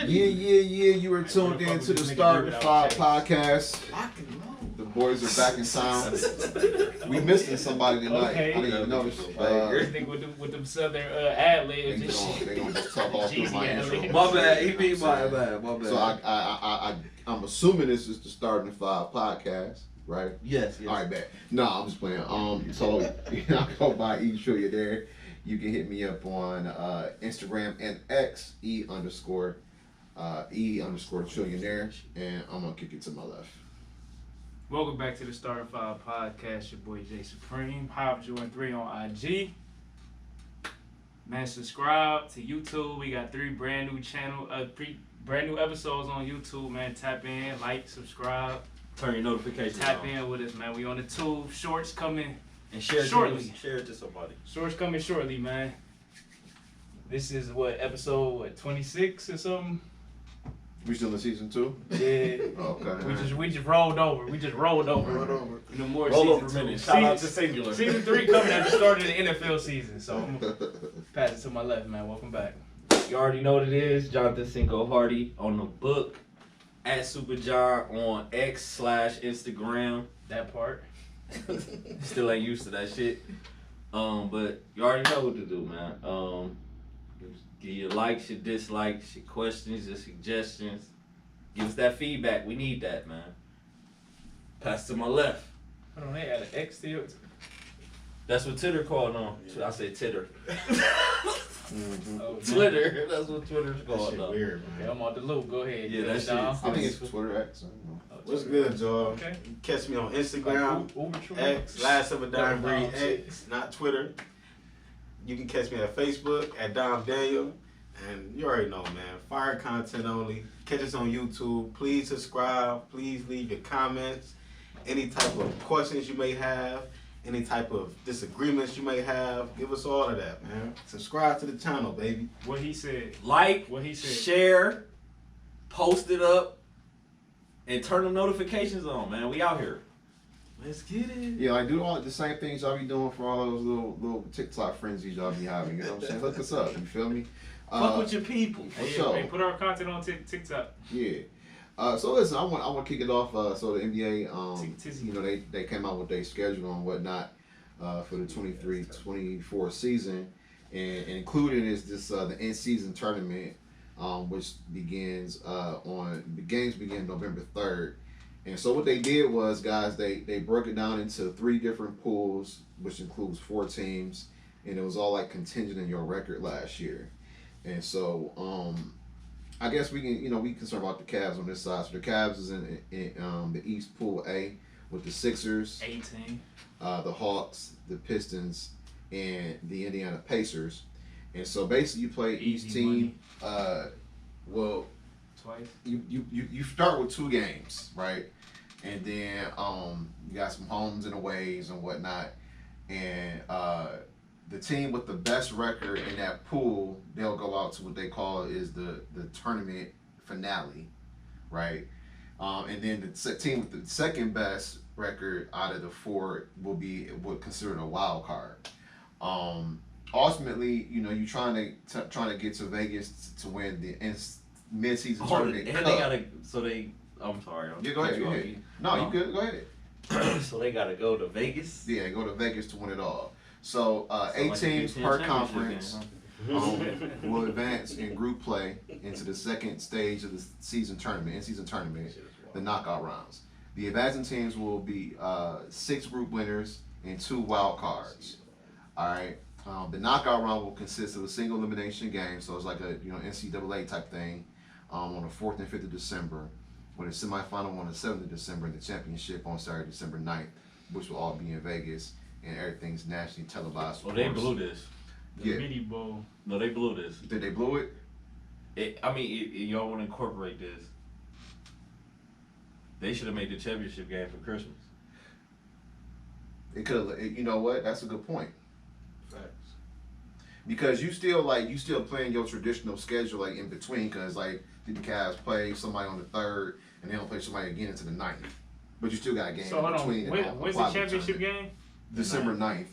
Yeah. You were tuned in to the Start with 5 podcast. The boys are back in town. We missing somebody tonight. Okay. I didn't even notice. With them southern ad libs and shit. They gonna just talk off through my intro. My bad. He beat my bad. So I'm assuming this is the Starting 5 podcast, right? Yes. All right, bet. No, I'm just playing. So I go by E Trillia there. You can hit me up on Instagram and X E_Trillionaire, and I'm gonna kick it to my left. Welcome back to the Starting 5 podcast. Your boy Jay Supreme, Hive Jordan 3 on IG. Man, subscribe to YouTube. We got 3 brand new brand new episodes on YouTube. Man, tap in, like, subscribe, Turn your notifications tap on. in with us, man. We on the tube. Shorts coming. And share shortly. Share it to somebody. Shorts coming shortly, man. This is episode 26 or something. We still in season 2? Yeah. Okay. We just rolled over. You know, more Roll over season 2. minutes. Shout out to Singular. Season 3 coming at the start of the NFL season. So I'm gonna pass it to my left, man. Welcome back. You already know what it is. Jonathan Cinco Hardy on the book at Super John on X/Instagram. That part. Still ain't used to that shit. But you already know what to do, man. Give your likes, your dislikes, your questions, your suggestions. Give us that feedback. We need that, man. Pass to my left. Hold on, they added X to it. That's what Twitter called on. I said Titter. Oh, Twitter. That's what Twitter's called on. Weird, Yeah, man. I'm on the loop. Go ahead. Yeah, that shit. Dom. I think it's Twitter X. I don't know. What's good, y'all? Okay. Catch me on Instagram, X, Last of a Dime Breed X, not Twitter. You can catch me at Facebook at Dom Daniel. And you already know, man. Fire content only. Catch us on YouTube. Please subscribe. Please leave your comments. Any type of questions you may have. Any type of disagreements you may have. Give us all of that, man. Subscribe to the channel, baby. What he said. Like, What he said. share, post it up, and turn the notifications on, man. We out here. Let's get it. Yeah, like do all the same things y'all be doing for all those little TikTok frenzies y'all be having. You know what I'm saying? Look us up. You feel me? Fuck with your people. For Hey, sure. hey, put our content on TikTok. Yeah. So listen, I want to kick it off. So the NBA, Tizzy. you know, they came out with their schedule and whatnot for the 23-24 season, and included is this the in-season tournament, which begins the games begin November 3rd. And so what they did was, guys, they broke it down into 3 different pools, which includes 4 teams, and it was all like contingent in your record last year. And so I guess we can start about the Cavs on this side. So the Cavs is in the East Pool A with the Sixers, 18. the Hawks, the Pistons, and the Indiana Pacers. And so basically you play each Easy team. Well, Twice. you start with 2 games, right? And then you got some homes and aways and whatnot. And the team with the best record in that pool, they'll go out to what they call is the tournament finale, right? And then the team with the second best record out of the 4 will be considered a wild card. Ultimately, you know, you're trying to get to Vegas to win the mid-season tournament. And they gotta. I'm sorry. Yeah, go ahead. No, you good. Go ahead. So they gotta go to Vegas. Yeah, go to Vegas to win it all. So 8 like teams the Big per Ten conference championship will advance in group play into the second stage of the in-season tournament, the knockout rounds. The advancing teams will be 6 group winners and 2 wild cards. All right. The knockout round will consist of a single elimination game, so it's like a NCAA type thing on the 4th and 5th of December, with a semifinal on the 7th of December, and the championship on Saturday, December 9th, which will all be in Vegas, and everything's nationally televised. Oh, they blew this. The Yeah. mini bowl. No, they blew this. Did they blow it? Y'all want to incorporate this? They should have made the championship game for Christmas. It could have. You know what? That's a good point. Facts. Because you still playing your traditional schedule like in between. Because like the Cavs play somebody on the 3rd, and they don't play somebody again until the 9th. But you still got a game So in hold on. between. When's the championship game? December 9th.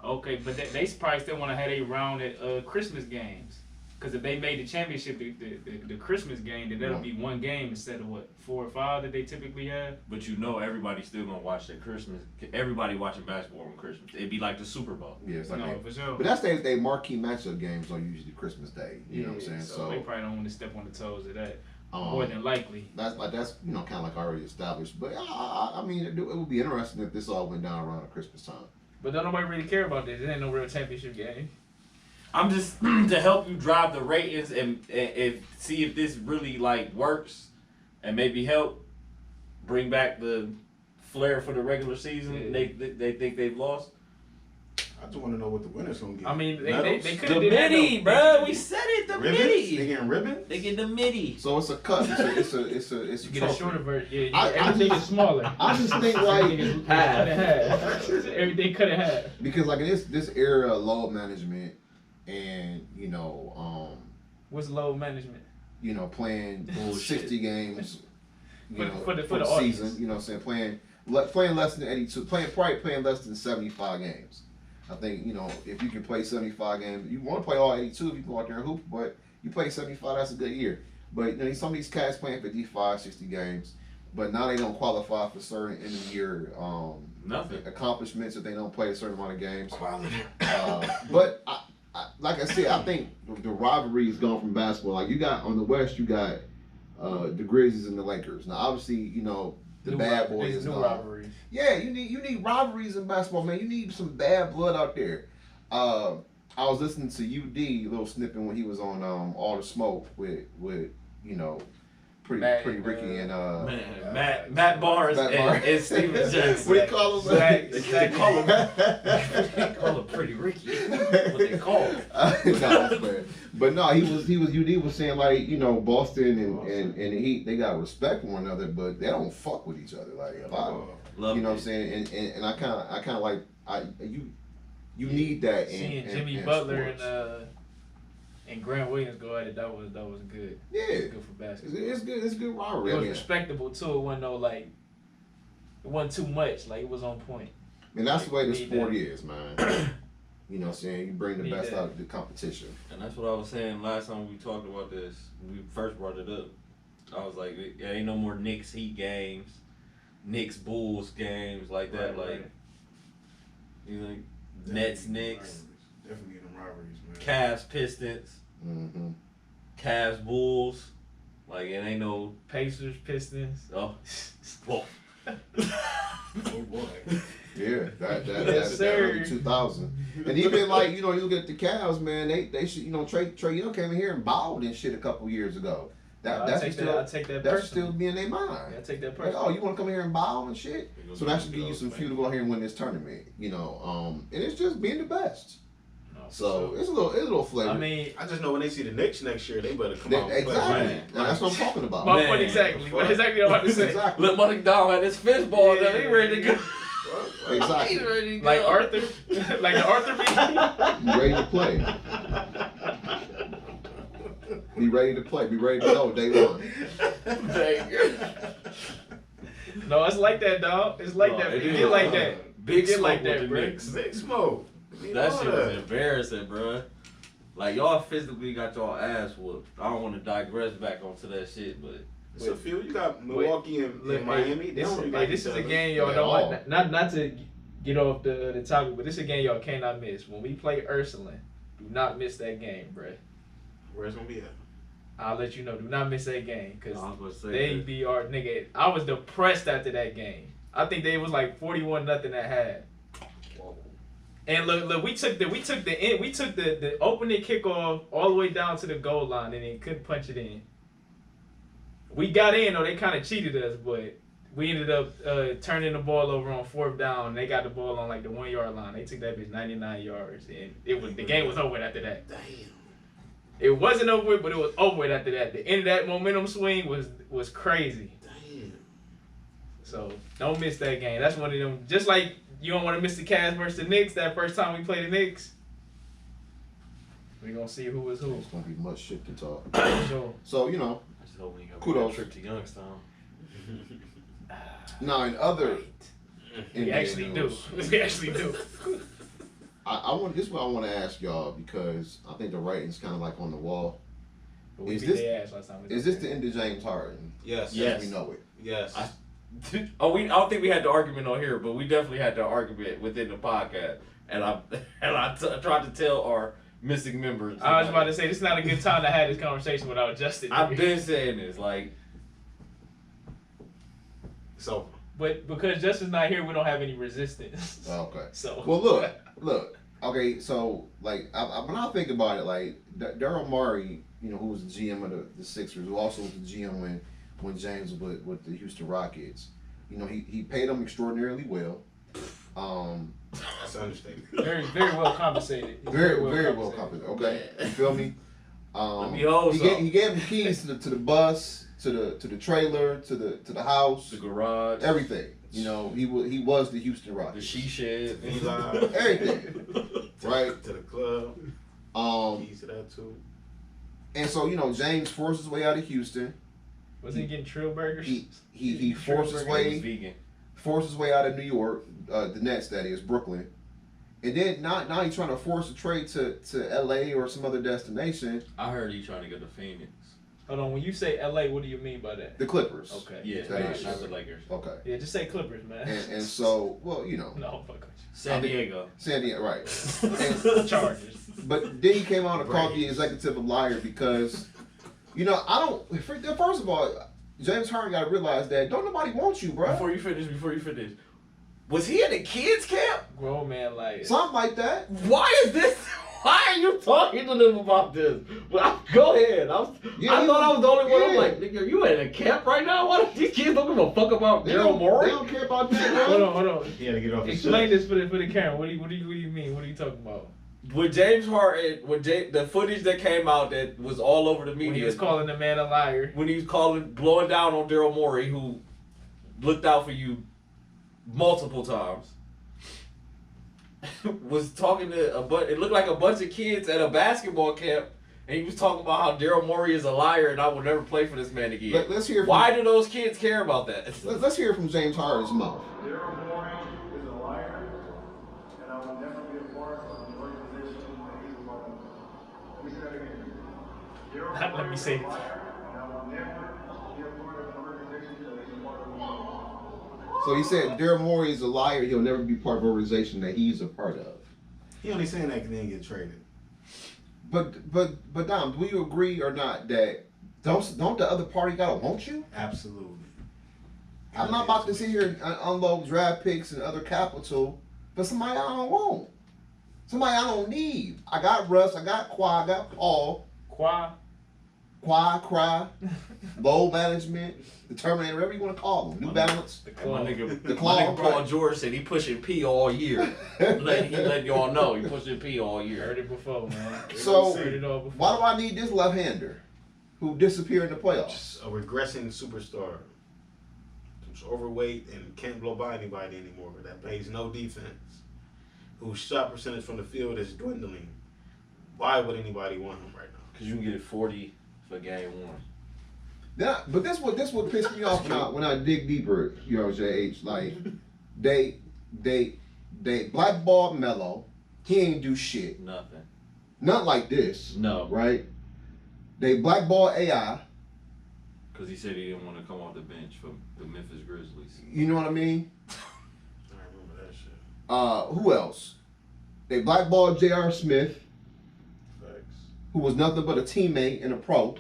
Okay, but they probably still want to have a round at Christmas games. Because if they made the championship the Christmas game, then that'll be one game instead of what 4 or 5 that they typically have. But you know, everybody's still gonna watch that Christmas. Everybody watching basketball on Christmas. It'd be like the Super Bowl. Yeah, it's like No, for sure. but that's they marquee matchup games are usually Christmas Day. You know what I'm saying? So they probably don't want to step on the toes of that. Um, More than likely. That's you know, kind of like already established. But I mean, it would be interesting if this all went down around Christmas time. But don't nobody really care about this. It ain't no real championship game. I'm just to help you drive the ratings and see if this really like works, and maybe help bring back the flair for the regular season. Yeah. They think they've lost. I just want to know what the winner's gonna get. I mean, they could The have did that, midi, though. bro. We said it. The ribbons? They midi. getting ribbons? They get the midi. So it's a cut. It's a You get a trophy. shorter version. Yeah, I everything just- is smaller. I just think Everything like is cut in half. Everything cut in half. because like in this era of load management and What's load management? playing Bullshit. 60 games For the season, audience. you know what I'm saying, playing less than 82, playing less than 75 games. I think, if you can play 75 games, you want to play all 82 if you go out there and hoop, but you play 75, that's a good year. But some of these cats playing 55, 60 games, but now they don't qualify for certain end of year Nothing. accomplishments if they don't play a certain amount of games. Quality. But like I said, I think the rivalry is gone from basketball. Like you got on the West, you got the Grizzlies and the Lakers. Now, obviously, the bad boys is new gone. rivalries. Yeah, you need rivalries in basketball, man. You need some bad blood out there. I was listening to UD, a little snippet when he was on All the Smoke with Pretty Ricky and Matt Barnes Matt Barnes. and Steven Jackson. What do you call him? They call him call him Pretty Ricky. What they call him? But no, UD was saying like Boston and the Heat, they got respect for one another, but they don't fuck with each other like a lot. Love You know it. what I'm saying? And I kind of like you need that Seeing in Jimmy in Butler sports. and Grant Williams go at it, that was good. Yeah. It was good for basketball. It's good. It's good rivalry. It was I mean, respectable too. It wasn't it wasn't too much. Like it was on point. and that's the way the Need sport that. is, man. You know what I'm saying? You bring the Need best that. out of the competition. And that's what I was saying last time we talked about this. We first brought it up. I was like, there ain't no more Knicks Heat games, Knicks Bulls games like that. Right, like, right. you know, Nets Knicks, Definitely getting rivalries, man. Cavs Pistons, Mm-hmm. Cavs Bulls. Like it ain't no Pacers, Pistons. well. Oh boy. Yeah, Yes, that's sir. early 2000. And even like you look at the Cavs, man. They should Trey Young came in here and balled and shit a couple years ago. I That's take still that. I take that that's personally. still be in their mind. I take that Like, personally. oh, you want to come here and ball and shit? So that should give you some fuel to go out here and win this tournament. And it's just being the best. No, for So sure. it's a little flavor. I mean, I just know when they see the Knicks next year, they better come out and play. Exactly. Right. Now, that's what I'm talking about. my Man. point exactly. What exactly I'm about to say. Exactly. Look, Mike Down had his fist ball there. He ready to go. Exactly. He's ready to go. Like Arthur, like the Arthur beat. Be ready to play. Be ready to play. Be ready to go day one. No, it's like that, dog. It's like No, that. it It is. get like that. Big Get smoke like with that, the bro. Knicks. Big smoke. That shit was embarrassing, bro. Like y'all physically got y'all ass whooped. I don't want to digress back onto that shit, but It's a few. You got Milwaukee and Look, Miami. They don't really like this each is a other. game y'all At don't all. want. Not to get off the topic, but this is a game y'all cannot miss. When we play Ursuline, do not miss that game, bruh. Where's it gonna be at? I'll let you know. Do not miss that game, cause I was gonna say they that. be our nigga. I was depressed after that game. I think they was like 41-0 at half. And look, we took the opening kickoff all the way down to the goal line and then couldn't punch it in. We got in, though. They kind of cheated us, but we ended up turning the ball over on 4th down. They got the ball on like the 1 yard line. They took that bitch 99 yards, and the game was over after that. Damn. It wasn't over with, but it was over with after that. The end of that momentum swing was crazy. Damn. So don't miss that game. That's one of them. Just like you don't want to miss the Cavs versus the Knicks that first time we played the Knicks. We gonna see who was who. It's gonna be much shit to talk. So So I just hope we ain't got Kudos. a trip to Youngstown. now in other we NBA actually do. news, We actually do. I want this is what I want to ask y'all because I think the writing's kind of like on the wall. Is this the end of James Harden? Yes. Yes. As we know it. Yes. I don't think we had the argument on here, but we definitely had the argument within the podcast. And I tried to tell our missing members. I was about to say, this is not a good time to have this conversation without Justin. I've been saying this, like. So. But because Justin's not here, we don't have any resistance. Okay. So. Well, look. Okay, so like when I think about it, like Daryl Morey, you know, who was the GM of the Sixers, who also was the GM when James was with the Houston Rockets. You know, he paid them extraordinarily well. That's an understatement. Very well compensated. Very well compensated. Okay, you feel me? He gave him keys to the bus, to the trailer, to the house, the garage, everything. You know, he was the Houston Rockets. the she shed, everything. Right? To the club. Keys to that too. And so, you know, James forced his way out of Houston. Was he getting Trill Burgers? He forced his way out of New York, the Nets, that is, Brooklyn. And then now he's trying to force a trade to LA or some other destination. I heard he trying to go to Phoenix. Hold on, when you say LA, what do you mean by that? The Clippers. Okay. Yeah, not the Lakers. Okay. Yeah, just say Clippers, man. And so, well, you know. No, fuck with you. San Diego, right. Chargers. But then he came out and called the executive a liar because, you know, first of all, James Harden got to realize that don't nobody want you, bro. Before you finish. Was he in the kids camp? Grown man like something like that. Why are you talking to them about this? Go ahead. I thought I was the only one. I'm like, nigga, you in a camp right now? Why these kids don't give a fuck about Daryl Morey? They don't care about that. Hold on. He had to get off. Explain this for the camera. What do you mean? What are you talking about? With James Harden, the footage that came out that was all over the media. When he was calling the man a liar. When he was blowing down on Daryl Morey, who looked out for you multiple times. Was talking to it looked like a bunch of kids at a basketball camp, and he was talking about how Daryl Morey is a liar and I will never play for this man again. Let's hear. Why do those kids care about that? Let's hear from James Harden's mouth. Daryl Morey is a liar, and I will never be a part of the organization that he's a part of. Let me say that again. Daryl Let me say it. and I will never be a part of the organization that he's a part of. So he said Daryl Morey is a liar. He'll never be part of an organization that he's a part of. He only saying that because he didn't get traded. But Dom, do you agree or not that don't the other party gotta want you? Absolutely. I'm not about to sit here and unload draft picks and other capital for somebody I don't want. Somebody I don't need. I got Russ, I got Kawhi, I got Paul. Kawhi, low management, the Terminator, whatever you want to call them. New Balance. My nigga Claw, Paul George said he pushing P all year. He let y'all know he pushing P all year. Heard it before, man. So Heard it all before. why do I need this left-hander who disappeared in the playoffs? Just a regressing superstar. Who's overweight and can't blow by anybody anymore. That plays no defense. Whose shot percentage from the field is dwindling. Why would anybody want him right now? Because you can get it 40 for game one. Yeah, but this what pissed me off when I dig deeper, you know, JH. Like they blackballed Melo. He ain't do shit. Nothing. Not like this. No. Right? They blackballed AI. Because he said he didn't want to come off the bench for the Memphis Grizzlies. You know what I mean? I remember that shit. Who else? They blackballed J.R. Smith, Facts. who was nothing but a teammate and a pro.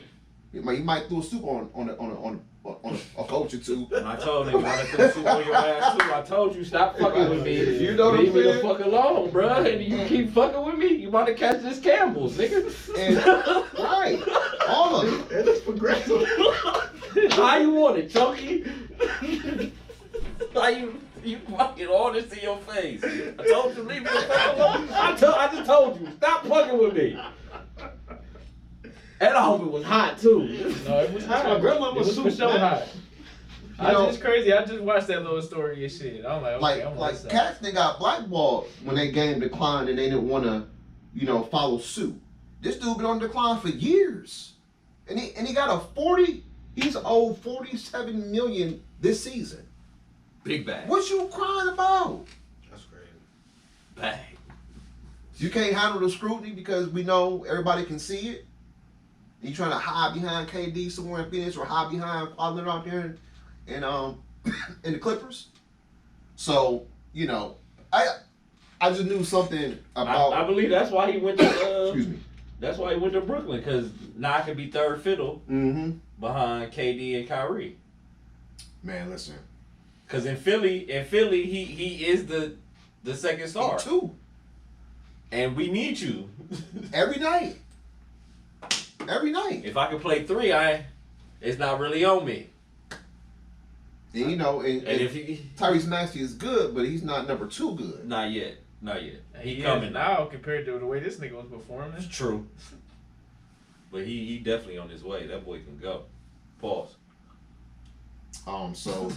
He might throw a soup on a coach or two. And I told him, you want to throw soup on your ass too. I told you, stop fucking with me. You know what I'm Leave me the saying? fuck alone, bro. And you keep fucking with me, you about to catch this Campbell's, nigga. And, right. All of it. And it's progressive. How you want it, Chunky? How you fucking all this in your face? I told you, leave me the fuck alone. I just told you, stop fucking with me. And I hope it was hot too. No, it was hot. My grandma was for sure hot. know- It's crazy. I just watched that little story and shit. I'm like, okay, I'm on Like this side. cats, they got blackballed when they game declined and they didn't want to, follow suit. This dude been on decline for years, and he got a 40. He's owed $47 million this season. Big bag. What you crying about? That's crazy. Bag. You can't handle the scrutiny because we know everybody can see it. You trying to hide behind KD somewhere in Phoenix or hide behind Kawhi out there in in the Clippers. So I just knew something about. I believe that's why he went to. Excuse me. That's why he went to Brooklyn, because now I can be third fiddle behind KD and Kyrie. Man, listen. Because in Philly, he is the second star. Me too. And we need you. Every night. Every night. If I can play 3, it's not really on me. And and if he, Tyrese Maxey is good, but he's not number 2 good. Not yet. He coming now compared to the way this nigga was performing. It's true. But he definitely on his way. That boy can go. Pause. So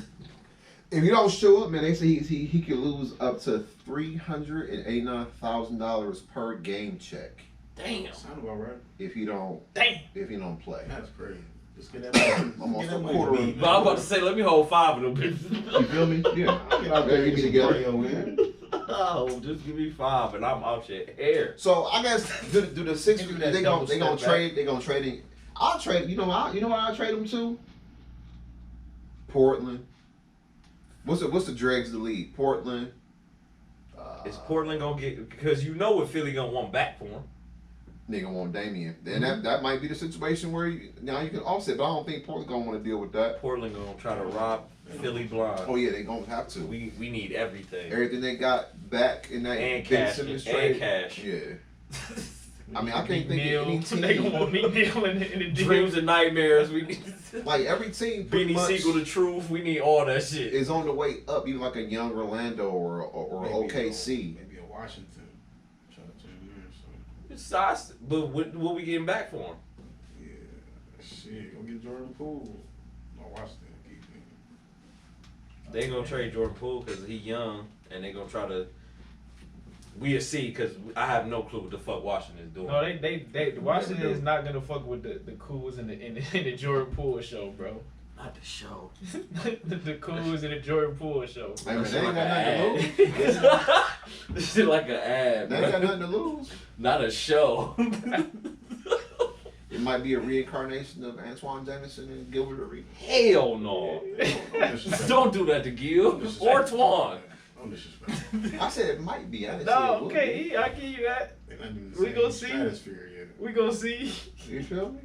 if he don't show up, man, they say he could lose up to $389,000 per game check. Damn. Sound about right. If he don't play. That's crazy. Just get that money. Almost a quarter. But I'm about to say, let me hold 5 of them bitches. You feel me? Yeah. Get out there and get together. together. Man. Oh, just give me 5 and I'm out your hair. So I guess do the Sixers do that they double gonna step trade him. I'll trade. You know where I'll trade him to? Portland. What's the dregs of the league? Portland. Is Portland gonna get, because what Philly gonna want back for him? Nigga want Damian. Then that might be the situation where you can offset, but I don't think Portland gonna want to deal with that. Portland gonna try to rob Philly blind. Oh yeah, they gonna have to. We need everything. Everything they got back in that And Ben cash. Simmons And trade. cash. Yeah. I mean, I can't think of any They gonna want team. Meek Mill in the deal. Dreams and nightmares. We need Like every team pretty Beanie much Siegel, the truth. We need all that shit. is on the way up, even like a young Orlando or Maybe OKC. Maybe a Washington. Shout out to him there. So. It's size, but what we getting back for him? Yeah. Shit. Go get Jordan Poole. No, Washington. Keep him. They ain't gonna trade Jordan Poole because he young, and they gonna try to. We'll see, because I have no clue what the fuck Washington is doing. No, they Washington is not gonna fuck with the Cools and the Jordan Poole show, bro. Not the show. the Cools and the Jordan Poole show. Hey, man, That they ain't got nothing to lose. This shit like an ad, They ain't got bro. nothing to lose. Not a show. It might be a reincarnation of Antoine Jameson and Gilbert Arenas. Hell no. Don't do that to Gil or Twan. No disrespect. I said it might be. I didn't say it No, would okay, I give you that. They're not in the We same gonna see. stratosphere yet. We gonna see. be. You feel me?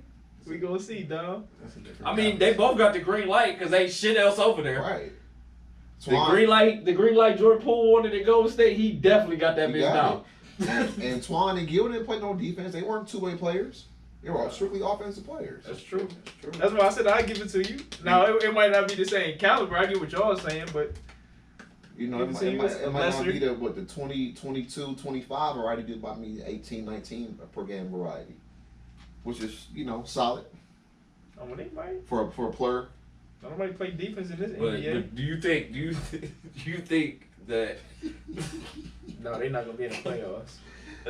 We gonna see, dog. That's a different I mean, they both got the green light because ain't shit else over there. Right. The green light Jordan Poole wanted to Golden State, he definitely got that He bitch got down. And Twan and Gil didn't play no defense. They weren't two-way players. They were all strictly offensive players. That's true. That's true. That's why I said I give it to you. Now it might not be the same caliber. I get what y'all saying, but You know, You it can might, see it might, what's it might not lesser. be the 20, 22, 25, or I do about me 18, 19 per game variety, which is solid when they might. for a player. Nobody play defense in this But NBA. do you think that No, they're not gonna be in the playoffs.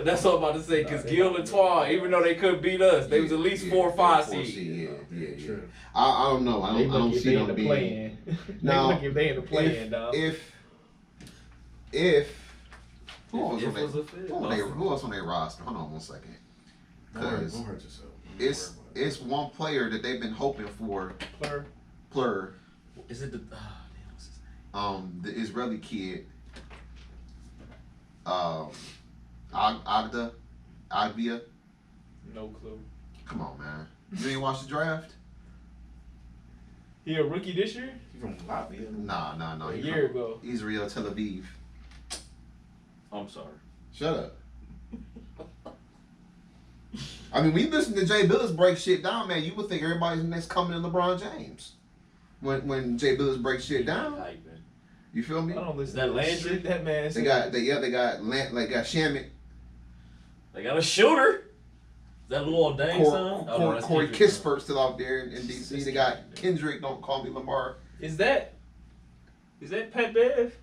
that's what I'm about to say? Because Nah, Gil and Twan, even though they couldn't beat us, they was at least 4 or 5 4 seed. Yeah. True. I don't know. I They don't lucky if see they in them the being. play-in. Now, They lucky if they in the play-in, dog. If who else If on it was they a fit. who else on their roster? Hold on one second. Don't hurt Because yourself. Don't it's worry about it. it's one player that they've been hoping for. Plur, Is it the damn, what's his name? the Israeli kid. Agvia. No clue. Come on, man. You didn't watch the draft? He a rookie this year? You from Latvia? Nah. A He year from ago. Israel, Tel Aviv. I'm sorry. Shut up. I mean, when you listen to Jay Billis break shit down, man, you would think everybody's next coming to LeBron James. When Jay Billis breaks shit down, Hyping. you feel me? I don't listen That to Landry? shit that man They said. got Shamit, They got a shooter. Is that Lil Dang son? Oh, no, that's Corey Kendrick, Kispert still out there in DC. They got Kendrick, don't call me Lamar. Is that Pat Bev?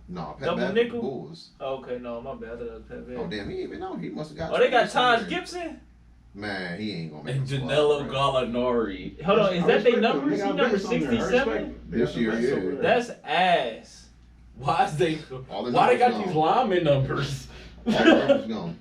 No, Pat Double Bev, nickel? Bulls. Oh, okay, no, my bad. I thought that was Pat Bev. Oh damn, he didn't even know. He must have got. Oh, they got somewhere. Taj Gibson? Man, he ain't gonna make And the squad, Janelle bro. Gallinari. Hold on, is that their They numbers? got He number vets on there. I 67? respect them. This They got year, some vets yeah. over there. That's ass. Why is they? All the Why they got numbers these gone. lineman numbers? All of them is gone.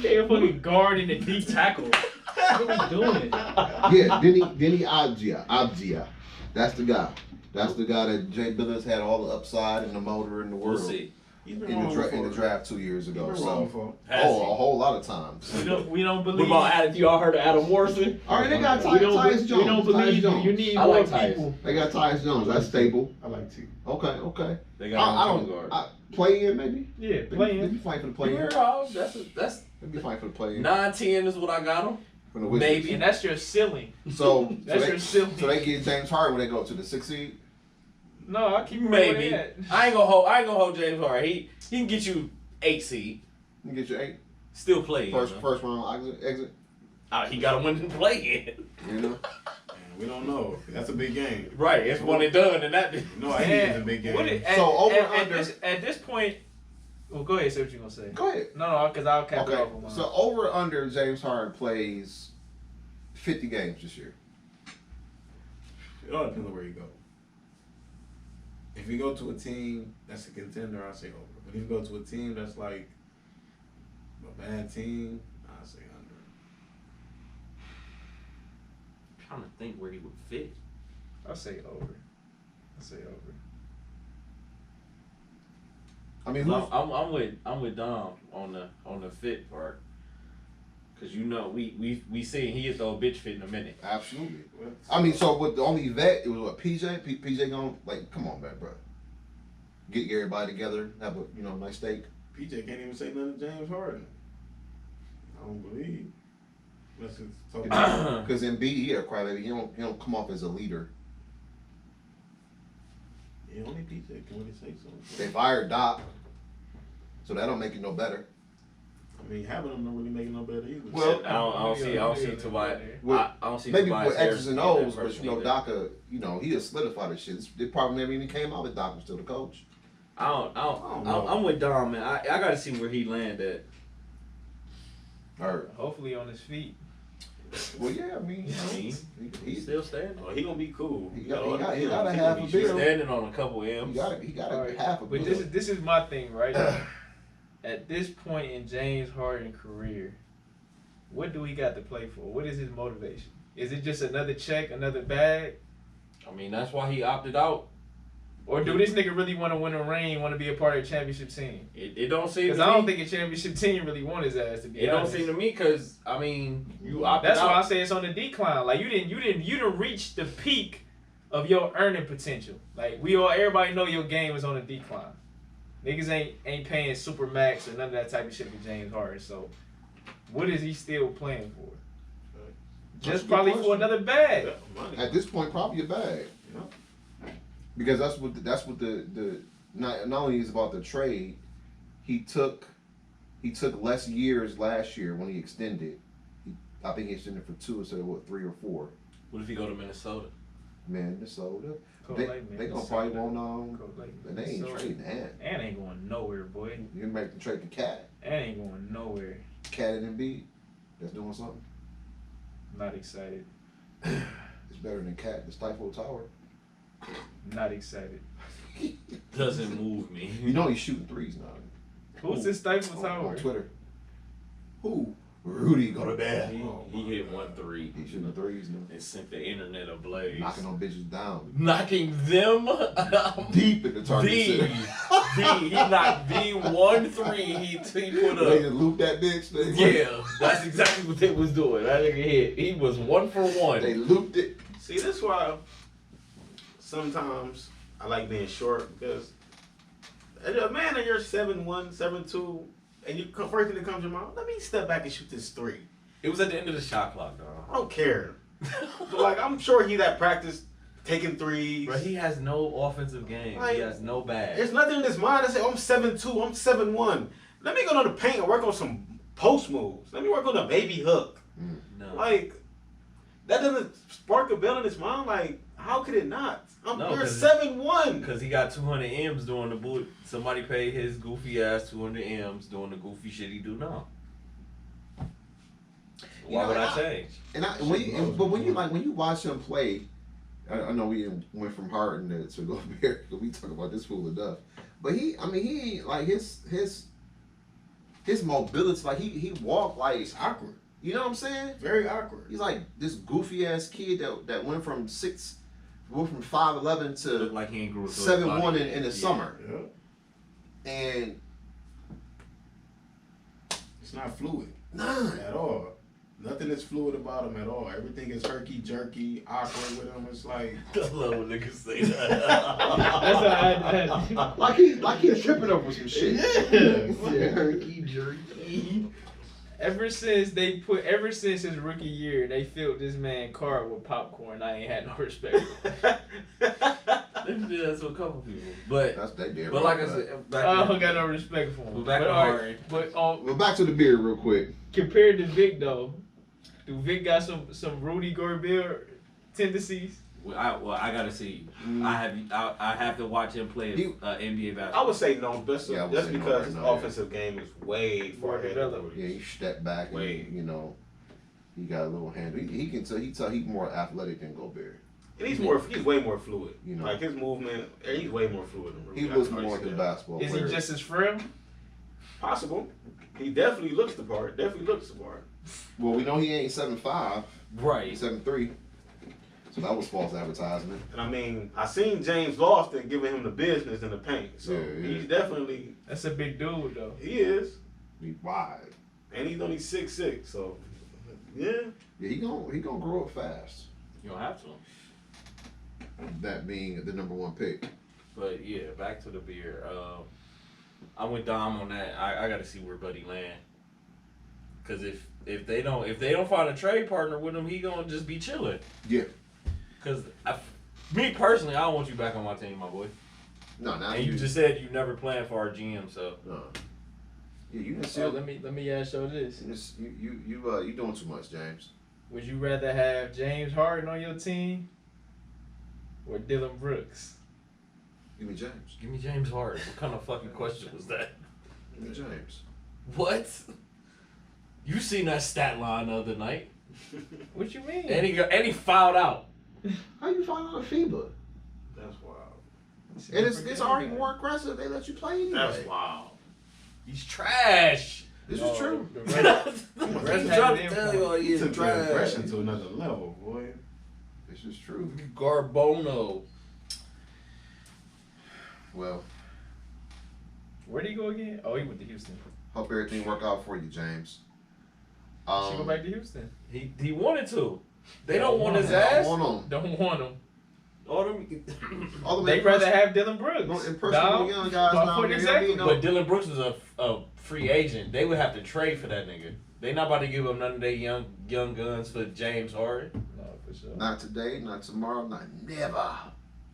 They a fucking guard in the deep tackle. What are we doing? Yeah, Denny Abdia. That's the guy. That's the guy that Jay Billis had all the upside and the motor in the We'll world. see. He's been In wrong the before. draft 2 years ago. He's been wrong So, before. Has he? a whole lot of times. We don't What believe. about Adam? Y'all heard of Adam Morrison? All right, they got we don't, Tyus Jones. we don't Tyus believe you. Jones. You need I more like Tyus. people. They got Tyus Jones. That's stable. I like T. Okay. They I got him don't. guard. Play in maybe. Yeah, They playing. be fighting for the play in. That's They be fighting for the play in. 9-10 is what I got him. From the Wizards. maybe. And that's your ceiling. So That's they, your ceiling. so they get James Harden when they go to the 6th seed. No, I keep where Maybe. they at. I ain't gonna hold James Harden. He can get you 8 seed. You get your 8 Still play. first round exit. He got to win and play in. You know. Man, we don't know. That's a big game. Right. It's one and done, and that. No, I think it's a big game. So over at, under- at this point. Well, go ahead. Say what you gonna say. Go ahead. No, because I'll cap it Okay. off on mine. So over under James Harden plays 50 games this year. It all depends on where you go. If you go to a team that's a contender, I say over. But if you go to a team that's like a bad team, I say under. I'm trying to think where he would fit. I'll say over. I'll say over. I mean, who's, I'm with Dom on the fit part. Cause you know we seen he'll throw a bitch fit in a minute. absolutely. I mean, so with the only vet, it was what PJ. PJ going like, come on, man, bro. Get everybody together, have a nice steak. PJ can't even say nothing to James Harden. I don't believe. Unless it's talking about Because in B, he a crybaby. He don't come off as a leader. yeah, only PJ can really say something. They fired Doc, so that don't make it no better. I mean, having them don't really make it no better either. Well, I don't see Tobias. With- I don't see Maybe Tobias with X's and Harris being O's, that but person you know, either. Doc, he has solidified his shit. It probably never even came out that Doc was still the coach. I don't know. I'm with Dom, man. I gotta see where he land at. Or, Hopefully on his feet. well, yeah, I mean, He's he's still standing. Oh, he gonna be cool. He got a He half gonna a be bill. He's straight. standing on a couple he M's. got All right, half a But bill. this is my thing, right? At this point in James Harden's career, what do we got to play for? What is his motivation? Is it just another check, another bag? I mean, that's why he opted out. Or do this nigga really want to win a ring, want to be a part of a championship team? It don't seem. Because to I don't me- think a championship team really want his ass to be It don't honest. seem to me because I mean you opted That's out. why I say it's on the decline. Like you didn't reach the peak of your earning potential. Like everybody know your game is on the decline. Niggas ain't paying super max or none of that type of shit for James Harden. So what is he still playing for? That's a Just good probably for question. another bag. Yeah, money. At this point, probably a bag. Yeah. Because that's what the not only is about the trade, he took less years last year when he extended. I think he extended for 2 instead of 3 or 4. What if he go to Minnesota? Man, Minnesota. Cold They Lake, man. they gonna probably Minnesota. want Cold Lake, and they ain't Minnesota. trading that. And ain't going nowhere, boy. You can make the trade the Cat, And ain't going nowhere. Cat and Embiid. That's doing something. Not excited. It's better than Cat, the Stifle Tower. Not excited. Doesn't move me. You know he's shooting threes now. Who's this Stifle On Tower? Twitter. Who? Rudy go to bed. He hit 1 3 He's shooting threes now. and sent the internet ablaze. Knocking on bitches down. Knocking them Deep in the target center. he knocked the 1 3 he put They up. just looped that bitch. Yeah, that's exactly what they was doing. That nigga hit. He was 1 for 1. They looped it. See, that's why sometimes I like being short because a man that you're 7'1", 7'2", and first thing that comes to your mind, let me step back and shoot this 3. It was at the end of the shot clock, I dog. don't care. But like, I'm sure he's at practice taking threes. Bro, he has no offensive game. Like, he has no bag. There's nothing in his mind that say, oh, I'm 7'2", I'm 7'1". Let me go to the paint and work on some post moves. Let me work on the baby hook. No. Like, that doesn't spark a bell in his mind. Like, how could it not? No, You're 'cause- 7'1". Because he got 200 M's doing the boot. Somebody paid his goofy ass 200 M's doing the goofy shit he do now. Why would I change? But when you watch him play, I know we went from Harden to Gobert because we talk about this fool enough. But he ain't like his his mobility, like he walked like, It's awkward. you know what I'm saying? Very awkward. He's like this goofy ass kid that went from 5'11" Look to like he ain't grew 7'1" in the summer, Yeah. and It's not fluid none. at all. Nothing is fluid about him at all. Everything is herky jerky, awkward with him. It's like I love when niggas say That's that. what Like he's tripping over some shit. yeah. Herky jerky. Ever since his rookie year, they filled this man car with popcorn. I ain't had no respect for him. They did that to a couple people, but That's they did. but like I said, I don't got no respect for him. Well, back but to alright, Harden. but Well, back to the beer real quick. compared to Vic though, do Vic got some Rudy Gobert tendencies? I gotta see. I have to watch him play NBA basketball. I would say no, just, Yeah, I would just say no because right his now, yeah. offensive game is way More far ahead of developed. Yeah, Rudy's. he stepped back and Wait. you know he got a little handle. He can tell he's more athletic than Gobert. And he's way more fluid. You know. Like his movement, he's way more fluid than Rudy. He I was can more already the see that. basketball Is player. he just as frail? Possible. He definitely looks the part. Definitely looks the part. Well, we know he ain't 7'5", Right. he's 7'3". So that was false advertisement. And I mean, I seen James Lofton giving him the business in the paint. So Yeah. he's definitely, That's a big dude though. he is. He wide. And he's only 6'6", so yeah. Yeah, he gonna grow up fast. You don't have to. That being the number 1 pick. But yeah, back to the beer. I went Dom on that. I got to see where Buddy land. Cause if they don't find a trade partner with him, he gonna just be chilling. Yeah. Cause me personally, I don't want you back on my team, my boy. No, now And you just said you never planned for our GM, so yeah, you just So let me ask you this: you doing too much, James. would you rather have James Harden on your team or Dylan Brooks? Give me James. give me James Harden. What kind of fucking question was that? Give me James. What? You seen that stat line the other night? What you mean? And he fouled out. How you find out a FIBA? That's wild. And it's already more aggressive. They let you play anyway. That's wild. He's trash. This is true. The rest, I'm rest trying had to it tell you all He he took is the trash. aggression to another level, boy. This is true. Garbono. Well, Where'd he go again? Oh, he went to Houston. hope everything work out for you, James. She go back to Houston. He wanted to. They don't want his I ass. don't want Don't want him. All them, all They rather have Dylan Brooks. No, impressionable young guys About down there, exactly. you know. but Dylan Brooks is a free agent. They would have to trade for that nigga. They not about to give up none of their young guns for James Harden. No, for sure. Not today, not tomorrow, not never.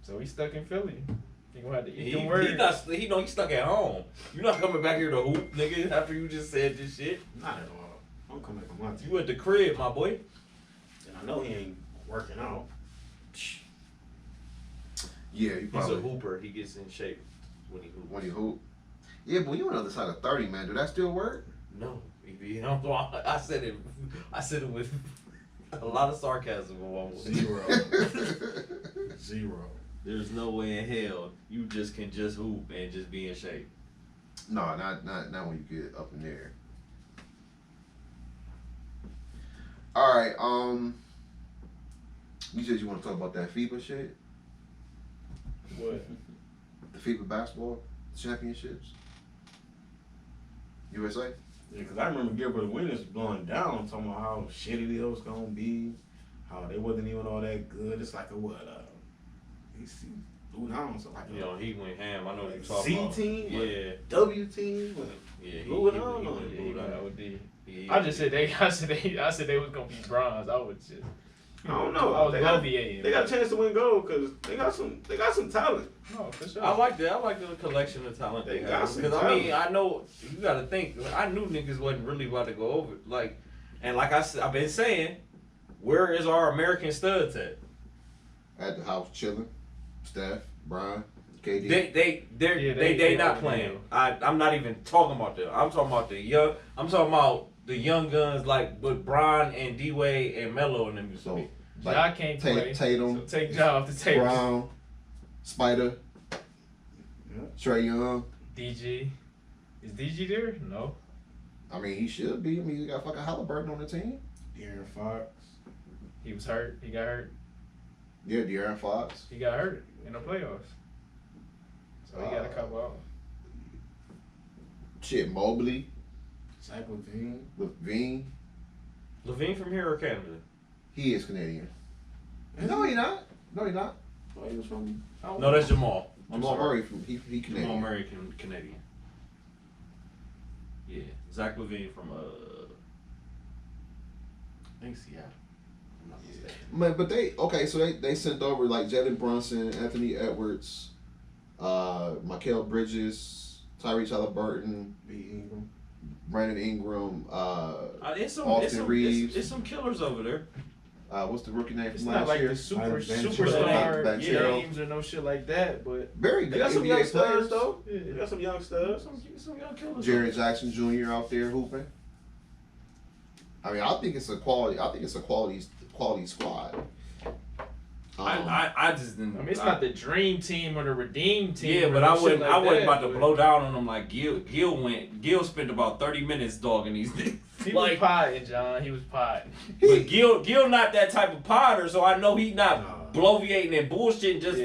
So he's stuck in Philly. He gonna have to eat He them words. he's stuck at home. You're not coming back here to hoop, nigga. After you just said this shit, Not at all. I'm coming back on my team. you at the crib, my boy. And I know he ain't working out. Yeah, you He's a probably hooper. He gets in shape when he hoops. when you hoop. Yeah, but you on the other side of 30, man. Do that still work? No, I said it. I said it with a lot of sarcasm. Zero. Zero. There's no way in hell you just can just hoop and just be in shape. No, not when you get up in there. All right, you said you want to talk about that FIBA shit, What? the FIBA basketball championships, USA. Yeah, because I remember Gilbert Arenas blowing down, talking about how shitty it was going to be, how they wasn't even all that good. It's like a what? He blew down, so like You know, he went ham. I know what like you're talking about. team, Yeah, W team. yeah. Blew it on them. he blew down. I just said they. I said they was gonna be bronze. I was just. I don't know. I was They got bloviating. They got a chance to win gold because they got some talent. No, for sure. I like that. I like the collection of talent they They got have. some Because I mean, talent. I know you got to think. I knew niggas wasn't really about to go over. Like, and like I've been saying, where is our American studs at? At the house chilling, Steph, Brian, KD. They not over playing. there. I'm not even talking about them. I'm talking about the young. I'm talking about the young guns like with Brian and D Wade and Melo and them used to So be. like Ja can't play. Tatum, So take Ja off the table. Brown, Spider, Yeah. Trae Young. DG. Is DG there? No. I mean, he should be. I mean, you got fucking Halliburton on the team. De'Aaron Fox. He was hurt. He got hurt. Yeah, De'Aaron Fox. He got hurt in the playoffs. So he got a couple out. Shit, Mobley, Zach LaVine. Levine. Levine from here or Canada? He is Canadian. No, he not. No, he not. Oh, he was from. No, that's Jamal. Jamal Murray from he Canadian. Jamal Murray Canadian. Yeah, Zach LaVine from I think Seattle. I'm not mistaken. Man, but so they sent over like Jalen Brunson, Anthony Edwards, Mikal Bridges, Tyrese Halliburton, B. Ingram. Brandon Ingram, It's Austin Reeves. It's some killers over there. What's the rookie name It's from not last like year? the Banchero. superstar Banchero. games or no shit like that, but Very They good got some NBA young players. studs though. They got some young studs. Some young killers. Jared Jackson Jr. out there hooping. I mean, I think it's a quality squad. I just didn't. I mean, it's not the dream team or the redeem team. Yeah, or but no I shit wasn't. like I wasn't that, about to but blow down on them like Gil. Gil spent about 30 minutes dogging these niggas. He was Like, potting, John. He was potting. but Gil not that type of potter, so I know he not Nah. bloviating and bullshitting just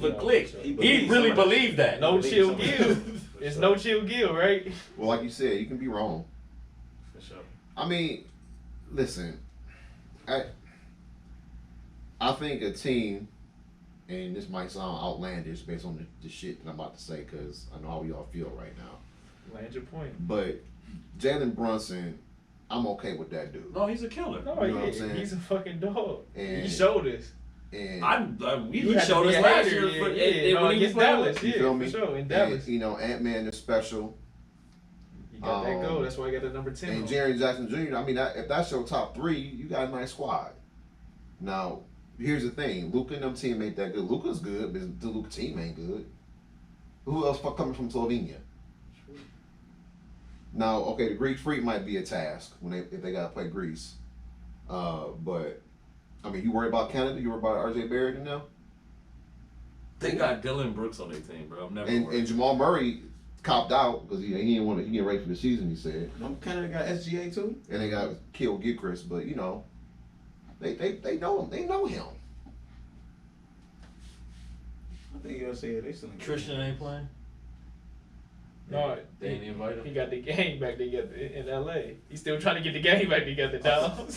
for no, clicks. for sure. He believes really some of that believed that. No believe chill some of Gil. that. It's no chill Gil, right? Well, like you said, you can be wrong. For sure. I mean, listen, I think a team, and this might sound outlandish based on the shit that I'm about to say, because I know how y'all feel right now. Land your point. But Jalen Brunson, I'm okay with that dude. No, he's a killer. No, You know what I'm saying? he's a fucking dog. And- He showed us. And We You had to showed be us a last hater, year no, when he was against playing. Dallas. You Yeah, feel for me? sure. In and, Dallas. you know, Ant-Man is special. He got that goal. That's why he got the number 10. And on. Jaren Jackson Jr., I mean, if that's your top three, you got a nice squad. Now, here's the thing. Luka and them team ain't that good. Luka's good, but the Luka team ain't good. Who else coming from Slovenia? Now, okay, the Greek Freak might be a task if they got to play Greece. But, I mean, you worry about Canada? You worry about RJ Barrett and them? They got Dylan Brooks on their team, bro. I'm never And worried. Jamal Murray copped out because he didn't want to. He getting ready for the season. He said, Don't Canada got SGA too? and they got killed Gilchrist, but you know, they know him. They know him. I think you'll say they still. Tristan ain't playing. No, They ain't invite he him. got the gang back together in LA. He's still trying to get the gang back together, dog.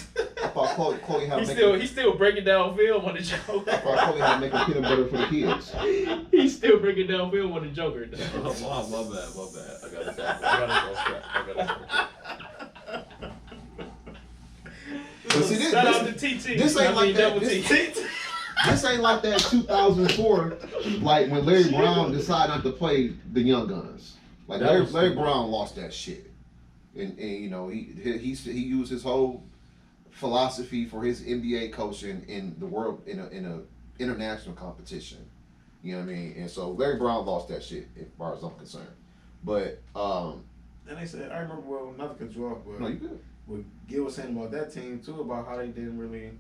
I thought Chloe had to make. He's still breaking down film on the Joker. I thought Chloe had to make a peanut butter for the kids. He's still breaking down film on the Joker. Dog. Oh, my bad. I gotta But see, Shout out to TT. this ain't like that. Double This, T. this ain't like that 2004, like when Larry Brown decided not to play the Young Guns. Like That was Larry stupid. Brown lost that shit, and you know he used his whole philosophy for his NBA coaching in the world in a international competition. You know what I mean? And so Larry Brown lost that shit as far as I'm concerned. But And they said, I remember, well, not to cut you off, but no, you good. what Gil was saying about that team too, about how they didn't really,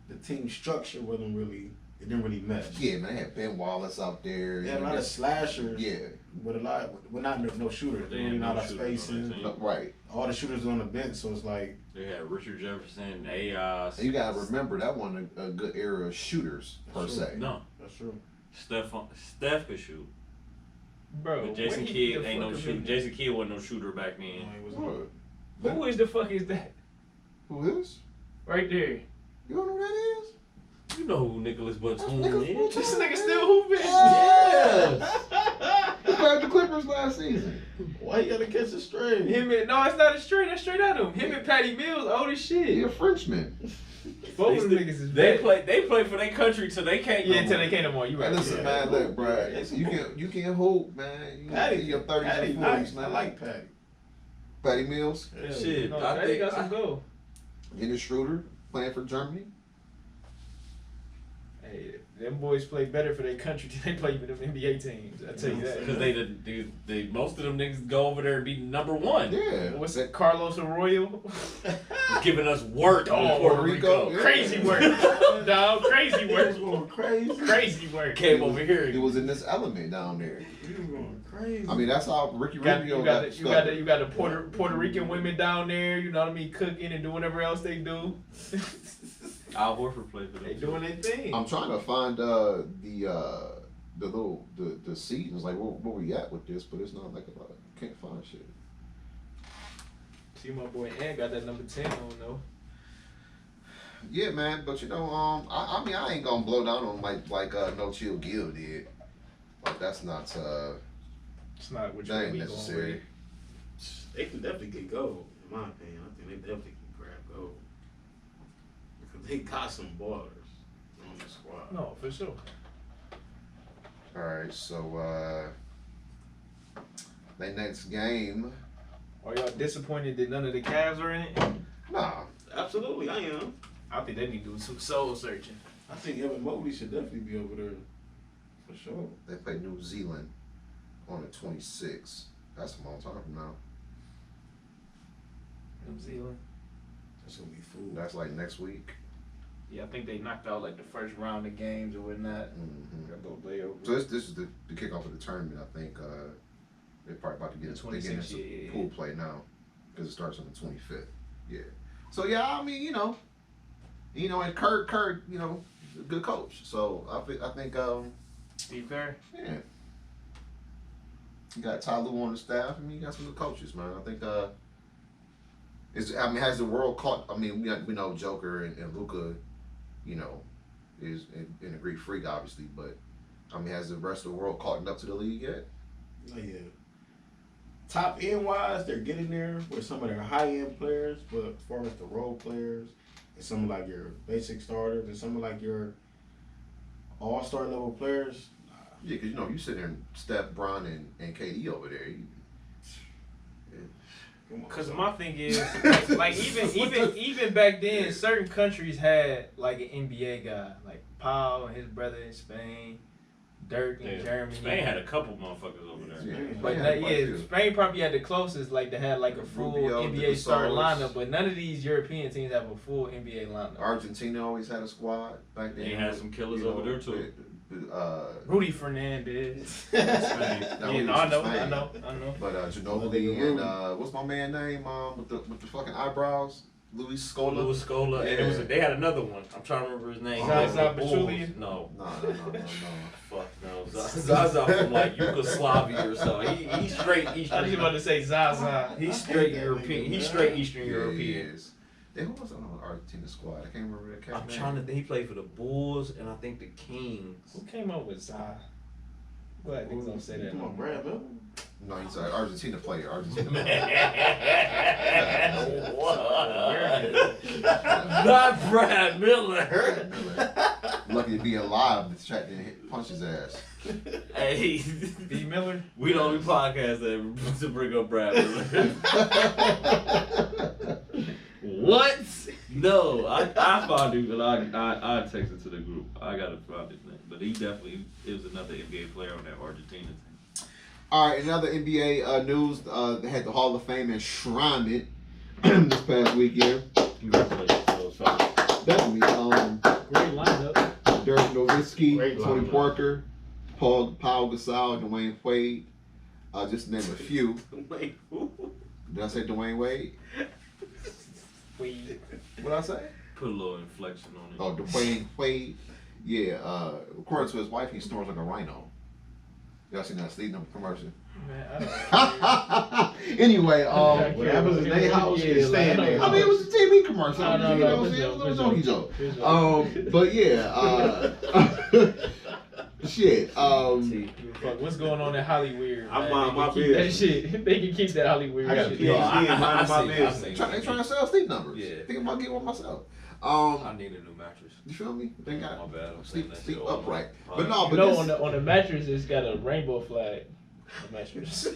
the team structure wasn't really, it didn't really mesh. Yeah, man, they had Ben Wallace out there. They you had a know, lot of slashers, yeah, but not no shooters. They Really had not no a shooters on their spacing. team. no, right. All the shooters on the bench, so it's like, They had Richard Jefferson, AI. And you gotta remember that wasn't a good era of shooters per Sure. se. No, that's true. Steph could shoot, Bro, but Jason wait Kidd the ain't no fuck a shooter. minute. Jason Kidd wasn't no shooter back then. No, he wasn't. What? Who is the fuck is that? Who is? Right there. You don't know who that is? You know who Nicholas Batum Nicholas is? Batum. This nigga still hooping. Yes. He played the Clippers last season. Why you gotta catch a string? No, it's not a straight. That's straight at him. Him and Patty Mills old as shit. He a Frenchman. Both of them niggas is They bad. play for their country till they can't. Yeah, no until more. they can't no more. You Hey, right. listen, yeah. man, look, bro. You can hoop, man. You Patty, in your 30s Patty, and 40s, nice. man. I like Patty. Patty Mills, Yeah. Shit, No, I Patty think got some goal. Dennis Schroeder, playing for Germany. Hey, Them boys play better for their country than they play for them NBA teams. I tell you that. Because they most of them niggas go over there and be number one. Yeah. What's that? Carlos Arroyo? Giving us work in Puerto Rico. Yeah. Crazy work. Dog, crazy work. going crazy. Crazy work. Came over It here. was in this element down there. You going crazy. I mean, that's how Ricky You got, Rubio you got got the Puerto Rican women down there, you know what I mean, cooking and doing whatever else they do. Al Horford played for them. They doing their thing. I'm trying to find the seasons, like where we at with this, but it's not like I can't find shit. See my boy Ant got that number 10 on though. Yeah, man, but you know, I mean, I ain't gonna blow down on like No Chill Gil did. Like that's not It's not what that ain't you going necessary. with. They can definitely get gold, in my opinion. I think they definitely can grab gold. Because they got some ballers on the squad. No, for sure. All right, so the next game, Are y'all disappointed that none of the Cavs are in it? nah, Absolutely, I am. I think they need to do some soul searching. I think Evan Mobley should definitely be over there. For sure. they play New Zealand on the 26th. That's a long time from now. New Zealand. That's going to be food. That's like next week. Yeah, I think they knocked out like the first round of games or whatnot. Mm-hmm. Got those layovers. So this is the kickoff of the tournament. I think they're probably about to get The they're getting 26th, into yeah. pool play now because it starts on the 25th. Yeah. So yeah, I mean, you know, and Kurt, you know, a good coach. So I think Steve Kerr. yeah, you got Ty Lue on the staff. I mean, you got some good coaches, man. I think has the world caught? I mean, we know Joker and Luka, you know, is in a Greek freak, obviously, but I mean, has the rest of the world caught up to the league yet? Oh, yeah. Top end wise, they're getting there with some of their high end players, but as far as the role players and some of like your basic starters and some of like your all star level players, Yeah, because you know you sit there and Steph, Bron, and KD over there. come on, Cause son. my thing is, like even back then, certain countries had like an NBA guy, like Paul and his brother in Spain, Dirk in Germany. Spain had a couple motherfuckers over there. Yeah. But Yeah, that, quite a yeah, few. Spain probably had the closest, like they had like a full Rubio, NBA starting Gasol. lineup, but none of these European teams have a full NBA lineup. Argentina always had a squad back then. They had some killers over there, too. Rudy Fernandez. Spain. That Yeah, was no, I know. Spain. But Ginobili and what's my man name with the fucking eyebrows? Luis Scola. Louis Scola, and Yeah. they had another one. I'm trying to remember his name. Zaza The Bulls. Pachulia? No, No. fuck no. Zaza from like Yugoslavia or so. He's straight I was Eastern. about to say Zaza. He's straight European. He's straight Eastern Yeah, European. he is. Then who was on the Argentina squad? I can't remember that cat I'm name. trying to think. He played for the Bulls and I think the Kings. Who came up with Za? Glad niggas don't say that. Come no on, more. Brad Miller. No, he's an Argentina player. Argentina. Not Brad Miller. Lucky to be alive. The chat didn't punch his ass. Hey, B. Miller? we the only podcast that to bring up Brad Miller. What? No, I found him, but I texted to the group. I gotta find his name, but he definitely is another NBA player on that Argentina team. All right, another NBA news. They had the Hall of Fame enshrinement this past weekend. Congratulations, those fellas. Definitely. Great lineup. Dirk Nowitzki, Great Tony lineup. Parker, Paul Gasol, Dwayne Wade. Just to name a few. Wait, who? Did I say Dwayne Wade? Weed. What did I say? Put a little inflection on it. Oh, Dwayne Wade. Yeah. According to his wife, he snores like a rhino. Y'all seen that Sleep Number commercial? Man, I don't Anyway, What happens in their house is stay in their I mean, it was a TV commercial. No, you know what I'm saying? It was a jokey joke. But yeah, shit. Fuck, what's going on in Hollywood? I'm man? on They my can keep that business. shit. They can keep that Hollywood I got shit. PhD in mind my business. They trying to sell sleep numbers. Yeah. Thinking about getting one myself. I need a new mattress. You feel me? They got My bad. I'm saying sleep that sleep shit all upright. over. But no, You but know, this, on the mattress, it's got a rainbow flag. The mattress.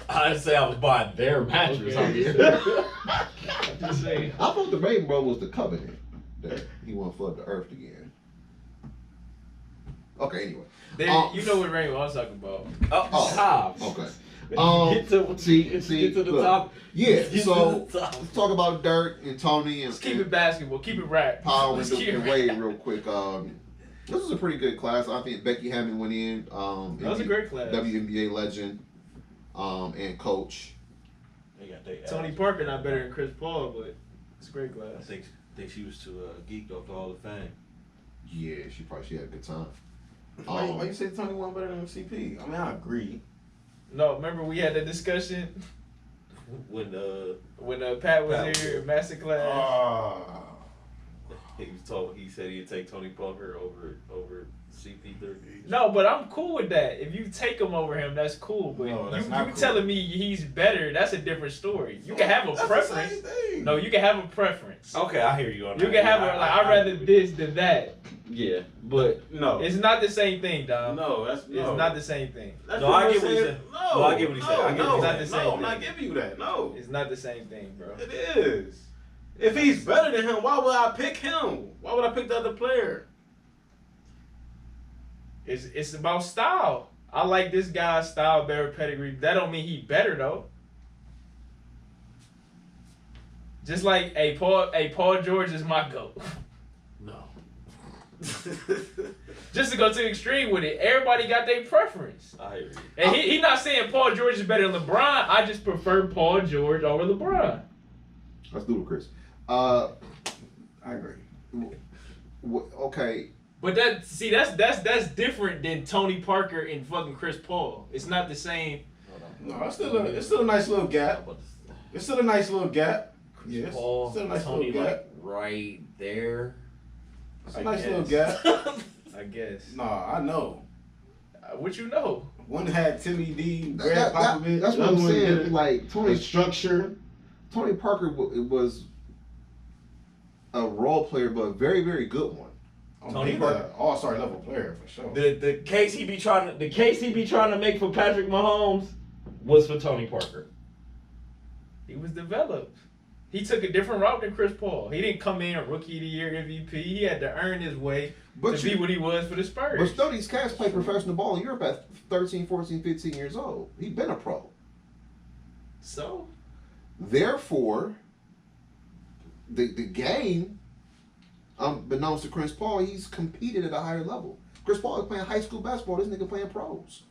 I didn't say I was buying their mattress. I'm just I'm just saying. I thought the rainbow was the covenant that he wanted for the earth again. Okay, anyway. You know what Rainbow I'm talking about. Oh, top. Okay. Get to, see, get to the look. top. Yeah, Get so to the top. let's talk about Dirk and Tony and Let's keep it basketball. Keep it rap. Powell Let's and keep it Wade rap. real quick. This was a pretty good class. I think Becky Hammond went in. That was a great class. WNBA legend, and coach. They got their Tony ass. Parker not better than Chris Paul, but it's a great I class. think she was too geeked off the Hall of Fame. Yeah, she had a good time. Why you say Tony won better than CP? I mean, I agree. No, remember we had that discussion When when Pat Pat was was here here. in master class. he said he'd take Tony Parker over CP3. No, but I'm cool with that. If you take him over him, that's cool. But No, that's you not cool. telling me he's better, that's a different story. You can have a preference. The same thing. No, you can have a preference. Okay, I hear you on You that. can have Yeah, a like I'd rather this than that. Yeah, but No. It's not the same thing, Dom. No, that's It's no. not the same thing. That's No, I what get what I'm he saying. said. No, No, I get what he said. I get no, what he said. It's not the same I'm not thing. giving you that. No, It's not the same thing, bro. it is. If he's better than him, why would I pick him? Why would I pick the other player? It's about style. I like this guy's style, better pedigree. That don't mean he better though. Just like Paul George is my GOAT. no. Just to go to the extreme with it, everybody got their preference. I hear you. And he not saying Paul George is better than LeBron. I just prefer Paul George over LeBron. That's ludicrous. I agree. Okay. But that's different than Tony Parker and fucking Chris Paul. It's not the same. No, it's still a nice little gap. It's still a nice little gap. Yes, Paul, still a nice Tony, little gap. like right there. It's a I nice guess. little gap. I guess. Nah, I know. What you know? One had Timmy D, Brad Popovich. That's the what I'm other one saying. did Like the structure. Tony Parker was a role player, but a very, very good one. Tony He's Parker. an all-star level player for sure. The case he be trying to make for Patrick Mahomes was for Tony Parker. He was developed. He took a different route than Chris Paul. He didn't come in rookie of the year MVP. He had to earn his way But to be what he was for the Spurs. But still, these cats play professional ball in Europe at 13, 14, 15 years old. He's been a pro. So Therefore, the game, unbeknownst to Chris Paul, he's competed at a higher level. Chris Paul is playing high school basketball. This nigga playing pros.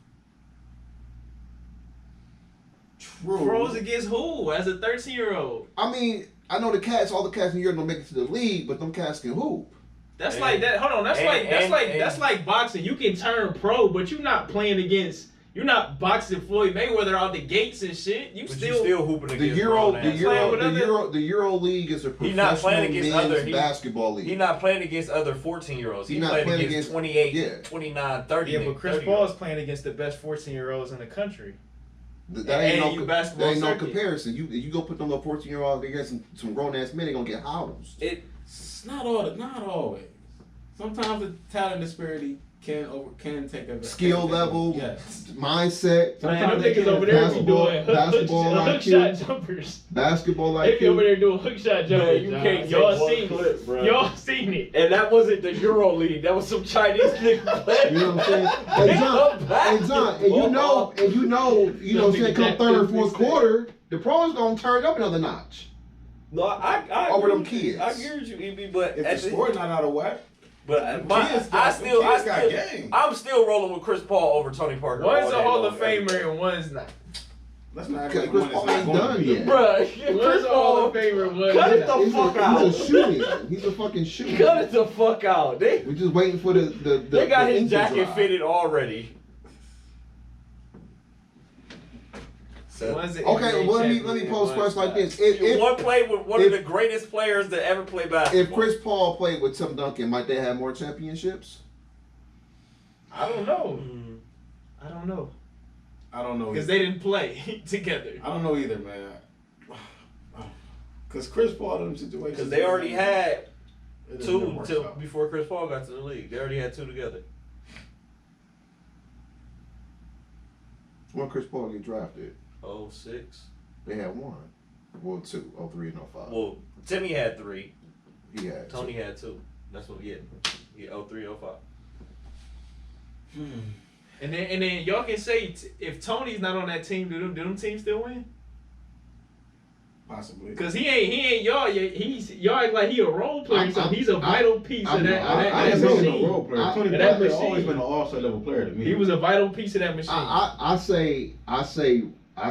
True. pros against who? As a 13-year-old. I mean, I know all the cats in Europe don't make it to the league, but them cats can hoop. That's And- like that. Hold on. That's and- like boxing. You can turn pro, but you're not playing against. You're not boxing Floyd Mayweather out the gates and shit. You But still. you still hooping The against Euro, grown the ass. Euro, with the other- Euro, the Euro League is a He not playing professional against men's other- basketball league. He not playing against other 14-year-olds. He He not playing playing against against- 28, yeah. 29, 30. Yeah, but Chris 30 Paul is playing against the best 14-year-olds in the country. That ain't AAU no, basketball that ain't no circuit. comparison. You go put them little 14-year-olds against some grown ass men, they gonna get housed. It's not always. Sometimes the talent disparity can take a Skill level, Yes. mindset, Man, them they niggas can. over there be Basketball- doing basketball hook IQ. shot jumpers. basketball They be over IQ. there doing hook shot jumpers. you John. can't Y'all take one seen clip, it. bro. Y'all seen it. And that wasn't the Euro League. That was some Chinese nigga playing. You know what I'm saying? Hey John, and you know, what I'm saying, come third or fourth quarter, the pros gonna turn it up another notch. No, I Over agree them with you. kids. I agree with you, EB, but If at the the- score not out of whack, but kids got game. I'm still rolling with Chris Paul over Tony Parker. One's all a day Hall long, of every Famer day. and one's not. let's not act Chris like one is Paul not ain't going done to be. yet. Bruh, One's Chris a Hall Paul, of Famer and one's cut it not. the fuck out. He's a shooting. He's a fucking shooting. Cut it the fuck out. They We're just waiting for the they got the his ink to jacket dry. fitted already. One's an Okay, NBA well, let me champion, pose a one's question like not. this: If One played with one if- of the greatest players to ever play basketball. if Chris Paul played with Tim Duncan, might they have more championships? I don't know. Mm. I don't know. I don't know. Because Either. they didn't play together. I don't know either, man. Because Chris Paul in them situations. Because they already had it doesn't two work till out. before Chris Paul got to the league. They already had two together. When Chris Paul get drafted, 06. they had one. Well, two. 03 and 05. Well, Timmy had 3. He had Tony two. had 2. That's what he had. He had 03, 05. And then y'all can say if Tony's not on that team, do them teams still win? Possibly. Cause he ain't y'all. Y'all act like he a role player, so he's a vital piece of that machine. A role player. Tony that Parker's machine. always been an all-star level player to me. He was a vital piece of that machine. I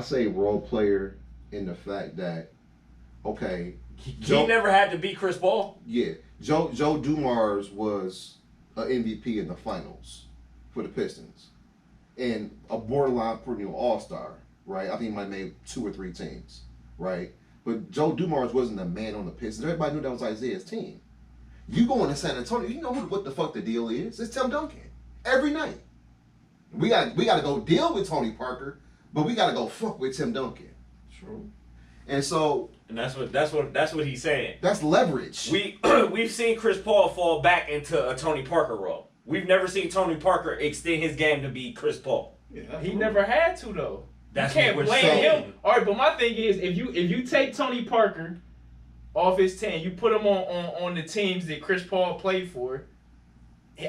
say role player in the fact that, okay, He Joe- never had to beat Chris Paul. yeah, Joe Dumars was an MVP in the finals for the Pistons, and a borderline perennial all-star, right? I think he might have made 2 or 3 teams, right? But Joe Dumars wasn't the man on the Pistons. Everybody knew that was Isaiah's team. You going to San Antonio, you know what the fuck the deal is? It's Tim Duncan every night. We got to go deal with Tony Parker, but we got to go fuck with Tim Duncan. True. And so And that's what he's saying. that's leverage. We've seen Chris Paul fall back into a Tony Parker role. We've never seen Tony Parker extend his game to be Chris Paul. Yeah, He never had to though. That's you can't what we're blame saying. him. All right, but my thing is, if you take Tony Parker off his team, you put him on the teams that Chris Paul played for,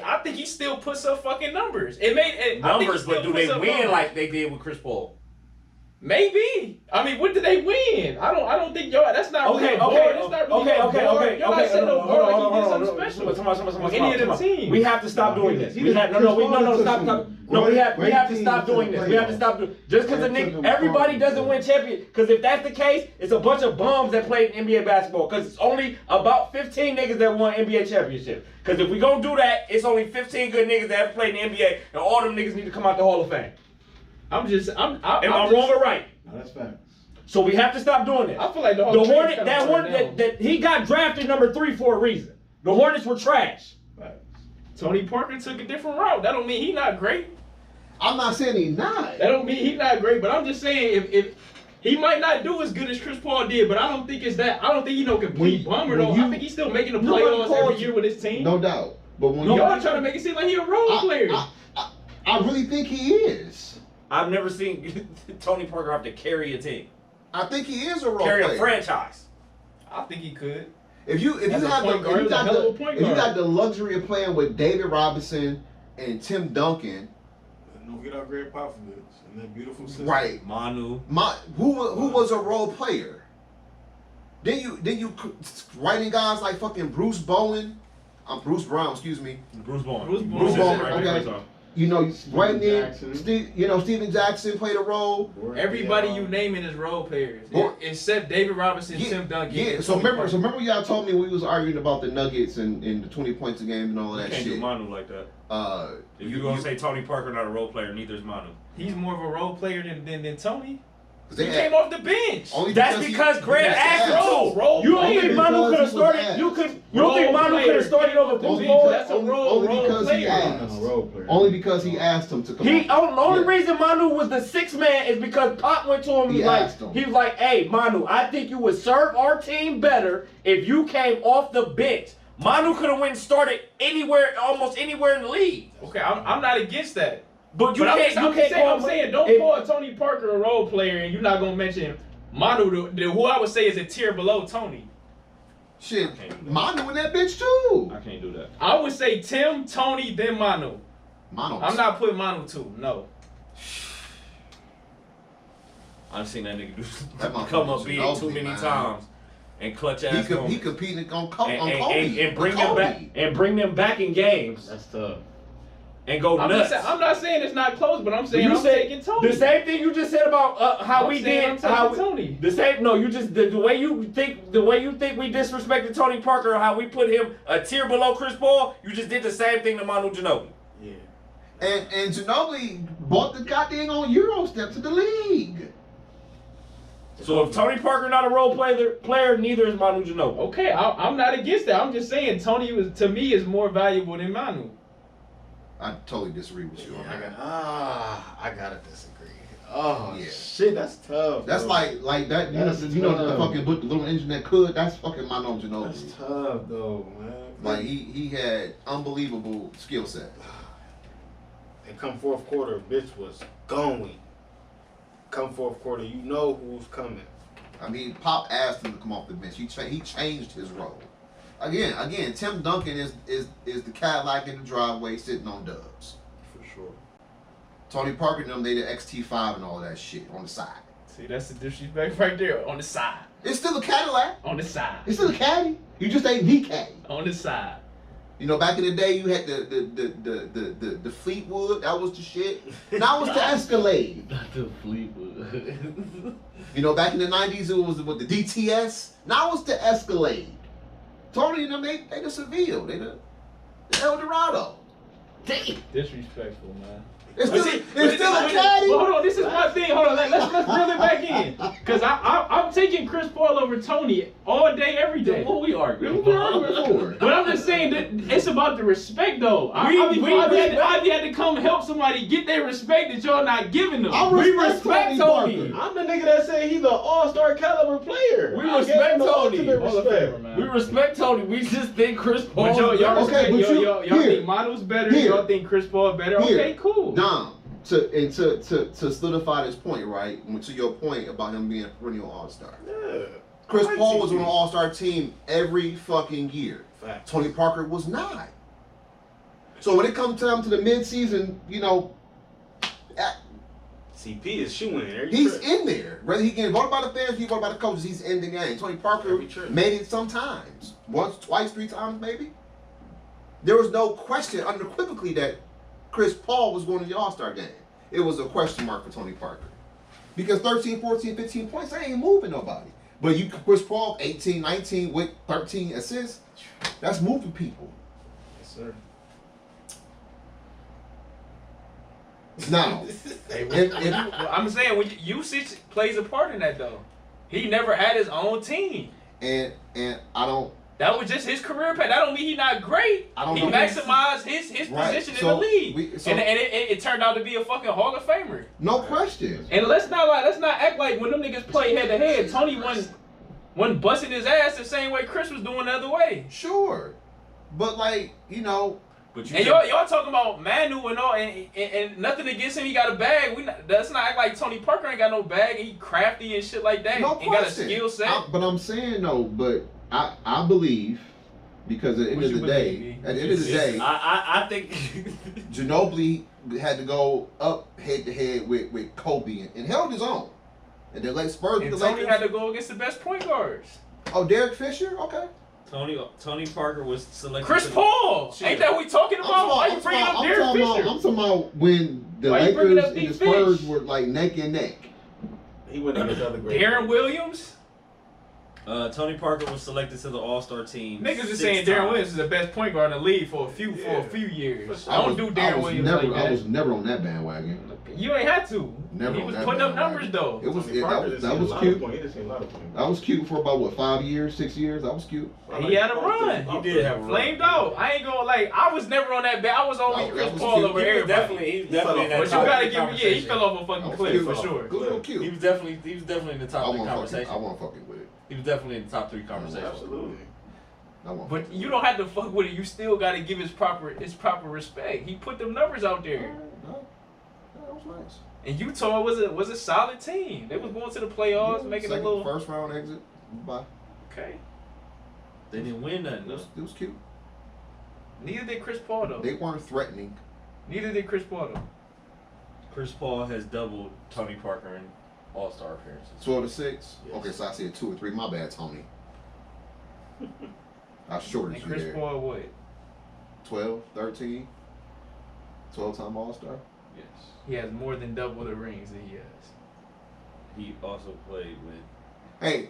I think he still puts up fucking numbers. Numbers, but do they win like they did with Chris Paul? Maybe. I mean, what did they win? I don't think y'all. That's not really a bar. That's not really a bar. Y'all not saying no bar like he did something special. With any of the teams. We have to stop doing this. We have stop. No, we have to stop doing this. We have to stop doing just because everybody doesn't win champion. Because if that's the case, it's a bunch of bums that played in NBA basketball. Because it's only about 15 niggas that won NBA championship. Because if we gonna do that, it's only 15 good niggas that ever played in the NBA, and all them niggas need to come out the Hall of Fame. I'm Am I wrong or right? No, that's facts. So we have to stop doing this. I feel like the Hornet, that he got drafted number 3 for a reason. The Hornets were trash. Facts. Tony Parker took a different route. That don't mean he's not great. I'm not saying he's not. That don't mean he's not great. But I'm just saying if he might not do as good as Chris Paul did, but I don't think it's that. I don't think he's no complete bummer though. I think he's still making the playoffs every year with his team. No doubt. But when Y'all trying to make it seem like he a role player. I really think he is. I've never seen Tony Parker have to carry a team, I think he is a role carry player. a franchise. I think he could. If you As a point guard, he's a hell of a point guard. got the luxury of playing with David Robinson and Tim Duncan, Don't get out Greg Popovich and that beautiful system. right? Manu. Who was a role player? Then you writing guys like fucking Bruce Bowen, Bruce Brown, excuse me. Bruce Bowen. Bruce Bowen, okay. You know, right there, Jackson. Steven Jackson played a role. Everybody you naming is role players, except David Robinson, Tim Duncan. Yeah. and So Tony remember, Parker. y'all told me we was arguing about the Nuggets and the 20 points a game and all You that can't do shit. Manu like that. If You you gonna say Tony Parker not a role player, neither is Manu. He's more of a role player than Tony. He they came off the bench. That's because Greg asked him to. You don't think Manu could have started? You don't think Manu could have started over Bruce Bowen? That's a role only because he player. asked. No, role player. Only because he asked him to come. The on. only Yeah. reason Manu was the 6th man is because Pop went to him. He asked him. He was like, "Hey, Manu, I think you would serve our team better if you came off the bench." Manu could have went and started almost anywhere in the league. Okay, I'm not against that. But you But can't. I'm saying, don't call Tony Parker a role player, and you're not gonna mention Manu, who I would say is a tier below Tony. Shit, I can't do that. Manu in that bitch too. I can't do that. I would say Tim, Tony, then Manu. Manu. I'm not putting Manu too. No. I've seen that nigga do That motherfucker come up should big know too me, many man. times and clutch ass. He competing on Kobe. and bring on them back Kobe. and bring them back in games That's tough. and go nuts. I'm not saying it's not close, but I'm saying You I'm said taking Tony. the same thing you just said about how I'm we saying did. I'm How taking we, Tony. the same. No, you just the way you think we disrespected Tony Parker, or how we put him a tier below Chris Paul. You just did the same thing to Manu Ginobili. Yeah. And Ginobili bought the goddamn on Euro step to the league. So if Tony Parker not a role player, neither is Manu Ginobili. Okay, I'm not against that. I'm just saying Tony to me is more valuable than Manu. I totally disagree with you on that. I gotta disagree. Oh Yeah. shit, that's tough. That's bro. like that. That's You know the tough. fucking book, the little engine that could. That's fucking Manu Ginobili. That's tough though, man. Like he had unbelievable skill set. And come fourth quarter, bitch was going. Come fourth quarter, you know who's coming. I mean, Pop asked him to come off the bench. He changed his role. Again, Tim Duncan is the Cadillac in the driveway sitting on dubs. For sure. Tony Parker and them, they the XT5 and all of that shit on the side. See, that's the disrespect right there. On the side. It's still a Cadillac. On the side. It's still a Caddy. You just ain't the Caddy. On the side. You know, back in the day, you had the Fleetwood. That was the shit. Now it's the Escalade. Not the Fleetwood. You know, back in the 90s, it was with the DTS. Now it's the Escalade. Tony and them, they the Seville. They the Eldorado. Damn. Disrespectful, man. It's still a Caddy. Well, hold on, this is my thing. Hold on, let's reel it back in. Because I'm taking Chris Paul over Tony all day, every day. What we arguing What we arguing for? But I'm just saying that it's about the respect, though. I had to come help somebody get their respect that y'all not giving them. I We respect respect Tony Tony. I'm the nigga that said he's an all-star caliber player. We I gave respect him the Tony. ultimate Hall of respect. Famer, man. We respect Tony. We just think Chris Paul. But y'all Okay, respect, but y'all here. think Mono's better, Here. y'all think Chris Paul better. Here. Okay, cool. Dom, to solidify this point, right? To your point about him being a perennial All-Star. Yeah. Chris Right, Paul was on TP. an All-Star team every fucking year. Fact. Tony Parker was not. So when it comes time to the mid-season, you know, CP is shooing every he's trip. in there. Whether he getting voted by the fans, he voted by the coaches, he's in the game. Tony Parker Every trip. made it sometimes. Once, twice, 3 times maybe. There was no question unequivocally that Chris Paul was going to the All-Star game. It was a question mark for Tony Parker. Because 13, 14, 15 points, they ain't moving nobody. But you, Chris Paul, 18, 19 with 13 assists, that's moving people. Yes, sir. Now, Hey, if I'm saying when usage plays a part in that though. He never had his own team. and I don't. That was just his career path. That don't mean he's not great. I don't He know. maximized his Right. position in So the league, we- so- and it turned out to be a fucking Hall of Famer. No question. And let's not act like when them niggas play head to head, Tony wasn't busting his ass the same way Chris was doing the other way. Sure. But like, you know, But you And y'all talking about Manu and all, and nothing against him. He got a bag. Let's not act like Tony Parker ain't got no bag. And he crafty and shit like that. no He got a question. skill set. But I'm saying though, but I believe, because at the end What of you the day, believe, at the end of the day, I think Ginobili had to go up head to head with Kobe and held his own. And then let Spurs And the Tony Lakers. had to go against the best point guards. Oh, Derek Fisher? Okay. Tony Parker was selected. Chris Paul. Shit. Ain't that what we talking about? Why you bringing up Derek Fisher? I'm talking about when the Why you bringing Lakers up and the Big Spurs Fish? were like neck and neck. He went against other great. Darren Williams? Tony Parker was selected to the All-Star team. Niggas is 6 saying Darren times. Williams is the best point guard in the league for a few years. I don't do Darren Williams never, like that. I was never on that bandwagon. You ain't had to. Never He on was that putting up bandwagon. numbers though. It was Tony it, Parker that, just that seen a was lot of cute. points. He just seen a lot of points. That was cute for about what 5 years, 6 years. That was cute. He had a run. He did have a run. Flamed out. I ain't gonna like. I was never on that band. I was always That Chris was Paul cute. over He was everybody. definitely He in fell that off. But you top gotta three give me. Yeah, he conversation. fell off a That fucking was cliff cute. for sure. Good little cute. He was definitely in the top I three want conversation. I want fucking with it. He was definitely in the top three conversation. Absolutely. I want But fucking you with don't have to fuck with it. You still gotta give his proper respect. He put them numbers out it. there. No, that was nice. And Utah was a solid team. They was going to the playoffs, making a Second, little. first round exit. Bye. Okay. They didn't win nothing. It was cute. Neither did Chris Paul though. They weren't threatening. Neither did Chris Paul though. Chris Paul has doubled Tony Parker in All-Star appearances. 12 to 6. Yes. Okay, so I said 2 or 3. My bad, Tony. I shorted And you Chris there. Paul what? 12, 13. 12-time All-Star. Yes. He has more than double the rings that he has. He also played with.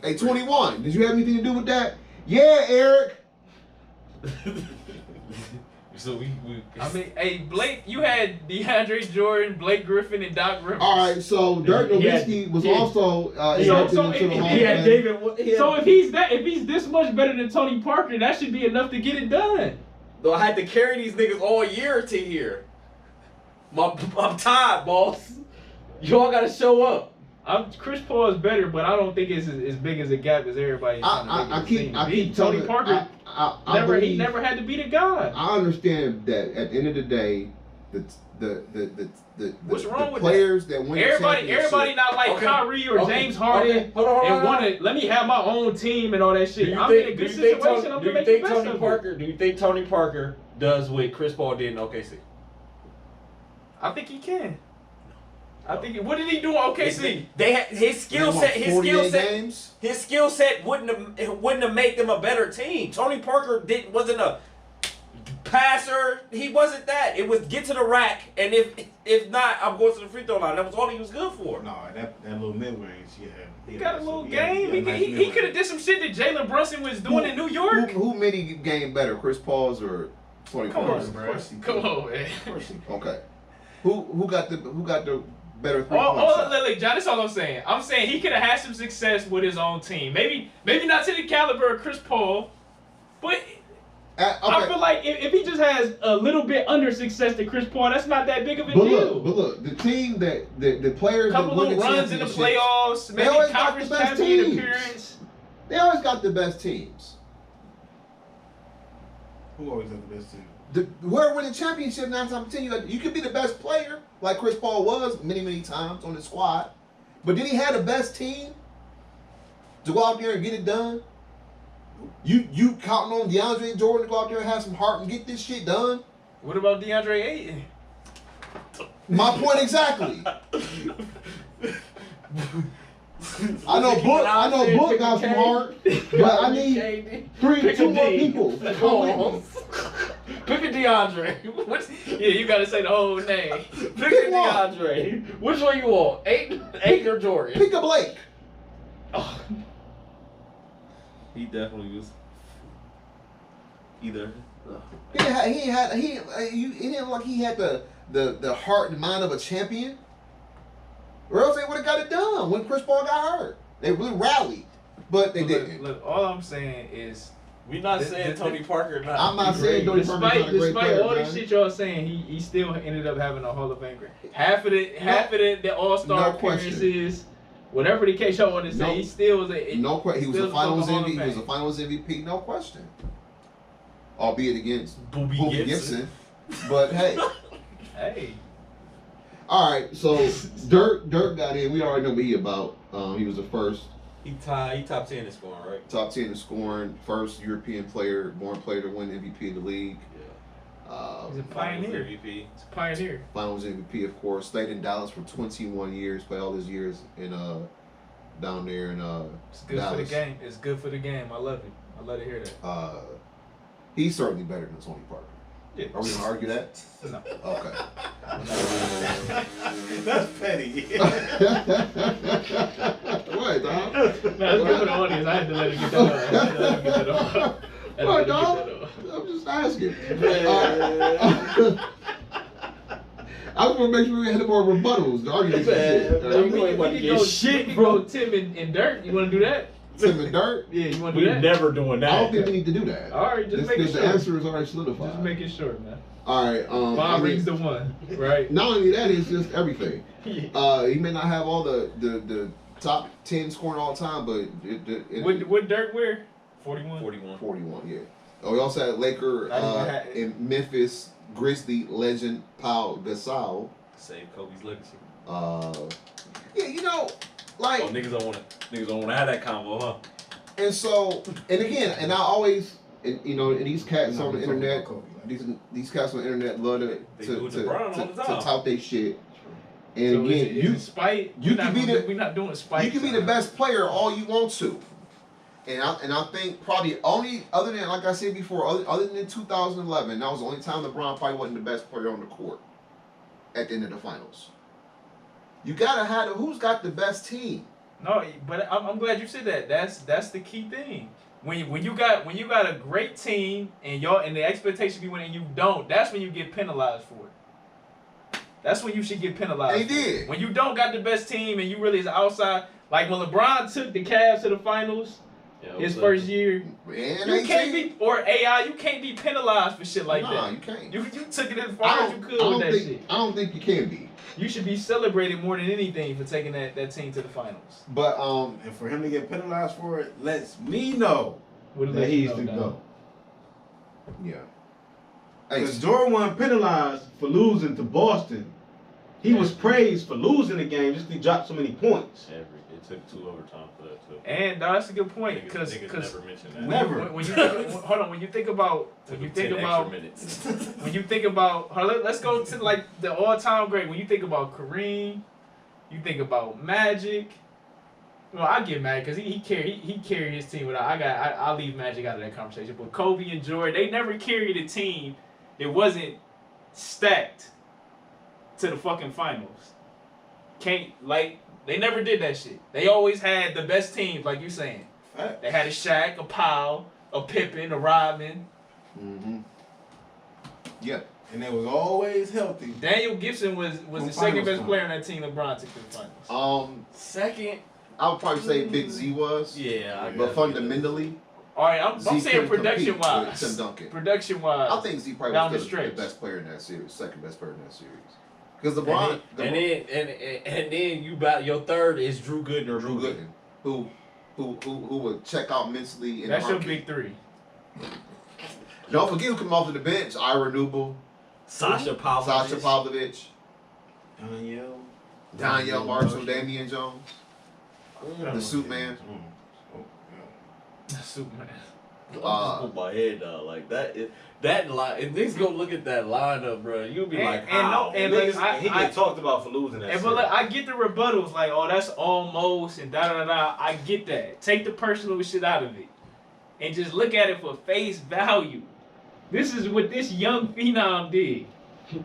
Hey, 21. Did you have anything to do with that? Yeah, Eric. So we I mean, hey, Blake, you had DeAndre Jordan, Blake Griffin, and Doc Rivers. All right, so Dirk He had- Nowitzki was he had- also So inducted if- into the if Hall he of had Fame. David. So if he's this much better than Tony Parker, that should be enough to get it done. Though I had to carry these niggas all year to here. I'm tired, boss. Y'all gotta show up. Chris Paul is better, but I don't think it's as big as a gap as everybody. I keep Tony telling Parker I he believe- never had to be the guy. I understand that at the end of the day, the What's wrong with players that win the Everybody championship- not like Okay. Kyrie or Okay. James Harden Okay. Hold on, and want to let me have my own team and all that shit. I'm in a good situation. I'm gonna make the best of it. Do you think Tony Parker does what Chris Paul did in OKC? I think he can. I think. What did he do on OKC? They had his skill They won set. His 48 skill set. games. His skill set wouldn't have made them a better team. Tony Parker wasn't a passer. He wasn't that. It was get to the rack, and if not, I'm going to the free throw line. That was all he was good for. No, that little mid range, yeah. He got a little game. He could have did some shit that Jalen Brunson was doing in New York. Who made he game better, Chris Paul's or Tony Come Parker? on, bro. Come on, man. Okay. Who got the better 3 Oh, points? look, John, that's all I'm saying. I'm saying he could have had some success with his own team. Maybe not to the caliber of Chris Paul, but I feel like if he just has a little bit under success to Chris Paul, that's not that big of a deal. But look, the team that the players Couple that win little the runs in the championships, playoffs, they maybe always got conference the best champion teams. appearance. They always got the best teams. Who always had the best team? Whoever win the championship 9 times out of 10, you could be the best player, like Chris Paul was many times on the squad. But did he have the best team to go out there and get it done? You counting on DeAndre Jordan to go out there and have some heart and get this shit done? What about DeAndre Ayton? My point exactly. I know Book got some heart, but I need two more people. Pick a DeAndre. Yeah, you gotta say the whole name. Pick a DeAndre. Which one you want? Eight or Jordan? Pick a Blake. Oh. He definitely was either. He didn't look like he had the heart and mind of a champion. Or else they would have got it done when Chris Paul got hurt. They really rallied, but they didn't. Look, all I'm saying is, We not saying Tony Parker not. I'm not saying Tony Parker's not a great despite player, all man. this shit y'all saying, he still ended up having a Hall of Fame grade. Half of the All-Star No question. appearances, whatever the case y'all want to say, No- he still was a No question. He was still a Finals Hall of MVP. He was a Fame. Finals MVP. No question. Albeit against Booby Booby Gibson. Gibson. But hey. Hey, All right. So Dirk got in. We already know what he about. He was the first He top 10 in scoring, right? top 10 in scoring, first European player, born player to win MVP of the league. he's a pioneer. MVP. He's a pioneer. Finals MVP, of course. Stayed in Dallas for 21 years. Played all his years in down there in It's good Dallas. for the game. It's good for the game. I love it. I love to hear that. He's certainly better than Tony Parker. Yeah. Are we gonna argue that? No. Okay. That's petty. What, dog? No, it's good for the audience. I had to let him get that off. What, dog? I'm just asking. I just want to make sure we had more rebuttals to argue this shit. We can go shit, bro. Tim and Dirk. You want to do that? Tim and Dirk? Yeah, you want to do We're that? never doing I don't that. think we need to do that. All right, just make it The sure. answer is already solidified. Just make it short, man. All right. Bob I mean, rings the one, right? not only that, it's just everything. Yeah. He may not have all the top 10 scoring all time, but What Dirk wear? 41. 41. 41, yeah. Oh, we also had Laker in Memphis Grizzly legend Pau Gasol. Save Kobe's legacy. Yeah, you know, like, Oh, niggas don't want to have that combo, huh? and so, and again, and I always, and, you know, and these cats on the internet, these cats on the internet love to They do it to LeBron all the time. tout their shit. And So again, is it spite? you can be We're not doing spite. you can be the best player all you want to. And I think probably only, other than, like I said before, other than 2011, that was the only time LeBron probably wasn't the best player on the court at the end of the finals. You gotta have who's got the best team. No, but I'm glad you said that. That's the key thing. When you got a great team and the expectation be winning, and you don't, that's when you get penalized for it. That's when you should get penalized. And he for it. did. When you don't got the best team and you really is outside, like when LeBron took the Cavs to the finals his first year, And you can't be, or AI, you can't be penalized for shit like nah, that. you can't. You took it as far as you could with that shit. I don't think you can be. You should be celebrated more than anything for taking that team to the finals. But And for him to get penalized for it lets me know What that he's to go. yeah. Hey, Because Jordan wasn't penalized for losing to Boston. He was praised for losing the game just because he dropped so many points. It took 2 overtime for that too. And that's a good point because Niggas never mentioned that. Never. when you think, hold on, when you think about hold on, let's go to like the all-time great. When you think about Kareem, you think about Magic. Well, I get mad because he carried his team without. I'll leave Magic out of that conversation. But Kobe and Jordan, they never carried a team that wasn't stacked to the fucking finals. They never did that shit. They always had the best teams, like you saying. Right. They had a Shaq, a Powell, a Pippen, a Rodman. Mm-hmm. Yeah. And they was always healthy. Daniel Gibson was the second best player on that team. LeBron took to the finals. Second. I would probably say Big Z was. Yeah. But fundamentally, All right, I'm saying couldn't production compete with wise. Tim Duncan. Production wise. I think Z probably down was the still the stretch. best player in that series, second best player in that series. Because LeBron, And then you your third is Drew Gooden or Drew Gooden, who would check out mentally in That's the your market. big three. Don't forget who come off of the bench: Ira Newble, Sasha Pavlovich. Danielle Marshall, Damian Jones, the Suit Man. Superman. Put my head down like that. That line. If niggas go look at that lineup, bro, you'll be like, how? And like, He get talked about for losing that. But like, I get the rebuttals, like, oh, that's almost and da da da. I get that. Take the personal shit out of it, and just look at it for face value. This is what this young phenom did.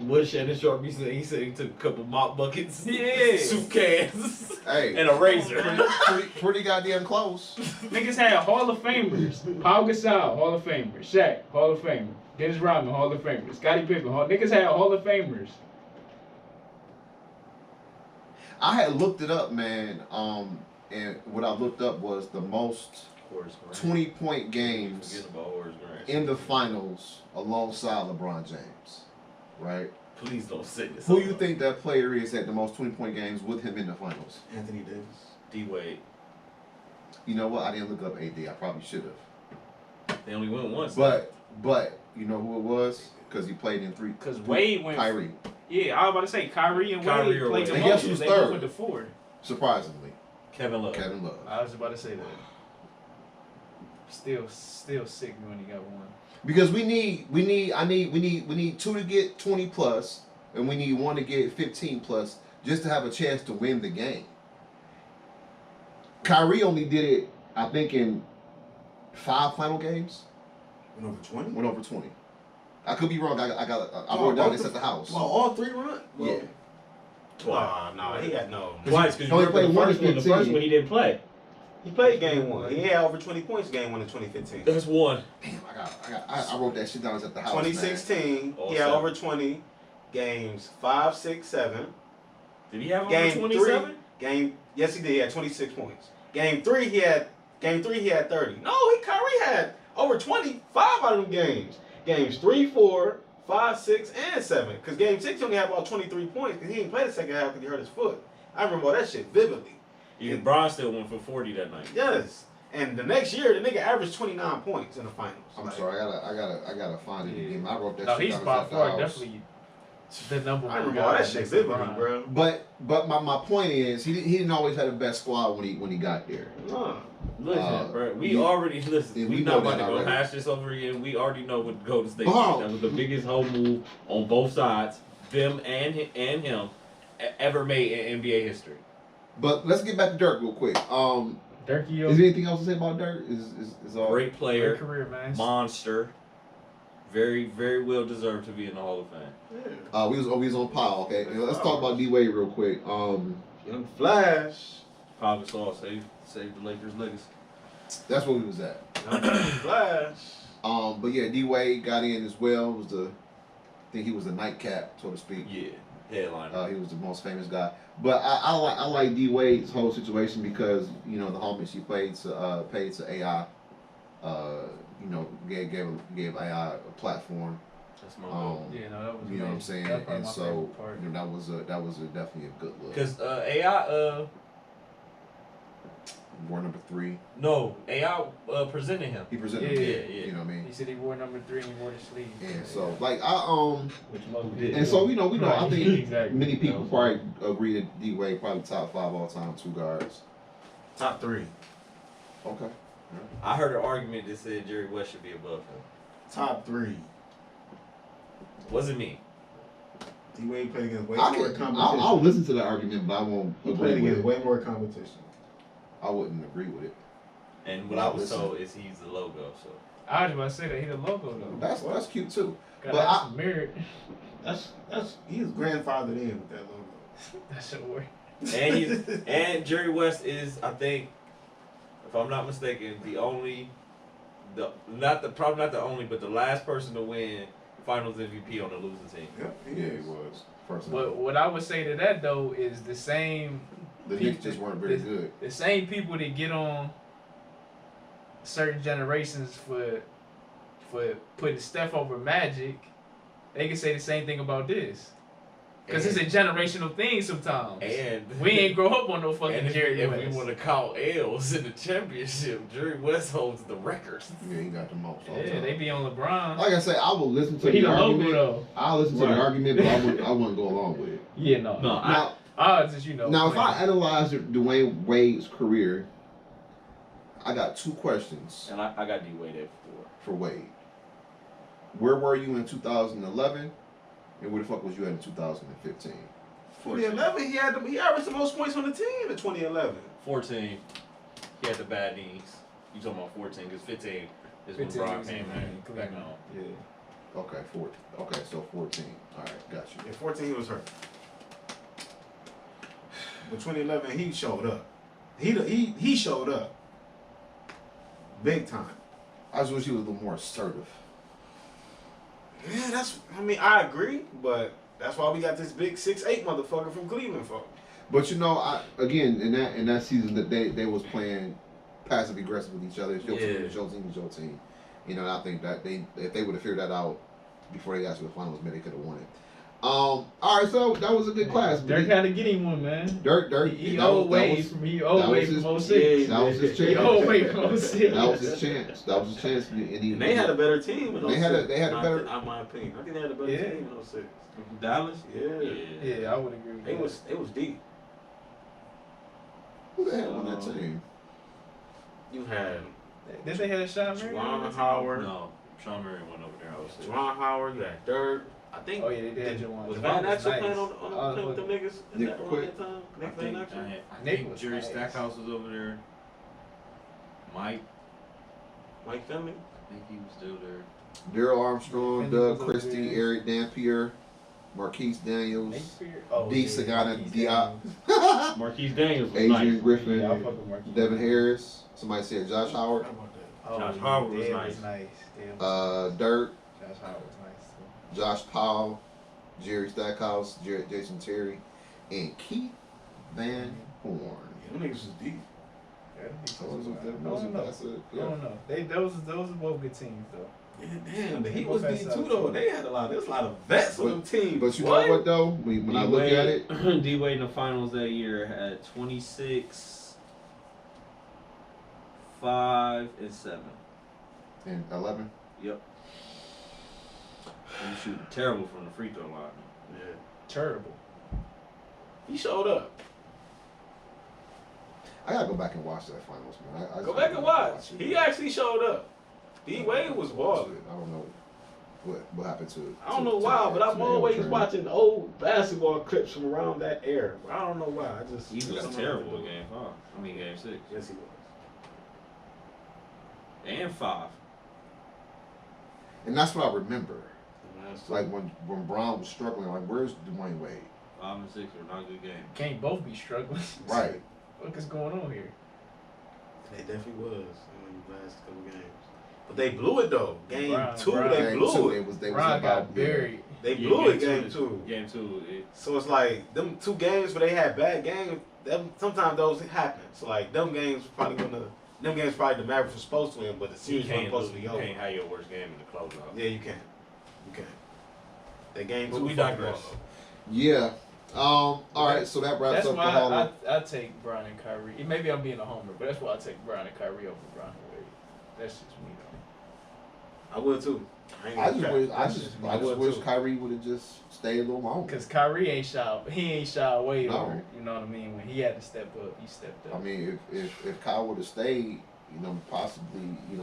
What Shannon Sharp he said he took a couple mop buckets, Yeah. soup cans, Hey, and a razor. pretty goddamn close. Niggas had Hall of Famers. Paul Gasol, Hall of Famer. Shaq, Hall of Famer. Dennis Rodman, Hall of Famer. Scottie Pippen, niggas had Hall of Famers. I had looked it up, man. And what I looked up was the most 20-point games in the finals alongside LeBron James. Right? Please don't say this. Who you think that player is at the most 20-point games with him in the finals? Anthony Davis. D-Wade. You know what? I didn't look up AD. I probably should have. They only went once. But you know who it was? Because he played in 3. Because Wade went. Kyrie. Yeah, I was about to say Kyrie and Kyrie Wade or played the Wade. And guess most. who's They third? both went to 4. Surprisingly, Kevin Love. Kevin Love. I was about to say that. Still sick when he got one. Because we need 2 to get 20 plus, and we need 1 to get 15 plus, just to have a chance to win the game. Kyrie only did it, I think, in 5 final games. Went over 20. Went over 20. I could be wrong. I wrote down this at the house. Well, all 3 run. Yeah. No, he had no. Twice, because He only played one in The first 15. one he didn't play. He played game 1. He had over 20 points game 1 in 2015. That's one. Damn, I wrote that shit down at the house. 2016, All he had 7. over 20 games 5, 6, 7. Did he have over Game 27? 3, yes he did. He had 26 points. Game 3 he had 30. No, Kyrie had over 25 out of them games. Games 3, 4, 5, 6, and 7. Because game 6 he only had about 23 points because he didn't play the second half because he hurt his foot. I remember all that shit vividly. Yeah, Bron still went for 40 that night. Yes. And the next year, the nigga averaged 29 points in the finals. I'm Like, sorry, I gotta find it again. I wrote that No, shit he's down by at the far house. definitely the number I one remember guy. all that shit next to vividly, LeBron. bro. But my point is he didn't always have the best squad when he got there. Nah. Listen, bro, we you- already listen. yeah, We we not know about to that go already. hash this over again. We already know what Golden State Oh. did. That was the biggest whole move on both sides, them and him, ever made in NBA history. But let's get back to Dirk real quick. Dirkie, Is there anything else to say about Dirk? Is all Great player, great career, man. monster, very very well deserved to be in the Hall of Fame. we was on Powell. Okay, let's talk about D Wade real quick. Young Flash. Pau Gasol saved the Lakers' legacy. That's where we was at. Young Flash. But yeah, D Wade got in as well. I think he was the nightcap, so to speak. Yeah, headliner. He was the most famous guy. But I like D Wade's whole situation because the homage he paid to AI. Gave AI a platform. That's my goal. Yeah, no, that was You know what I'm amazing. saying? That was probably And my so favorite part. that was definitely a good look. Because AI, wore number 3. No, AI presented him. He presented. Yeah. You know what I mean? He said he wore number 3 and he wore the sleeve. And so like Which most did. and so we know I Right. think Exactly. many people probably agree that D Wade probably top 5 all time 2 guards. Top 3. Okay. I heard an argument that said Jerry West should be above him. Top 3. Wasn't me. D Wade played against way I more can, competition. I'll listen to the argument, but I won't He agree played with against it. way more competition. I wouldn't agree with it. And what I was told is he's the logo. So I was about to say that he the logo though. That's cute too. Gotta but have some merit. That's he's grandfathered in with that logo. That's a word. and Jerry West is, I think, if I'm not mistaken, probably not the only, but the last person to win Finals MVP on the losing team. Yep, Yeah, it was. First But what I would say to that though is the same the Knicks just weren't very good. the same people that get on certain generations for putting Steph over Magic, they can say the same thing about this. Because it's a generational thing sometimes. And we ain't grow up on no fucking and Jerry if West. we want to count L's in the championship, Jerry West holds the records. Yeah, he got the most. All Yeah, time. they be on LeBron. Like I say, I will listen to But he the the logo argument. though. I'll listen to Right. the argument, but I wouldn't go along with it. Yeah, no. Now, Odds is now if I analyze Dwayne Wade's career, I got 2 questions And I got D Wade at 4. for Wade. Where were you in 2011, and where the fuck was you at in 2015? 2011, he averaged the most points on the team in 2011. 14, he had the bad knees. You talking about 14? Because 15 is when 15 Bron was came in back Cleveland. on. Yeah. Okay, 14. Okay, so 14. All right, got you. In 14, he was hurt. But 2011, he showed up. He showed up. Big time. I just wish he was a little more assertive. Yeah, I agree, but that's why we got this big 6'8" motherfucker from Cleveland for. But you know, again in that season that they was playing passive aggressive with each other. It's your team, it's your team, it's your team. You know, and I think that if they would have figured that out before they got to the finals, maybe they could have won it. All right, so that was a good class. Dirk had to get him one, man. Dirk. He owed Wade from 06. That was his chance. He owed Wade from 06. That was his chance. That was his chance. And they had a better team in 06. They had a better. In my opinion, I think they had a better team in 06. Dallas? Yeah, I would agree with that. It was deep. Who the hell on that team? You had Did they have Sean Murray? Juwan Howard. No, Sean Murray went over there. I was Juwan Howard. You had Dirk. I think. Oh yeah, they did Juwan. Was Juwan Van was Exel nice. playing on with the niggas in Nick that Quick. time? I Nick Van think, Exel? I Nick think was Jerry nice. Stackhouse was over there. Mike, Mike Finley. I think he was still there. Daryl Armstrong, Finley Doug was over Christie, there. Eric Dampier, Marquise Daniels, Oh, D. yeah, Sagana Marquise Diop, Daniels. Marquise Daniels was Adrian nice. Griffin, Yeah, I fuck with Marquise. Devin Harris. Somebody said Josh Howard, How about that? Oh, Josh yeah, Howard was Dale nice. Dale Dirk, Josh Howard was nice too. Josh Powell, Jerry Stackhouse, Jason Terry, and Keith Van Horn. Yeah, them niggas was deep. Yeah, Those are- I don't those are- know. that's it, I yeah. don't know. Those are both good teams though. Yeah, damn, the Heat Both was had deep solid too though. teams. They had there's a lot of vets on them teams. But you know what though? When I look at it, D Wade in the finals that year had 26, 5, and 7. and 11. Yep. He shooting terrible from the free throw line. Yeah, Terrible. he showed up. I gotta go back and watch that finals, man. I Go just back gotta and watch. it. He actually showed up. D Wade was balling. I don't know what happened to. I don't know why, but I'm always watching old basketball clips from around that era. I don't know why. I just He was terrible in game 5. I mean game 6. Yes, he was. And 5. And that's what I remember. That's Like when Brown was struggling, like where's Dwayne Wade? 5 and 6 were not good games. Can't both be struggling. Right. What is going on here? They definitely was in the last couple games. But they blew it though. Game Brown- 2, Brown- they Game blew two, it. they was Ron about got buried. They Yeah, blew it game game two. 2. Game 2, So it's like them 2 games where they had bad games. Sometimes those happen. So like them games probably the Mavericks were supposed to win, but the You series wasn't can't supposed to be you over. can't have your worst game in the closeout. Yeah, you can. You can. That game But 2. we digress. Yeah. All right, so that wraps That's up the why Hall. I take Bron and Kyrie. Maybe I'm being a homer, but that's why I take Bron and Kyrie over Bron and Wade. That's just me though. I would too. I just wish Kyrie would have just stayed a little longer. Cause Kyrie ain't shy. He ain't shy away. No. Over, you know what I mean? When he had to step up, he stepped up. I mean, if Kyle would have stayed, possibly,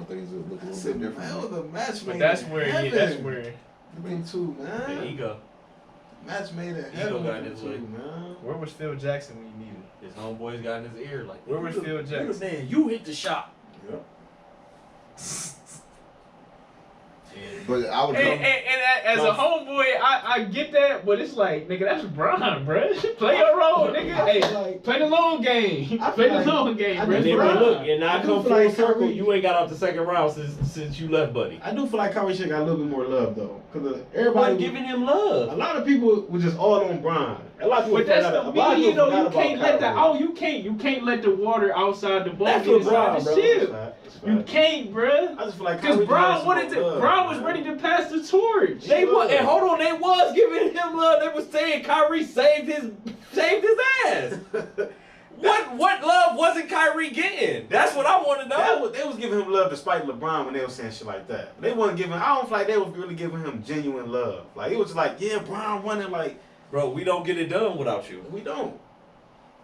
things would look a little bit different. Hell, the match But made that's in where. heaven. Yeah, that's where. Them two, man. The ego. Match made in Ego heaven. got with his them way. two, man. Where was Phil Jackson when you needed him? His homeboys got in his ear like, Where was Phil Jackson? Man, you hit the shot. Yep. But I would And as a homeboy, I get that, but it's like, nigga, that's Bron, bro. Play your role, nigga. Hey, play the long game. Play the long game, bro. And then Bron. look, and now I I do come feel full like circle. Kyrie- You ain't got out the second round since you left, buddy. I do feel like Kyrie should got a little bit more love though, because Everybody everybody giving him A love. lot of people were just all on Bron. A lot of people But that's forgot- the a lot of media, people though. forgot You about can't let Kyrie. you can't let the water outside the boat That's get LeBron, inside bro. the ship. That's fact. You can't, bruh. I just feel like Because Kyrie Bron deserves wanted some to. love, Bron was man. ready to pass the torch. They was, and hold on, they was giving him love. They was saying Kyrie saved his ass. What love wasn't Kyrie getting? That's what I want to know. They was giving him love despite LeBron when they was saying shit like that. They wasn't giving. I don't feel like they was really giving him genuine love. Like it was just like, yeah, Bron winning. Like Bro, we don't get it done without you. we don't.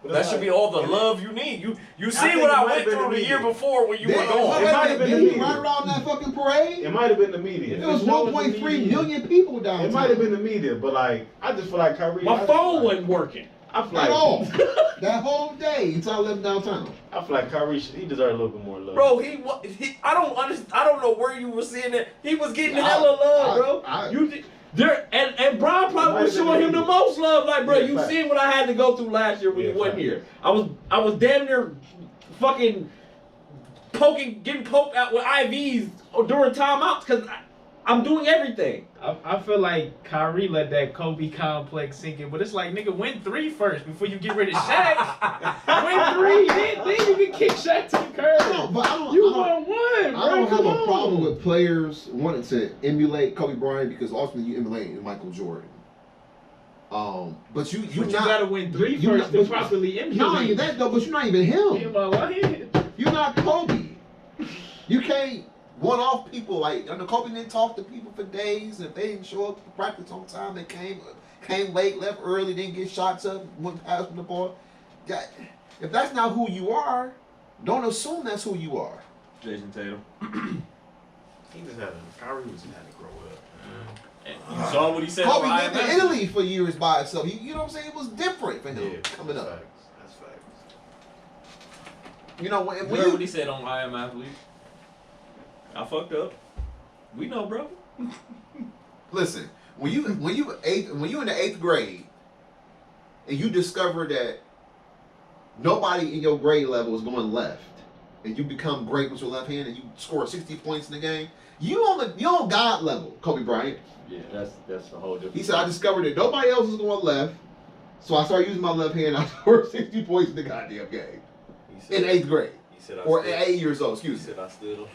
But That it's should like- be all the and love you need. You I see think what it I might went have been through the the year media. before when you went It on. might have been the Didn't he media. run around that fucking parade? It might have been the media. It was It was 1.3 million people downtown. It might have been the media, but like I just feel like Kyrie. My I phone feel wasn't working. I feel At like all. That whole day until I left downtown. I feel like Kyrie. He deserved a little bit more love. Bro, I don't understand. I don't know where you were seeing that. He was getting hella love, bro. You did. There and Bron probably was showing him the most love. Like, bro, Yeah, you fact. seen what I had to go through last year when Yeah, you wasn't fact. here. I was damn near fucking getting poked out with IVs during timeouts because I'm doing everything. I feel like Kyrie let that Kobe complex sink in, but it's like, nigga, win 3 first before you get rid of Shaq. Win 3, then you can kick Shaq to the curb. You won 1, bro. I don't have Come a on. problem with players wanting to emulate Kobe Bryant because ultimately you emulate Michael Jordan. But you But you gotta win 3 you first not- to properly emulate. Not only that though, but you're not even him. In my life. You're not Kobe. You can't one off people like Kobe didn't talk to people for days. If they didn't show up to practice on time, they came late, left early, didn't get shots up, went past the ball. If that's not who you are, don't assume that's who you are. Jason Tatum. He just had Kyrie was had to grow up. You saw what he said. Kobe on lived in IMF? Italy for years by himself. You know what I'm saying? It was different for him coming that's up. facts. That's facts. You know when You heard you what he said on I Am Athlete? I fucked up. We know, bro. listen when you in the 8th grade and you discover that nobody in your grade level is going left, and you become great with your left hand, and you score 60 points in the game, you on God level, Kobe Bryant. Yeah, that's a whole different. He said, I discovered that nobody else is going left, so I started using my left hand. I scored 60 points in the goddamn game He said, in 8th grade, He said, or at 8 years old. He Excuse me. said I stood on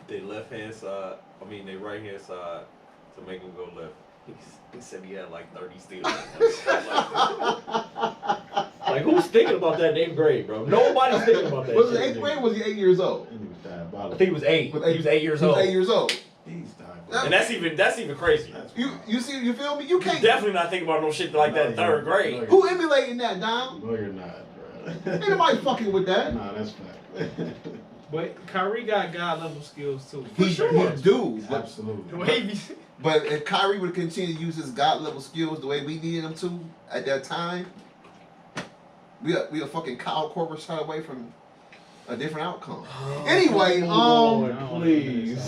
their left hand side. Their right hand side to make him go left. He said he had like 30 steals. Like who's thinking about that in 8th grade, bro? Nobody's thinking about that. Was it shit. 8th grade? Or was he 8 years old? And he was I diabolical. think he was 8. He was 8 years He was old. 8 years old. He's diabolical. And that's even crazy. You see? You feel me? You You can't. definitely not thinking about no shit like that in 3rd grade. Who emulating that, Dom? No, you're not, bro. Ain't nobody fucking with that. Nah, that's fact. But Kyrie got God level skills too. He do, but Absolutely. The way he But if Kyrie would continue to use his God level skills the way we needed him to at that time, we a fucking Kyle Korver shot away from a different outcome. Anyway, please.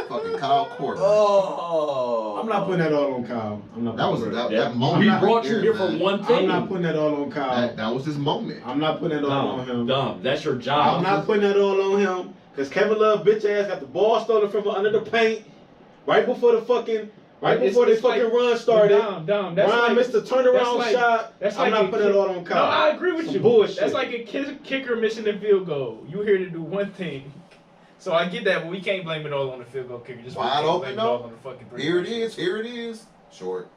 fucking Kyle Korver. Oh, I'm not putting that all on Kyle. I'm not. That was putting that moment. He right brought you there, here for man. one thing. I'm not putting that all on Kyle. That was his moment. I'm not putting that all on him. Dumb. That's your job. I'm not putting that all on him because Kevin Love bitch ass got the ball stolen from under the paint right before the fucking this fucking run started. Dom, that's Ryan like, missed the turnaround that's shot. That's I'm like not putting it all on Kyle. No, I agree with Some you. bullshit. That's like a kicker missing a field goal. You here to do one thing. So I get that, but we can't blame it all on the field goal kicker. Just Wide can't open, blame it though. all on the fucking three. Here it is. Short.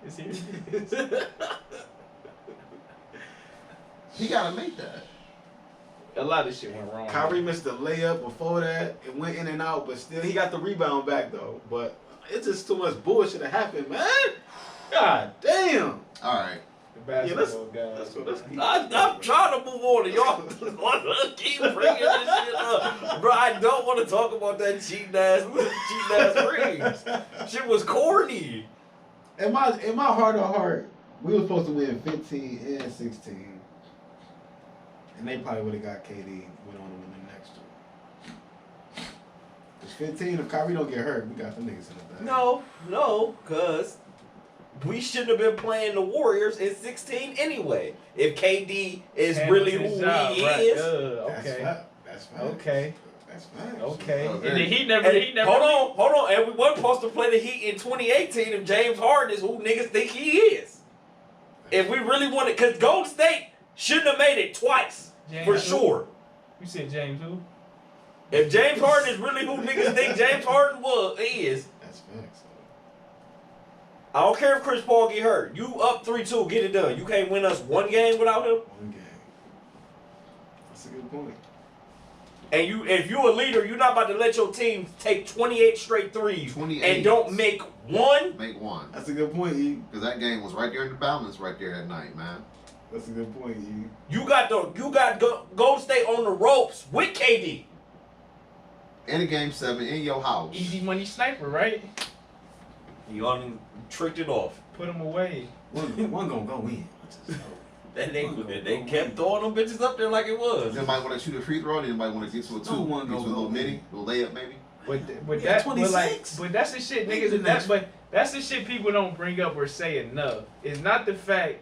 Is he? He gotta make that. A lot of shit went wrong. Kyrie missed the layup before that. It went in and out, but still he got the rebound back though. But it's just too much bullshit that happened, man. God damn. All right. The basketball guys. Let's keep I'm trying to move on, and y'all want to keep bringing this shit up, bro. I don't want to talk about that cheating ass rings. Shit was corny. In my heart of heart, we were supposed to win 15 and 16, and they probably would have got KD and went on to win the next two. It's 15. If Kyrie don't get hurt, we got the niggas in the back. No, cause we shouldn't have been playing the Warriors in 16 anyway. If KD is really who he is. That's fact. Okay. That's fact. Okay. Oh, And then man. he never. Hold on. And we weren't supposed to play the Heat in 2018 if James Harden is who niggas think he is. If we really wanted, because Golden State shouldn't have made it twice, James for who? sure. You said James who? If James Harden is really who niggas think James Harden is, That's facts. I don't care if Chris Paul get hurt. You up 3-2, get it done. You can't win us one game without him. One game. That's a good point. And if you a leader, you're not about to let your team take 28 straight threes 28. and don't make one. Make one. That's a good point, E. Because that game was right there in the balance right there that night, man. That's a good point, E. You got Golden State on the ropes with KD. In a game 7 in your house. Easy money sniper, right? You only tricked it off. Put him away. One gonna go in. They kept throwing them bitches up there like it was. Anybody want to shoot a free throw? Anybody want to get to a 2? No one Get to a gonna little go mini? A little layup maybe? But Yeah, that, but like, 26. but that's the shit, niggas. That's the shit people don't bring up or say enough. It's not the fact.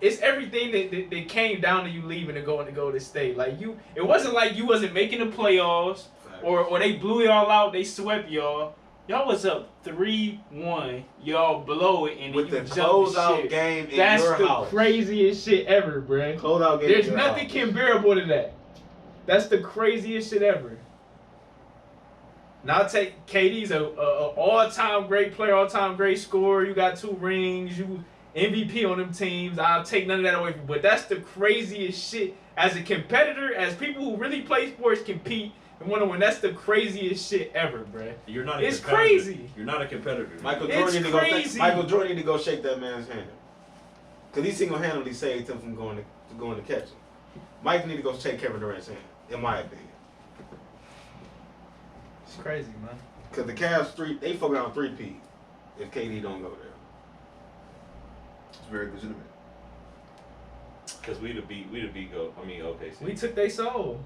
It's everything that came down to you leaving and going to Golden State. Like it wasn't like you wasn't making the playoffs or they blew y'all out. They swept y'all. Y'all was up 3-1. Y'all below it and With then the you jumped the closeout shit. game in That's your the house. craziest shit ever, bruh. Closeout game. There's in your nothing house. comparable to that. That's the craziest shit ever. Now I'll take KD's a all-time great player, all-time great scorer. You got 2 rings. You MVP on them teams. I'll take none of that away from you. But that's the craziest shit. As a competitor, as people who really play sports compete and want to win, that's the craziest shit ever, bruh. You're not. It's crazy. You're not a competitor. Michael It's Jordan need to go. crazy. Michael Jordan need to go shake that man's hand. Cause he single-handedly saved him from going to catch him. Mike need to go shake Kevin Durant's hand, in my opinion. It's crazy, man. Cause the Cavs they fuck around 3-peat if KD don't go there. It's very legitimate. Because we'd have beat OKC. We took their soul.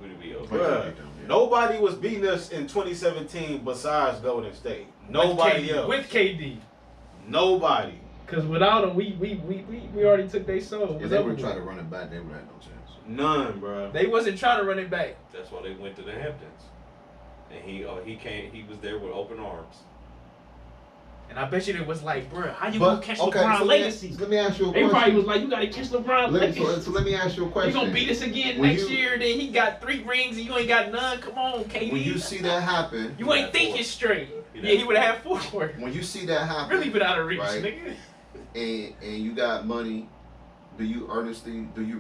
We'd have beat OKC. Bruh, nobody was beating us in 2017 besides Golden State. Nobody else. With KD. Nobody. Because without him, we already took their soul. If they would try to run it back, they would have no chance. None, bro. They wasn't trying to run it back. That's why they went to the Hamptons. And he was there with open arms. And I bet you it was like, bro, how you But, gonna catch okay, LeBron so legacy? let me ask you a They question. probably was like, you gotta catch LeBron legacy. So let me ask you a question. You gonna beat us again When next you- year? Then he got 3 rings and you ain't got none. Come on, KD. When you see that happen, You ain't thinking straight. He Yeah, he would have had 4. when you see that happen, Really been out of reach, right? nigga. and you got money, do you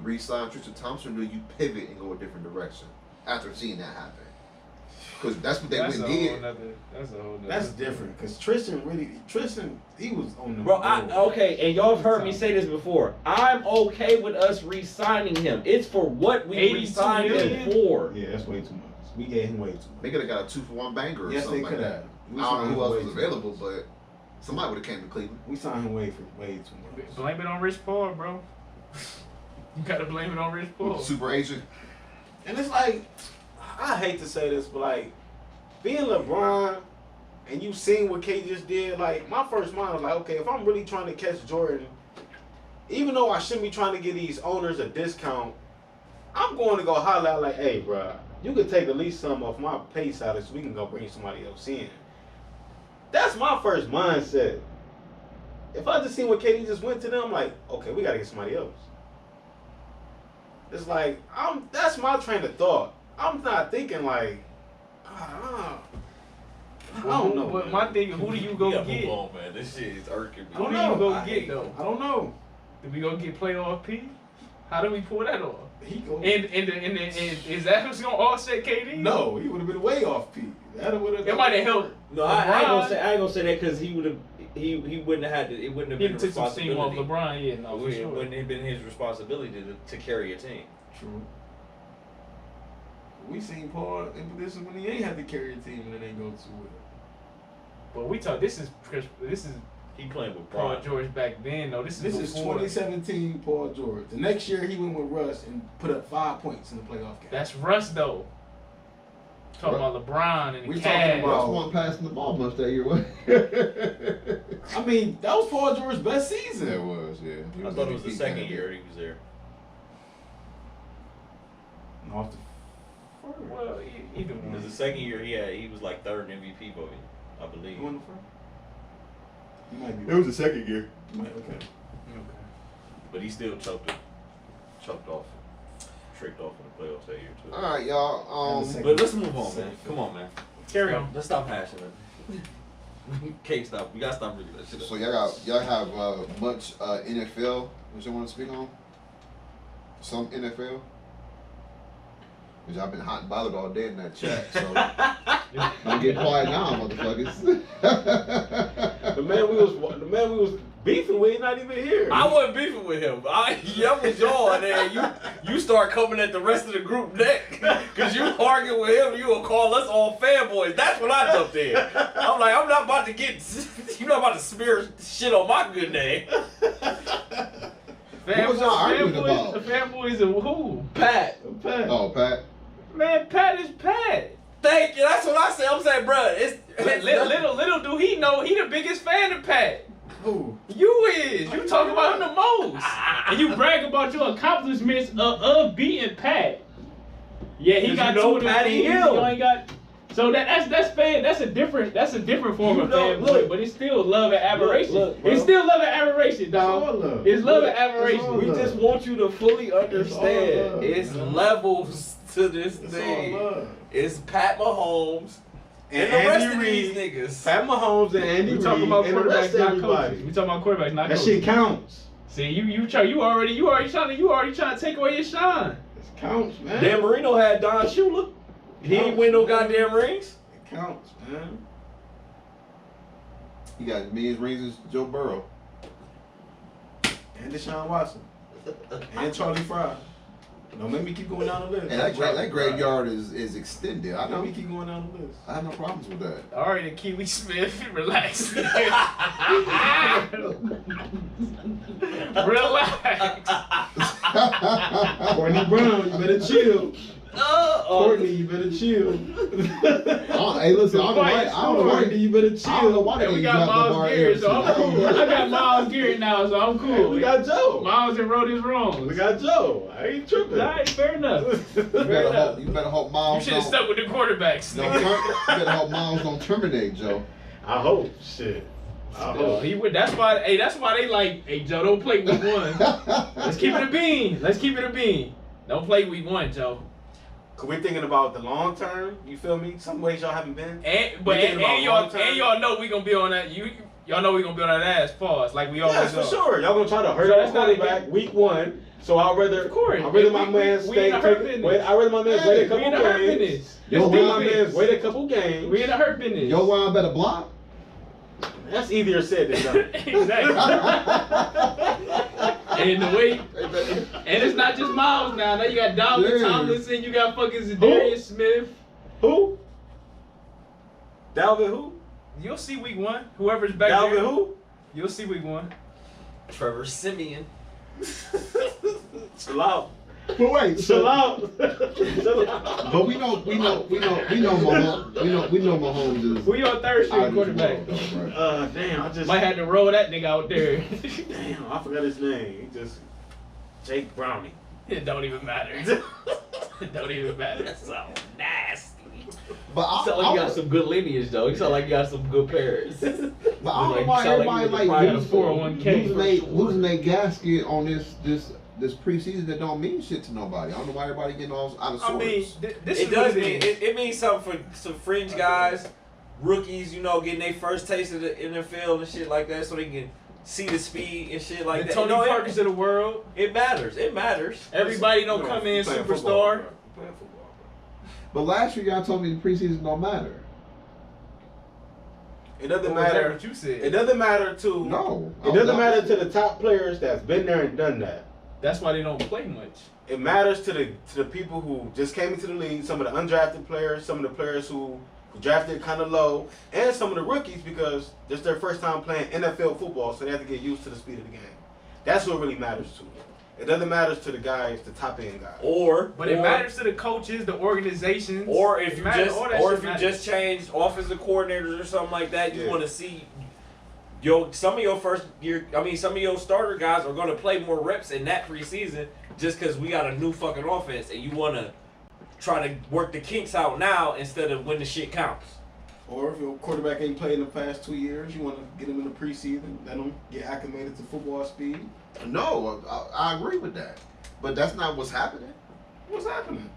re-sign Tristan Thompson, or do you pivot and go a different direction after seeing that happen? Because that's what they went and did. That's a whole nother. That's different. Cause Tristan, he was on the Bro, board. okay, and y'all have heard me say this before. I'm okay with us re-signing him. It's for what we 82 re-signed him million? for. Yeah, that's way too much. We gave him way too They much. could have got a 2-for-1 banger or Yes, something they like could that. have. I don't know who else was available, but somebody would have came to Cleveland. We signed him way too much. Blame it on Rich Paul, bro. You gotta blame it on Rich Paul. Super agent. And it's like, I hate to say this, but like, being LeBron and you seen what K just did, like, my first mind was like, okay, if I'm really trying to catch Jordan, even though I shouldn't be trying to give these owners a discount, I'm going to go holler out like, hey, bro, you could take at least some off my pay salary so we can go bring somebody else in. That's my first mindset. If I just seen what KD just went to them, I'm like, okay, we got to get somebody else. It's like, that's my train of thought. I'm not thinking like, I don't know. But man. my thing, who do you go Yeah, get? move on, man. This shit is irking me. Who do you go get I though? don't know. Do we go get playoff P? How do we pull that off? He go. And is that who's gonna offset KD? No, he would have been way off Pete. That would have. It might have helped. No, I ain't LeBron. gonna say that because he would have. He wouldn't have had to. It wouldn't have He been a took some steam off responsibility. LeBron. Yeah, no, for It sure. wouldn't have been his responsibility to carry a team. True. We seen Paul in positions when he ain't had to carry a team and it ain't go too well. But we talk. This is He playing with Paul Bron. George back then. No, this This is is before. 2017 Paul George. The next year he went with Russ and put up 5 points in the playoff game. That's Russ though. Talking about LeBron and We the talking Cavs. about- Russ wasn't passing the ball much that year, was I mean, that was Paul George's best It season. was, yeah. He I thought it was MVP the second candidate. year he was there. Off the Well, either It was one. the second year he was like third in MVP voting, I believe. You won the first? You might be. It was the second year. You might, okay. But he still choked off, tricked off in the playoffs that year too. All right, y'all. And the But let's move on, man. Come on, man. Carry on. Let's stop hashing it. Can't stop. We gotta stop reading that shit. So y'all have much NFL which you want to speak on? Some NFL? Because y'all been hot and bothered all day in that chat, so don't get quiet now, motherfuckers. The man we was beefing with, not even here. I wasn't beefing with him. I was y'all, and then you start coming at the rest of the group next because you arguing with him. You gonna call us all fanboys? That's when I jumped in. I'm like, I'm not about to get. You're not about to smear shit on my good name. What was y'all arguing about? The fanboys of who? Pat. Oh, Pat. Man, Pat is Pat. Thank you. That's what I said. I'm saying, bro. It's Little do he know, he the biggest fan of Pat. Who? You is. You talk about him the most. And you brag about your accomplishments of beating Pat. Yeah, he 'Cause got you know two of them Patty things. Hill. You ain't got. So that's fan. That's a different form You of know, fanboy, look. but it's still love and admiration. Look, bro. It's still love and admiration, dog. all love. It's love and It's all admiration. We love. just want you to fully understand. love, It's man. levels to this It's thing. all love. It's Pat Mahomes and the Andy rest of Reid, these niggas. Pat Mahomes and Andy We Reid talking about and the rest quarterbacks, of not everybody. coaches. We talking about quarterbacks, not That coaches. shit counts. See, you already trying to take away your shine. It counts, man. Dan Marino had Don Shula. He ain't win no goddamn rings. It counts, man. He got as many rings as Joe Burrow. And Deshaun Watson. And Charlie Fry. Don't make me keep going down the list. And that graveyard is extended. I Don't know. make me keep going down the list. I have no problems with that. All right, and Kiwi Smith, relax. Relax. Courtney Brown, you better chill. Courtney, you better chill. Hey, listen, I don't know why. Courtney, you better I don't know chill. why Hey, they we ain't got dropped Miles Lamar Garrett, so I'm Anderson. cool. I got Miles Garrett now, so I'm cool. We got Joe. Miles and wrote his wrongs. We got Joe. I ain't tripping. All right, fair enough. You Fair better enough. hope. You better hope You Miles should have don't. stuck with the quarterbacks. Don't you better hope Miles don't terminate, Joe. I hope. Shit. I Still, hope. he would. That's why they like. Hey, Joe, don't play week one. Let's keep it a bean. Let's keep it a bean. Don't play week one, Joe. Cause we're thinking about the long term. You feel me? Some ways y'all haven't been. But We thinking about long term. y'all know we gonna be on that. Y'all know we gonna be on that ass pause like we always Yes, for are. sure. Y'all gonna try to hurt So our that's not quarterback even- week one. So I'd rather, Of course. I'd rather my We- man we stay. in a hurt Take, business. wait, I'd rather my man wait a couple We in a hurt games. business. Yo, I'd rather my defense. man wait a couple games. We in a hurt business. Yo, Ron better block. That's easier said than done. Exactly. And the way, and it's not just Miles now. Now you got Dalvin Yeah. Tomlinson, you got fucking Zadarius Smith. Who? Dalvin who? You'll see week one. Whoever's back Dalvin there, who? you'll see week one. Trevor Simeon. Chill out. But wait, Chill out. Chill out. But we know Mahomes. We know Mahomes is. Who your third string out of this quarterback? world, though, right? Damn, I just. Might have to roll that nigga out there. Damn, I forgot his name. He just. Jake Brownie. It don't even matter. It don't even matter. So nasty. But You sound like you got some good lineage, though. You sound like you got some good parents. But I don't know Like, why you sound like everybody you like was a losing, 401k. losing their gasket on this preseason that don't mean shit to nobody. I don't know why everybody getting all out of sorts. I mean, this It is does what mean is. it means something for some fringe guys, rookies, you know, getting their first taste of the NFL and shit like that, so they can see the speed and shit like The that. Tony You know, Parkers of the world. it matters. It matters. Everybody don't come in Playing superstar. football, bro. Playing football, But last year y'all told me the preseason don't matter. bro. It doesn't Or was that matter. what you said? It doesn't matter to. No. It doesn't matter to the top players that's been there and done that. That's why they don't play much. It matters to the people who just came into the league, some of the undrafted players, some of the players who drafted kind of low, and some of the rookies because it's their first time playing NFL football, so they have to get used to the speed of the game. That's what really matters to. It doesn't matter to the guys, the top end guys. But it matters to the coaches, the organizations. Or if It you matters- just all that or shit if you matters. just changed offensive coordinators or something like that, you Yeah. want to see some of your starter guys are going to play more reps in that preseason just because we got a new fucking offense and you want to try to work the kinks out now instead of when the shit counts. Or if your quarterback ain't played in the past 2 years, you want to get him in the preseason, let him get acclimated to football speed. No, I agree with that. But that's not what's happening. What's happening?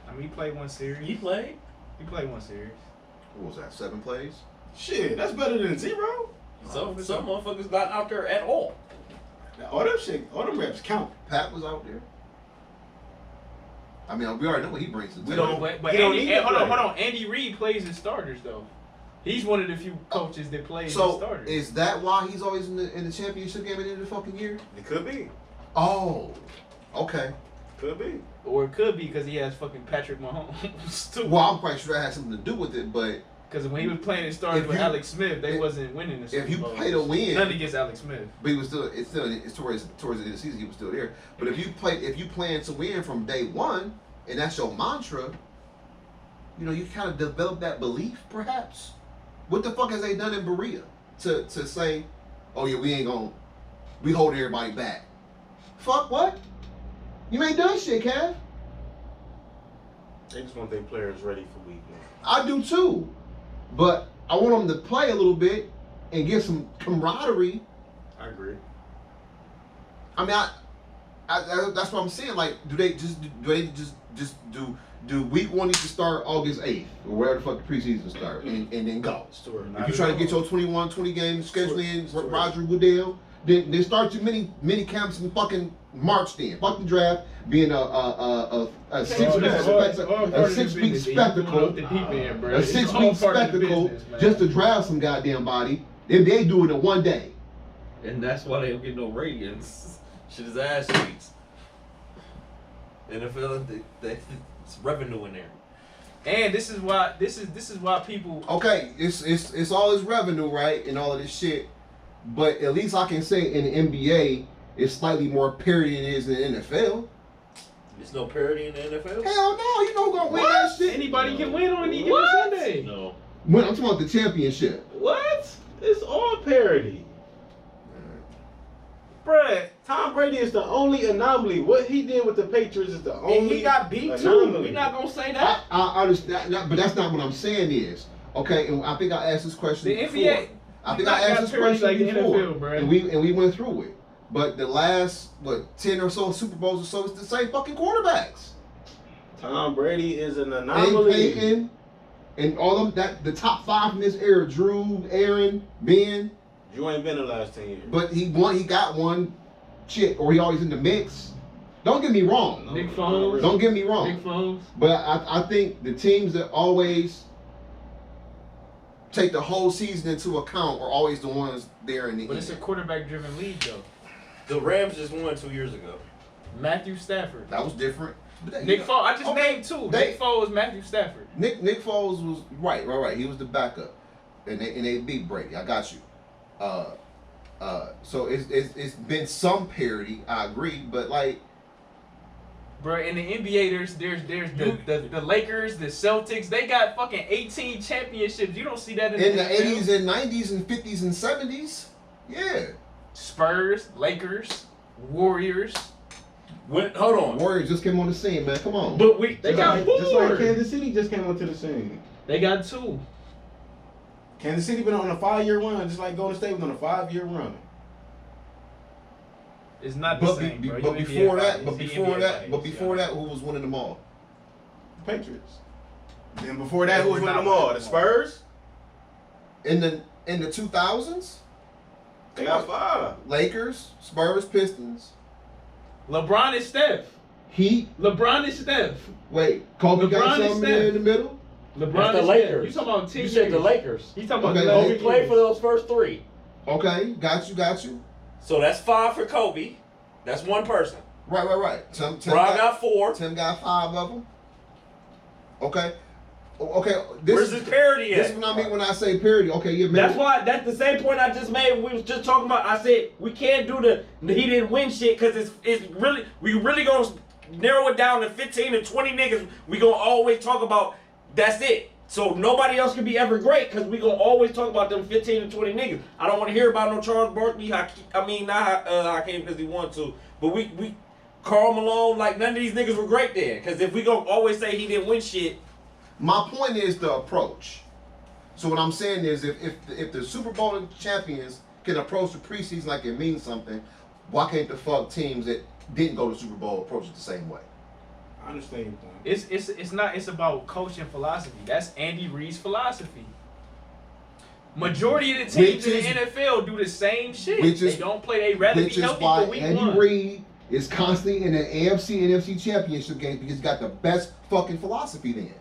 I mean, he played one series. He played. He played one series. What was that, 7 plays? Shit, that's better than 0. Some motherfuckers not out there at all. All them reps count. Pat was out there. I mean, we already know what he brings to the We table. don't- But he don't Andy, need to hold play. on. Andy Reid plays his starters though. He's one of the few coaches that plays his So, starters. is that why he's always in the championship game at the end of the fucking year? It could be. Oh, okay. Could be. Or it could be because he has fucking Patrick Mahomes too. Well, I'm quite sure that had something to do with it, but Because when he was playing his starters If with you- Alex Smith, they if- wasn't winning the Super if you Bowl. play to win, Nothing against Alex Smith. but he was still it's towards the end of the season he was still there. But if you plan to win from day one and that's your mantra, you know, you kind of develop that belief perhaps. What the fuck has they done in Berea to say, oh yeah, we hold everybody back? Fuck what? You ain't done shit, Kev. They just want their players ready for week 1. I do too, but I want them to play a little bit and get some camaraderie. I agree. I mean, I that's what I'm saying. Like, do they just do week 1 need to start August 8th or wherever the fuck the preseason start and then go? Stewart. If you try to get your 21-20 game schedule in Roger Goodell, then start your mini camps and fucking March then. Fuck the draft being a 6 week spectacle. A 6 week spectacle just to draft some goddamn body. If they do it in one day. And that's why they don't get no ratings. Shit is ass cheeks. NFL, it's revenue in there. And this is why people. Okay, it's all this revenue, right, and all of this shit. But at least I can say in the NBA, it's slightly more parity than it is in the NFL. There's no parity in the NFL. Hell no, you know who gonna win that shit. Anybody can win on any given What? Sunday. No. When I'm talking about the championship. What? It's all parody. Bruh, Tom Brady is the only anomaly. What he did with the Patriots is the only and he got beat too. anomaly. We not gonna say that. I understand, but that's not what I'm saying is. Okay, and I think I asked this question The before. NBA I think not I asked got this parity question like the before, NFL, bro. and we went through it. But the last 10 or so Super Bowls or so, it's the same fucking quarterbacks. Tom Brady is an And anomaly. Peyton, and all of that, the top 5 in this era: Drew, Aaron, Ben. You ain't been the last 10 years. But he got one chick, or he always in the mix. Don't get me wrong. Nick Foles. Don't get me wrong. Nick Foles. But I think the teams that always take the whole season into account are always the ones there in the But it's a end. quarterback-driven league, though. The Rams just won 2 years ago. Matthew Stafford. That was different. But that- Nick Foles. I just okay, named 2. they- Nick Foles, Matthew Stafford. Nick Foles was right. He was the backup, and they beat Brady. I got you. So it's been some parity. I agree, but like. Bro, in the NBA, there's the Lakers, the Celtics. They got fucking 18 championships. You don't see that in In the NFL. 80s and 90s and 50s and 70s, yeah. Spurs, Lakers, Warriors. Hold on. Warriors just came on the scene, man. Come on. But we They got Just like 4. Kansas City just came onto the scene. They got 2. Kansas City been on a 5-year run, just like Golden State was on a 5-year run. It's not the But, same, bro. but You before NBA that, bodies, you NBA bodies, who was winning them all? The Patriots. Then before that, They who was were winning not them all? winning The them all. Spurs? In the 2000s, They got 5. Lakers, Spurs, Pistons, LeBron is Steph. Heat. LeBron is Steph. Wait, Kobe LeBron got is something Steph. there in the middle. LeBron That's the is Lakers. You talking about 10 You said the years. Lakers. He's talking about Okay. 11 Kobe years. played for those first 3. Okay, got you. So that's 5 for Kobe. That's one person. Right. Tim Bron got 4. Tim got 5 of them. Okay. Where's his parity This at? is what I mean when I say parity. Okay, yeah, man. That's the same point I just made. We was just talking about. I said we can't do the he didn't win shit because it's really we really gonna narrow it down to 15 to 20 niggas. We gonna always talk about that's it. So nobody else can be ever great because we gonna always talk about them 15 to 20 niggas. I don't want to hear about no Charles Barkley. Not Hakeem because he wanted to, but we Karl Malone, like none of these niggas were great there. Because if we gonna always say he didn't win shit. My point is the approach. So what I'm saying is if the Super Bowl champions can approach the preseason like it means something, why can't the fuck teams that didn't go to the Super Bowl approach it the same way? I understand your point. It's about coaching philosophy. That's Andy Reid's philosophy. Majority of the teams in the NFL do the same shit. They don't play. They rather be healthy for week Andy 1. Reid is constantly in the AFC and NFC championship games because he's got the best fucking philosophy then.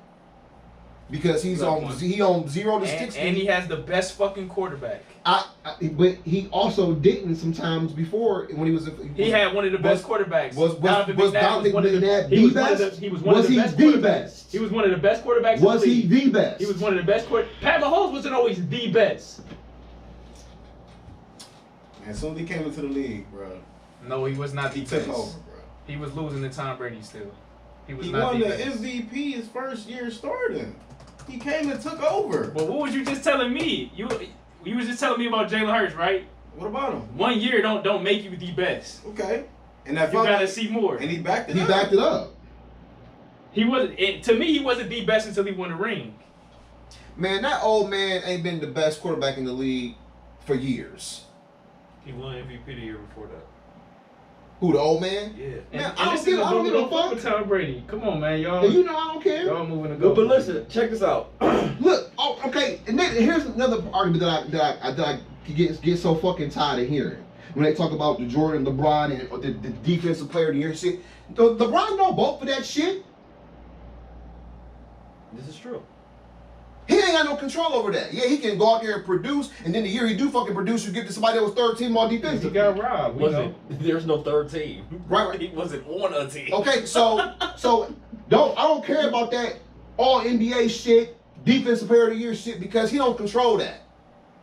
Because he on 0 to 60. And he has the best fucking quarterback. But he also didn't sometimes before when he was. He had one of the best quarterbacks. Donovan McNabb He was the best? He was one of the best quarterbacks. He was one of the best quarterbacks. Was in he the league. the best? He was one of the best Pat Mahomes wasn't always the best. Man, as soon as he came into the league, bro, No, he was not the he took best. over, bro. He was losing to Tom Brady still. He was He not won the the best. MVP his first year starting. He came and took over. But what was you just telling me? You was just telling me about Jalen Hurts, right? What about him? 1 year don't make you the best. Okay. And that You gotta see more. And he backed it He up. backed it up. He wasn't. To me, he wasn't the best until he won a ring. Man, that old man ain't been the best quarterback in the league for years. He won MVP the year before that. Who, the old man? Yeah. Man, I don't give a fuck. with Tom Brady. Come on, man, y'all. And you know I don't care. Y'all moving to go. But listen, check this out. Look, okay, and then here's another argument that I get so fucking tired of hearing. When they talk about the Jordan, LeBron, and the defensive player of the year shit. LeBron don't vote for that shit. This is true. He ain't got no control over that. Yeah, he can go out there and produce, and then the year he do fucking produce, you get to somebody that was third team all defensive. He got robbed. There's no third team. Right. He wasn't on a team. Okay, so I don't care about that all NBA shit, defensive player of the year shit, because he don't control that.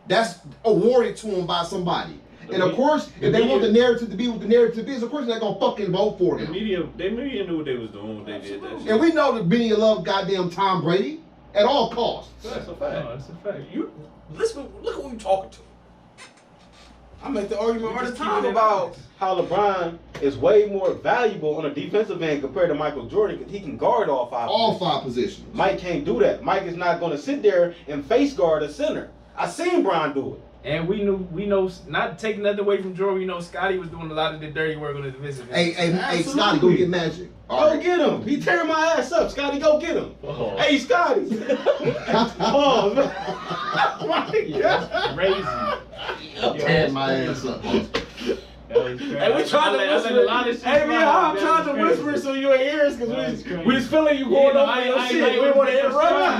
That's awarded to him by somebody. And of course, if they want the narrative to be what the narrative is, of course they're gonna fucking vote for The him. media knew what they was doing when they did that shit. And we know that Benny love goddamn Tom Brady at all costs. That's a fact. No, that's a fact. You listen. Look at who you talking to. I make the argument all the just time keep it about honest. How LeBron is way more valuable on a defensive end compared to Michael Jordan because he can guard all 5 All positions. 5 positions. Mike can't do that. Mike is not going to sit there and face guard a center. I seen Bron do it. And we know, not taking nothing away from Jordan, we know Scotty was doing a lot of the dirty work on the defensive end. Hey, Scotty, go get Magic. Go get him. He tearing my ass up. Scotty, go get him. Oh. Hey, Scotty. Oh, man. My God. Crazy. Tear my ass up. Hey, we trying to whisper. Hey, man, I'm trying to whisper it so you ain't hear us because we was feeling you going over your shit. We didn't want to interrupt.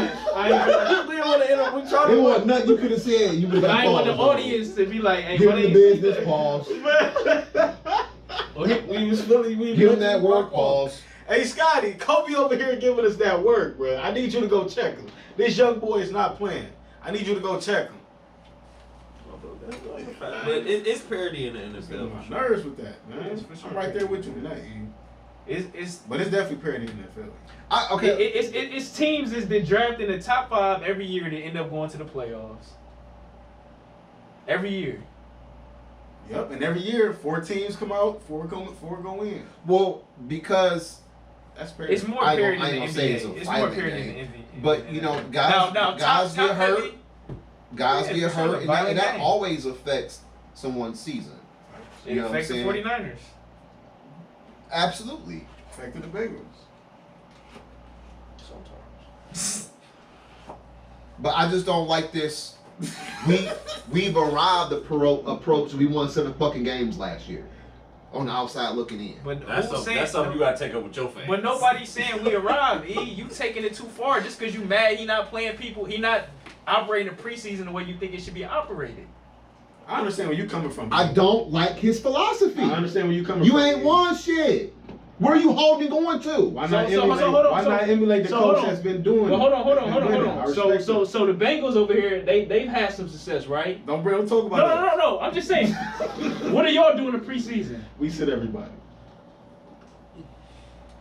We didn't want to interrupt. We trying There to. wasn't nothing you could have said. You would But have I want the audience to be like, hey, Give what him the business, pause. We was feeling. Give him that work, pause. Hey, Scotty, Kobe over here giving us that work, bro. I need you to go check him. This young boy is not playing. I need you to go check him. But it's parody in the NFL. My nerves with that, man. It's for sure. I'm right there with you tonight. But it's definitely parody in the NFL. Okay. It's teams that draft in the top 5 every year that end up going to the playoffs. Every year. Yep, and every year 4 teams come out, 4 go in. Well, because That's parody. It's more I ain't parody gonna- I than ain't the gonna say NBA. it's a It's more fighting parody game. than the NBA. But you know, guys Now, get hurt. heavy, Guys Yeah, get it's a hurt, and violent that game. always affects someone's season. It You know what I'm affects the saying? 49ers. Absolutely. Affected the Bengals. Sometimes. But I just don't like this we've arrived the approach. We won 7 fucking games last year. On the outside looking in. But That's something you gotta take up with your fans. But nobody's saying we arrived. You taking it too far just because you mad he not playing people. He not operating the preseason the way you think it should be operated. I understand where you coming from. I don't like his philosophy. I understand where you coming from. You ain't won shit. Where are you holding going to? Why not emulate the coach that's been doing? Well, hold on. So the Bengals over here, they've had some success, right? Don't talk about that. No. I'm just saying. What are y'all doing in preseason? We sit everybody.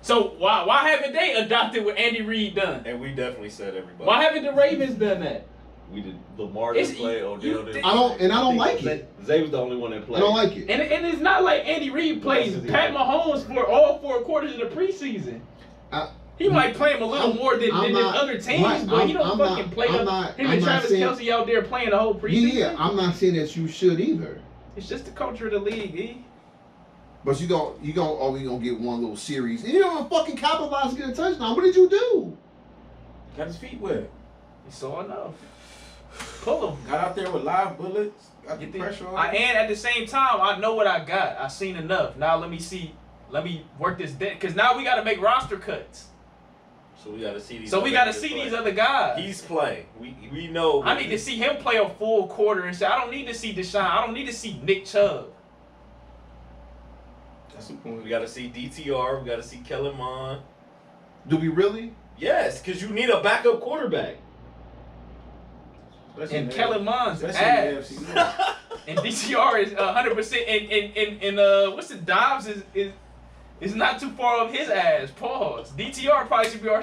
So why haven't they adopted what Andy Reid done? And we definitely said everybody. Why haven't the Ravens done that? We did. Lamar didn't play. Odell didn't. I don't like it. Zay was the only one that played. I don't like it. And it's not like Andy Reid plays Pat Mahomes for all 4 quarters of the preseason. He might play him a little more than other teams, right, but he don't fucking play him and Travis Kelce out there playing the whole preseason. Yeah, I'm not saying that you should either. It's just the culture of the league, E. But we gonna get one little series. And you don't fucking capitalize to get a touchdown. What did you do? Got his feet wet. He saw enough. Pull him. Got out there with live bullets. Got the pressure on. And at the same time, I know what I got. I seen enough. Now let me work this because now we got to make roster cuts. So we got to see these. So we got to see these other guys. He's playing. We know. I need to see him play a full quarter and shit. I don't need to see Deshaun. I don't need to see Nick Chubb. That's the point. We got to see DTR. We got to see Kellen Mond. Do we really? Yes, because you need a backup quarterback. And Kellen Mond's ass. And DTR is 100%. And what's the Dobbs is not too far off his ass. Pause. DTR probably should be our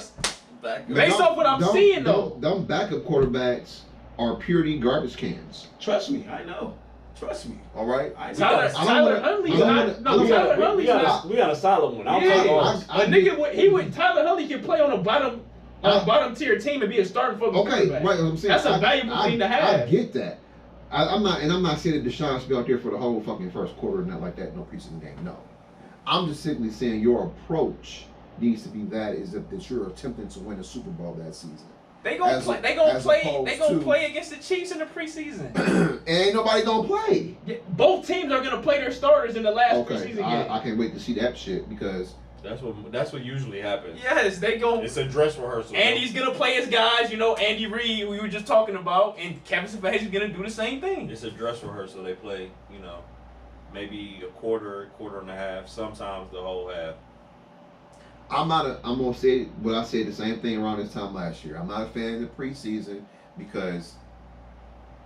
backup. Based off what I'm seeing though. Them backup quarterbacks are purely garbage cans. Trust me, I know. Trust me. All right. Tyler Huntley's not. No, Tyler Huntley's not. We got a solid one. Tyler Huntley can play on a bottom tier team and be a starting for the quarterback. Right. I'm saying that's a valuable thing to have. I get that. I'm not saying that Deshaun should be out there for the whole fucking first quarter and not like that. No preseason game. No. I'm just simply saying your approach needs to be that you're attempting to win a Super Bowl that season. They gonna play against the Chiefs in the preseason. Ain't nobody gonna play. Yeah, both teams are gonna play their starters in the last preseason game. I can't wait to see that shit because that's what usually happens. Yes, they go. It's a dress rehearsal. Andy's gonna play his guys. You know, Andy Reid we were just talking about, and Kevin Stefanski's gonna do the same thing. It's a dress rehearsal. They play, maybe a quarter and a half, sometimes the whole half. I'm gonna say what I said the same thing around this time last year. I'm not a fan of the preseason because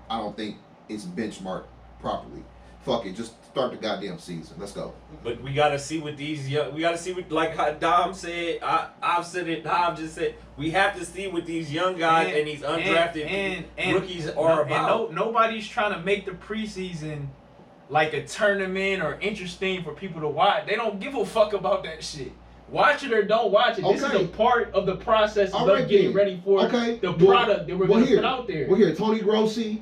I don't think it's benchmarked properly. Fuck it, just start the goddamn season. Let's go. But we gotta see what these young. We gotta see what, like how Dom said. I've said it. Dom just said we have to see what these young guys and these undrafted rookies are about. Nobody's trying to make the preseason like a tournament or interesting for people to watch. They don't give a fuck about that shit. Watch it or don't watch it. This is a part of the process of getting ready for the product that we're going to put out there. Well, here, Tony Grossi,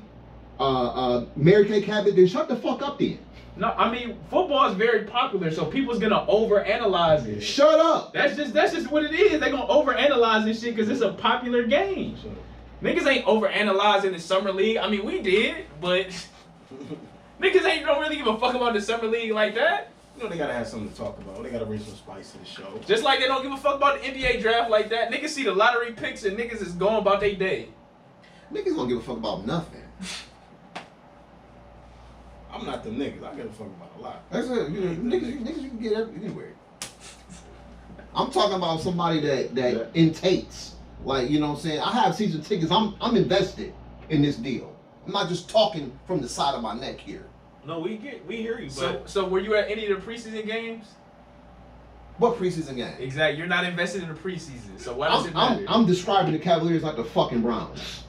Mary Kay Cabot, then shut the fuck up then. No, I mean, football is very popular, so people's going to overanalyze it. Shut up. That's just what it is. They're going to overanalyze this shit because it's a popular game. Niggas ain't overanalyzing the Summer League. I mean, we did, but niggas don't really give a fuck about the Summer League like that. They gotta have something to talk about. They gotta bring some spice to the show. Just like they don't give a fuck about the NBA draft like that. Niggas see the lottery picks and niggas is going about their day. Niggas don't give a fuck about nothing. I'm not the niggas. I give a fuck about a lot. That's it. Niggas you can get anywhere. I'm talking about somebody that intakes. Like, you know what I'm saying? I have season tickets. I'm invested in this deal. I'm not just talking from the side of my neck here. No, we hear you. So were you at any of the preseason games? What preseason game? Exactly. You're not invested in the preseason. So why does it matter? I'm describing the Cavaliers like the fucking Browns.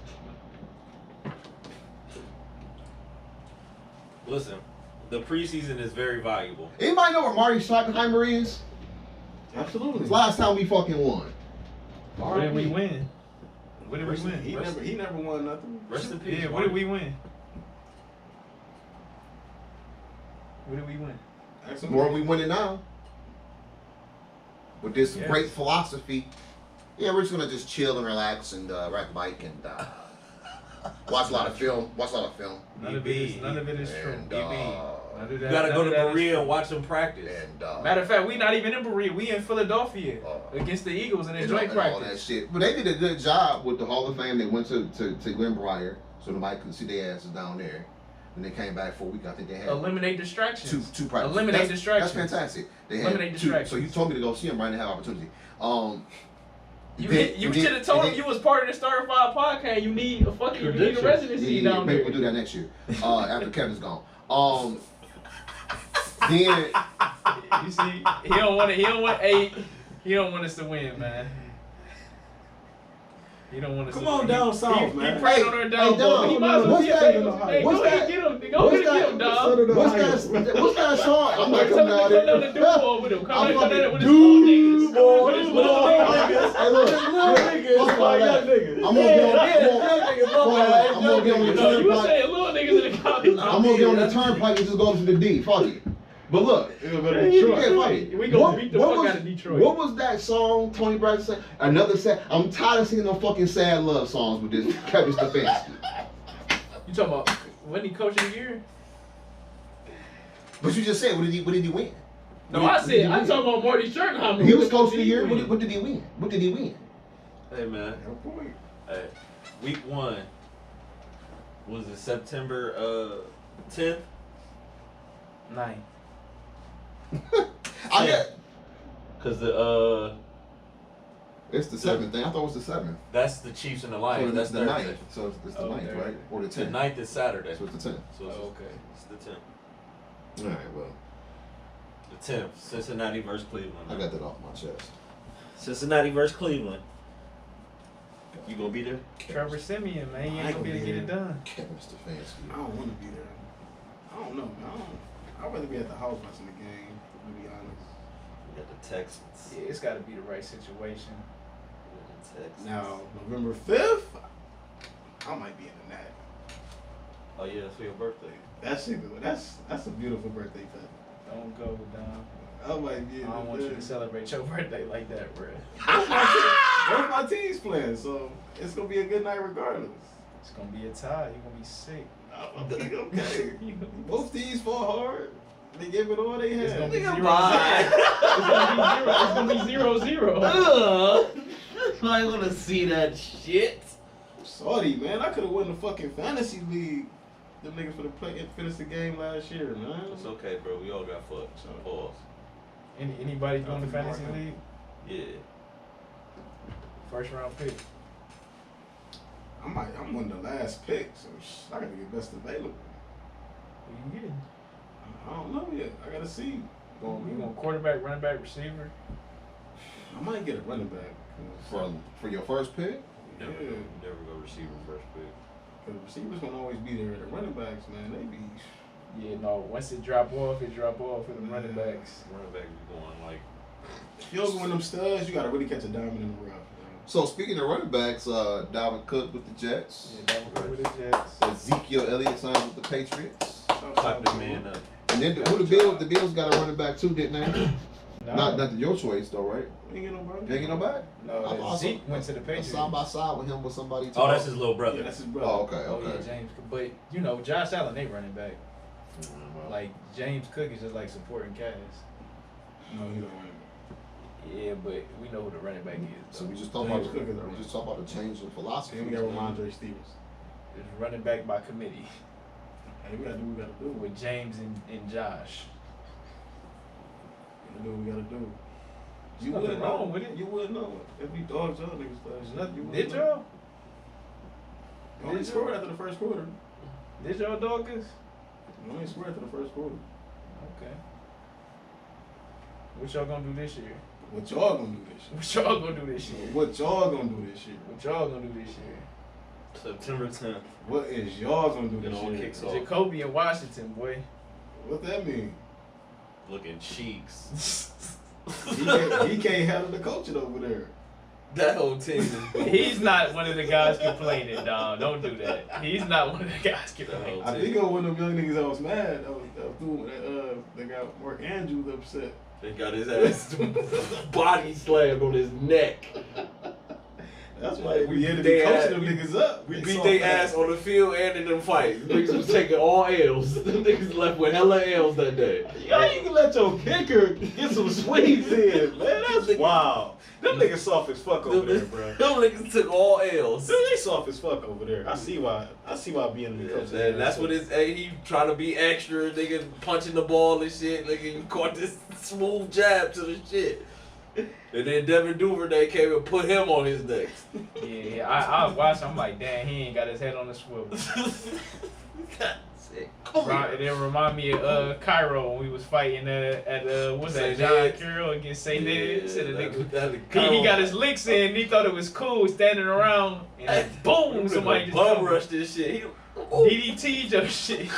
Listen, the preseason is very valuable. Anybody know where Marty Schottenheimer is? Absolutely. Last time we fucking won. What did we win? What did we win? He never won nothing. Rest in peace. Yeah, what did we win? What did we win? More we winning now. With this great philosophy. Yeah, we're just gonna just chill and relax and ride bike and Watch a lot of film. None of it is true. And, You gotta go to Berea and watch them practice. And, Matter of fact, we not even in Berea. We in Philadelphia against the Eagles and enjoy practice. All that shit. But they did a good job with the Hall of Fame. They went to Glenbriar, so nobody could see their asses down there. When they came back for a week, I think they had eliminate distractions. two practices. Eliminate distractions. That's fantastic. They Eliminate had distractions. So you told me to go see them right and have opportunity. You should have told him you was part of the Starter 5 podcast. You need a residency down there. We'll do that next year after Kevin's gone. Then you see, he don't want us to win, man. He don't want us to Come on down south, man. He prayed on our downfall. He might as well get him, get him, dog. What's that song? I'm not coming down there. Come down the Duval with him. Come down there with his little niggas. With his little niggas. Hey, look, I'm gonna get on the turnpike. You were saying little niggas in the college. I'm gonna get on the turnpike and just go to the D. Fuck it. But look, we gonna beat the fuck out of Detroit. What was that song Tony Braxton said? Another sad. I'm tired of singing them fucking sad love songs with this Kevin Stefanski. You talking about when he coach of the year? But you just said, what did he win? No, I'm talking about Marty Schottenheimer. He was coach of the year. What did he win? What did he win? Hey man. Hey, week 1 was it September 10th? 9th. Cause it's the 7th thing. I thought it was the 7th. That's the Chiefs and the Lions. So that's the Thursday. 9th. So it's the 9th, right? Or the 10th. The 9th is Saturday. So it's the 10th. So it's, okay. It's the 10th. All right, well. The 10th. Cincinnati versus Cleveland. I got that off my chest. Cincinnati versus Cleveland. You gonna be there? Trevor Siemian, man. He ain't gonna be able to get it done. Kevin Stefanski. I don't want to be there. I don't know, man. I'd rather be at the house watching the game, to be honest. We got the Texans. Yeah, it's got to be the right situation. The Texans. Now, November 5th, I might be in the NAC. Oh yeah, that's for your birthday. That's a beautiful birthday present. Don't go, Dom. I might be in I don't want you to celebrate your birthday like that, bro. Both my team's playing, so it's gonna be a good night regardless. It's gonna be a tie. You're gonna be sick. I'm gonna be okay. Both teams fought hard. They gave it all they had. It's gonna be 0-0. It's gonna be 0-0. I want to see that shit. Sorry, man. I could have won the fucking fantasy league. The niggas for the finished the game last year, man. It's okay, bro. We all got fucked. So pause. Anybody doing the fantasy league? Yeah. First round pick. I'm one of the last picks, so I gotta get best available. Who you getting? I don't know yet. I gotta see. You want quarterback, running back, receiver? I might get a running back. For your first pick? Never go receiver first pick. Because receivers won't always be there. The running backs, man, they be. Yeah, no. Once it drop off for the running backs. Running back be going like. If you don't go in them studs, you gotta really catch a diamond in the rough. So speaking of running backs, Dalvin Cook with the Jets. Yeah, Dalvin Cook with the Jets. Ezekiel Elliott signed with the Patriots. Clap the man up. And then the Bills got a running back too, didn't they? No. Not your choice though, right? Ain't get nobody. You ain't get nobody? No, Zeke went to the Patriots. Side by side with him with somebody. Oh, that's his little brother. Yeah, that's his brother. Oh, okay. Oh yeah, James. But you know, Josh Allen, they running back. Like James Cook is just like supporting cast. No, he don't run back. Yeah, but we know who the running back is. So we just talk about the change in philosophy. And we got Ramondre Stevens. It's running back by committee. Hey, we gotta do what we gotta do. With James and Josh. We gotta do what we gotta do. You wouldn't know with it. You wouldn't know it. If we dogs y'all niggas last year. Did y'all? We only scored after the first quarter. Did y'all dog us? We only scored after the first quarter. Okay. What y'all gonna do this year? What y'all gonna do this year? What y'all gonna do this year? What y'all gonna do this year? What y'all gonna do this year? September 10th. What is y'all gonna do this year? Kicks off. Jacoby in Washington, boy. What that mean? Looking cheeks. He can't handle the coaching over there. That whole team is. He's not one of the guys complaining, dog. Don't do that. He's not one of the guys complaining. I think it was one of them young niggas that was mad. They got Mark Andrews upset. They got his ass body slammed on his neck. That's why we had to they be coaching them niggas up. We beat their ass on the field and in them fights. Niggas was taking all L's. Them niggas left with hella L's that day. How you can let your kicker get some swings in, man? That's wild. Them niggas soft as fuck over there, bro. Them niggas took all L's. They soft as fuck over there. I see why being in the coach. And that's what it's. He trying to be extra. Nigga punching the ball and shit. Nigga, you caught this smooth jab to the shit. And then Devin Duvernay came and put him on his neck. Yeah, I was watching. I'm like, damn, he ain't got his head on the swivel. And it remind me of Cairo when we was fighting at what's that, John Carroll against St. Ned. He got his licks in. He thought it was cool standing around, and then boom, somebody just bum rushed this shit. DDT'd your shit.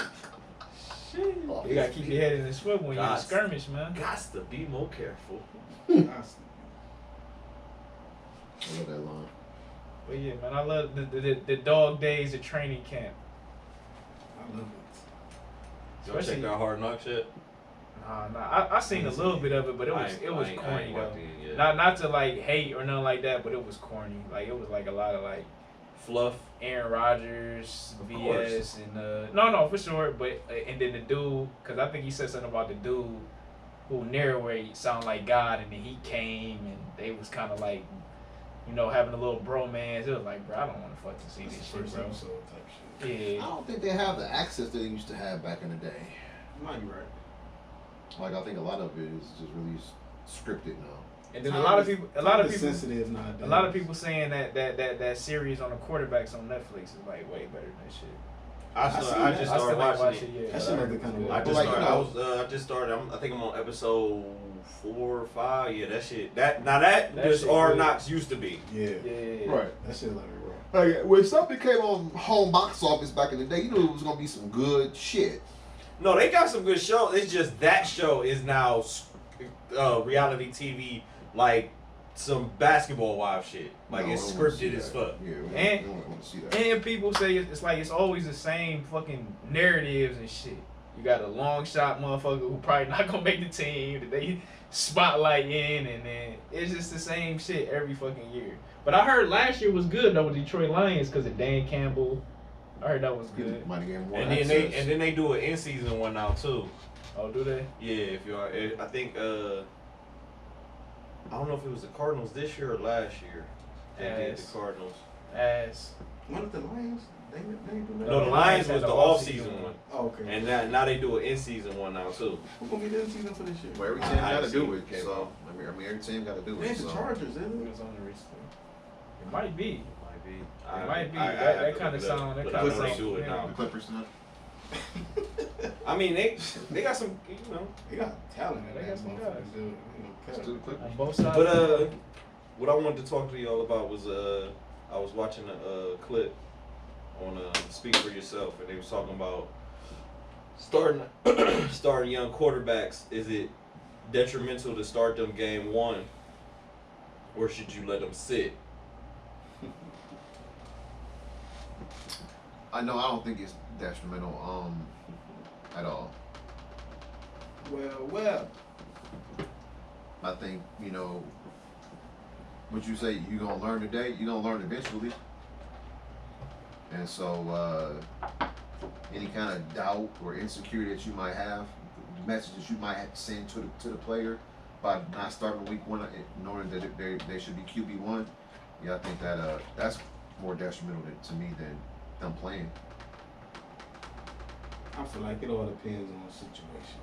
You gotta keep your head in the swivel when you're in a skirmish, man. Gots to be more careful. I love that line. But yeah, man, I love the dog days of training camp. I love it. Y'all check out Hard Knocks yet? Nah. I seen a little bit of it, but it was corny though. Not to like hate or nothing like that, but it was corny. Like it was like a lot of like fluff. Aaron Rodgers, BS, and no, for sure. But and then the dude, because I think he said something about the dude who narrated sound like God, and then he came and they was kind of like, you know, having a little bromance. It was like, bro, I don't want to fucking see this shit, bro. Yeah. I don't think they have the access that they used to have back in the day. You might be right. Like I think a lot of it is just really scripted now. And then a lot of people sensitive nowadays. A lot of people saying that series on the quarterbacks on Netflix is like way better than that shit. I just started watching it. That's another kind of. I just started. I think I'm on episode 4 or 5. Yeah, that shit. That just Hard Knocks used to be. Yeah. Right. That shit like raw. Like when something came on home box office back in the day, you knew it was gonna be some good shit. No, they got some good shows. It's just that show is now reality TV, like some basketball wives shit. Like it's scripted as fuck. Yeah, we don't want to see that. And people say it's like it's always the same fucking narratives and shit. You got a long shot motherfucker who probably not gonna make the team that they spotlight in, and then it's just the same shit every fucking year. But I heard last year was good though with Detroit Lions because of Dan Campbell. I heard that was good. And then they do an in season one now too. Oh, do they? Yeah, if you are, I think I don't know if it was the Cardinals this year or last year. They did the Cardinals. One of the Lions. They do that. No, the Lions was the off season one. Oh, okay. And now they do an in season one now too. Who's gonna be the in season for this year? Well, every team got to do it. So I mean, every team got to do it. It's the Chargers, isn't it? It might be. It might be. That kind of sound. That kind of sound. Do it now. The Clippers now. I mean, they got some, you know. They got talent. They got some guys. Still the Clippers. On both sides. But what I wanted to talk to y'all about was I was watching a clip on Speak for Yourself, and they was talking about starting young quarterbacks. Is it detrimental to start them game one, or should you let them sit? I don't think it's detrimental at all. Well. I think, you know, what you say, you're going to learn today, you're going to learn eventually. And so any kind of doubt or insecurity that you might have, the message that you might have to send to the player by not starting week one, knowing that they should be QB1, yeah, I think that that's more detrimental to me than them playing. I feel like it all depends on the situation.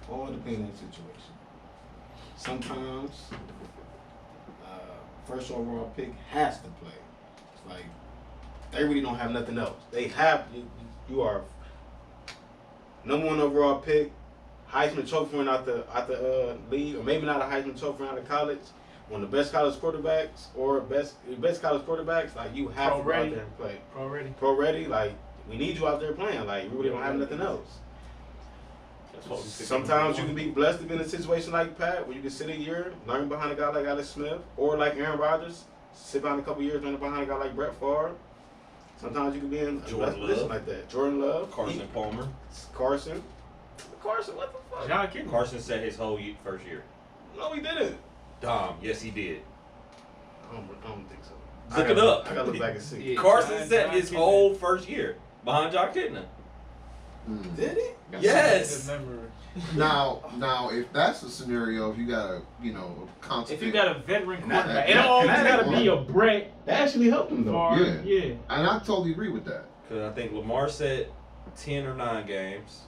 All depends on the situation. Sometimes first overall pick has to play. It's like they really don't have nothing else. They have you are number 1 overall pick, Heisman Trophy winner out the league, or maybe not a Heisman Trophy winner out of college. One of the best college quarterbacks or best college quarterbacks, like you have to go out there and play. Pro ready, like we need you out there playing. Like you really don't have nothing else. Sometimes you can be blessed to be in a situation like Pat, where you can sit a year, learn behind a guy like Alex Smith, or like Aaron Rodgers, sit behind a couple years, learn behind a guy like Brett Favre. Sometimes you can be in a blessed position like that. Jordan Love, Carson Palmer, Carson, what the fuck? John Kittle. Carson said his whole first year. No, he didn't. Dom, yes he did. I don't think so. Look it up. I gotta look back and see. Yeah. Carson set John his Kitna. whole first year behind John Kitna. Did he? Got Yes. some good memory. Now, if that's the scenario, if you got a, constant. If you got a veteran quarterback, that- it don't always that- gotta be a Brett That actually helped him though. Favre. Yeah. Yeah. and I totally agree with that. Because I think Lamar said 10 or 9 games,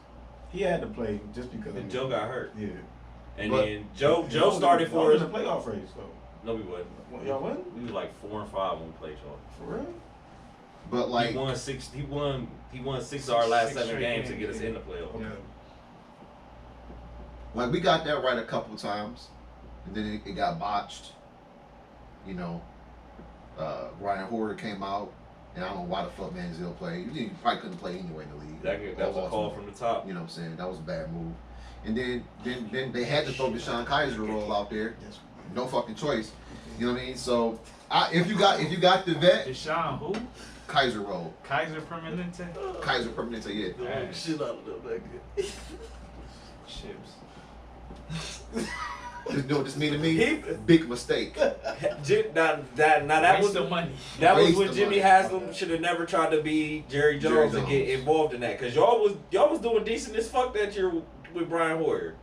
He had to play just because. and Joe got hurt. Yeah. And But- then Joe started for us. us. The playoff race though. No, we wasn't. Y'all wasn't? We was like 4 and 5 when we played y'all. For real? But like, He won 6. He won 6 of our last 7 straight games to games, get us yeah. in the playoffs. Yeah. like we got that right a couple of times, and then it got botched. Ryan Horder came out, and I don't know why the fuck Manziel played. He probably couldn't play anyway in the league. That was a call from the top. You know what I'm saying? That was a bad move. And then they had to throw Deshaun Kaiser roll out there. No fucking choice. You know what I mean? So if you got the vet, Deshaun who? Kaiser roll. Kaiser Permanente? Kaiser Permanente, yeah. Hey. Shit out of them back then. Chips. You know what this mean to me? He- Big mistake. Now that was Waste of money. That was Waste when of Jimmy money. Haslam should have never tried to be Jerry Jones and get Jones. involved in that, cause y'all was doing decent as fuck that year with Brian Hoyer.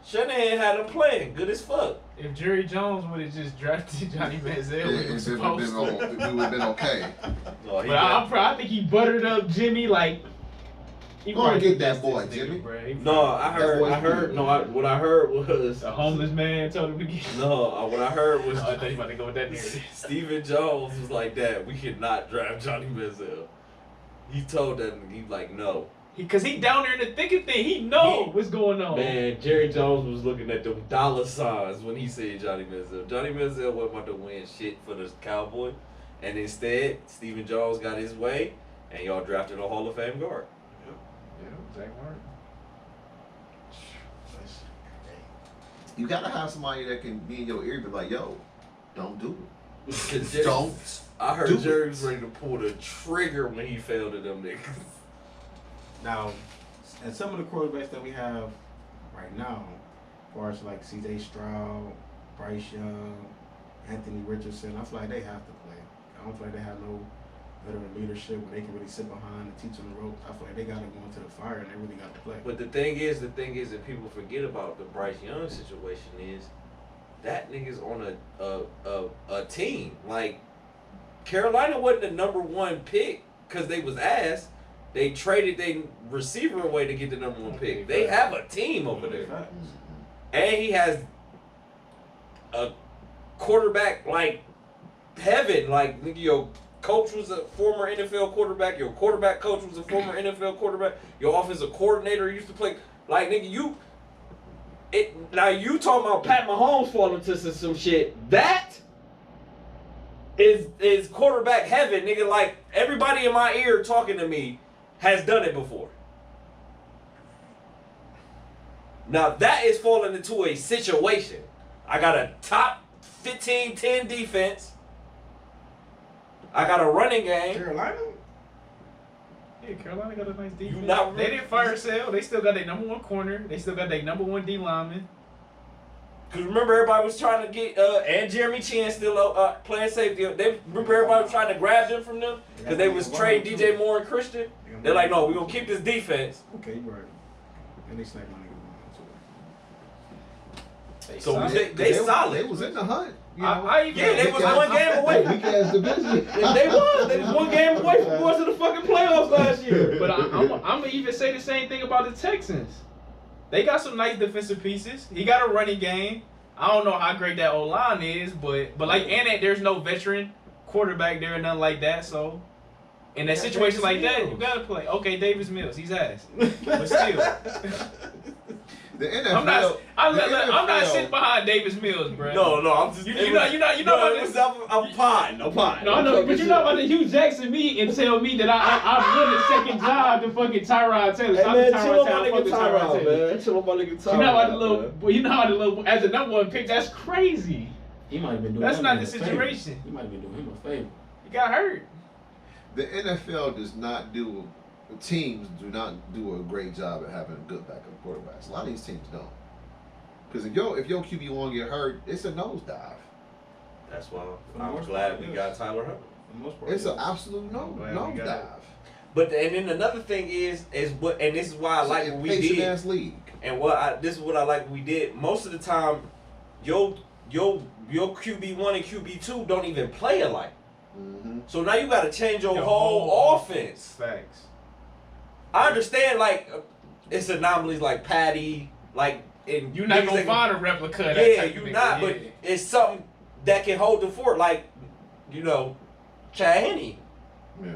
Shanahan had him playing good as fuck. If Jerry Jones would have just drafted Johnny Manziel, Yeah, when he it was would have been, supposed to. we would have been okay. No, he But I think he buttered up Jimmy like. He Go and probably get that finessed boy, this nigga, Jimmy. bruh. He no, I heard. What I heard was A homeless man told him to get. what I heard was Oh, I thought you about to go with that narrative. Stephen Jones was like that. We cannot draft Johnny Manziel. He told that nigga, he like no. Cause he down there in the thick of things. He know He- what's going on. Man, Jerry Jones was looking at them dollar signs when he said Johnny Manziel. Johnny Manziel wasn't about to win shit for the Cowboy, and instead Stephen Jones got his way, and y'all drafted a Hall of Fame guard. Yeah, Zach Martin. You gotta have somebody that can be in your ear and be like, yo, don't do it. 'Cause Jerry- Don't. I heard do Jerry it. was ready to pull the trigger when he fell to them niggas. Now, and some of the quarterbacks that we have right now, as far as like C.J. Stroud, Bryce Young, Anthony Richardson, I feel like they have to play. I don't feel like they have no veteran leadership where they can really sit behind and teach them the ropes. I feel like they got to go into the fire and they really got to play. But the thing is that people forget about the Bryce Young situation is that nigga's on a team. Like Carolina wasn't the number one pick because they was ass. They traded their receiver away to get the number one pick. They have a team over there. Facts. And he has a quarterback like heaven. Like nigga, your coach was a former NFL quarterback. Your quarterback coach was a former NFL quarterback. Your offensive coordinator used to play. Like nigga, now you talking about Pat Mahomes falling into some shit. That is quarterback heaven, nigga. Like everybody in my ear talking to me has done it before. Now that is falling into a situation. I got a top 15-10 defense. I got a running game. Carolina? Yeah, Carolina got a nice defense. not- They didn't fire sale. They still got their number one corner. They still got their number one D lineman. Cause remember everybody was trying to get and Jeremy Chin still playing safety. They remember everybody was trying to grab them from them because they was trading DJ Moore and Christian. They're like, no, we're gonna keep this defense. Okay, you're right. And they sniped my nigga. So solid. they solid. They was in the hunt. You know? I even, Yeah, they was one game away. Weak ass division. They was one game away from going to the fucking playoffs last year. But I'm gonna even say the same thing about the Texans. They got some nice defensive pieces. He got a running game. I don't know how great that O-line is, but like there's no veteran quarterback there or nothing like that. So in that Yeah, situation Davis like that, Mills. you gotta play. Okay, Davis Mills, he's ass, but still, The NFL. I'm not. I'm the not NFL sitting behind Davis Mills, bro. No, I'm just. You know about this. I'm fine. I'm fine. No, I know, but you're not about to Hugh Jackson me and tell me that I won the second job to fucking Tyrod Taylor. Stop the Tyrod Taylor. Fuck the Tyrod Taylor. Chill on my nigga Tyrod. You know how the little, you know how the little, as a number one pick, that's crazy. He might have been doing That's that not man the a favor. situation. He might have been doing him a favor. He got hurt. The NFL does not do. Teams do not do a great job at having good backup quarterbacks. A lot of these teams don't. Because if your QB1 get hurt, it's a nosedive. That's why I'm glad we got Tyler Hubbard. For the most part, It's an absolute no dive. But and then another thing is what, and this is why I like what we did. Ass league. And this is what I like what we did. Most of the time, your QB1 and QB2 don't even play alike. Mm-hmm. So now you got to change your whole offense. Facts. I understand, like, it's anomalies like Patty, like, and You're not gonna find a replica of that yeah, type of you're nigga, not, but it's something that can hold the fort, like, Chad Henne, Yeah.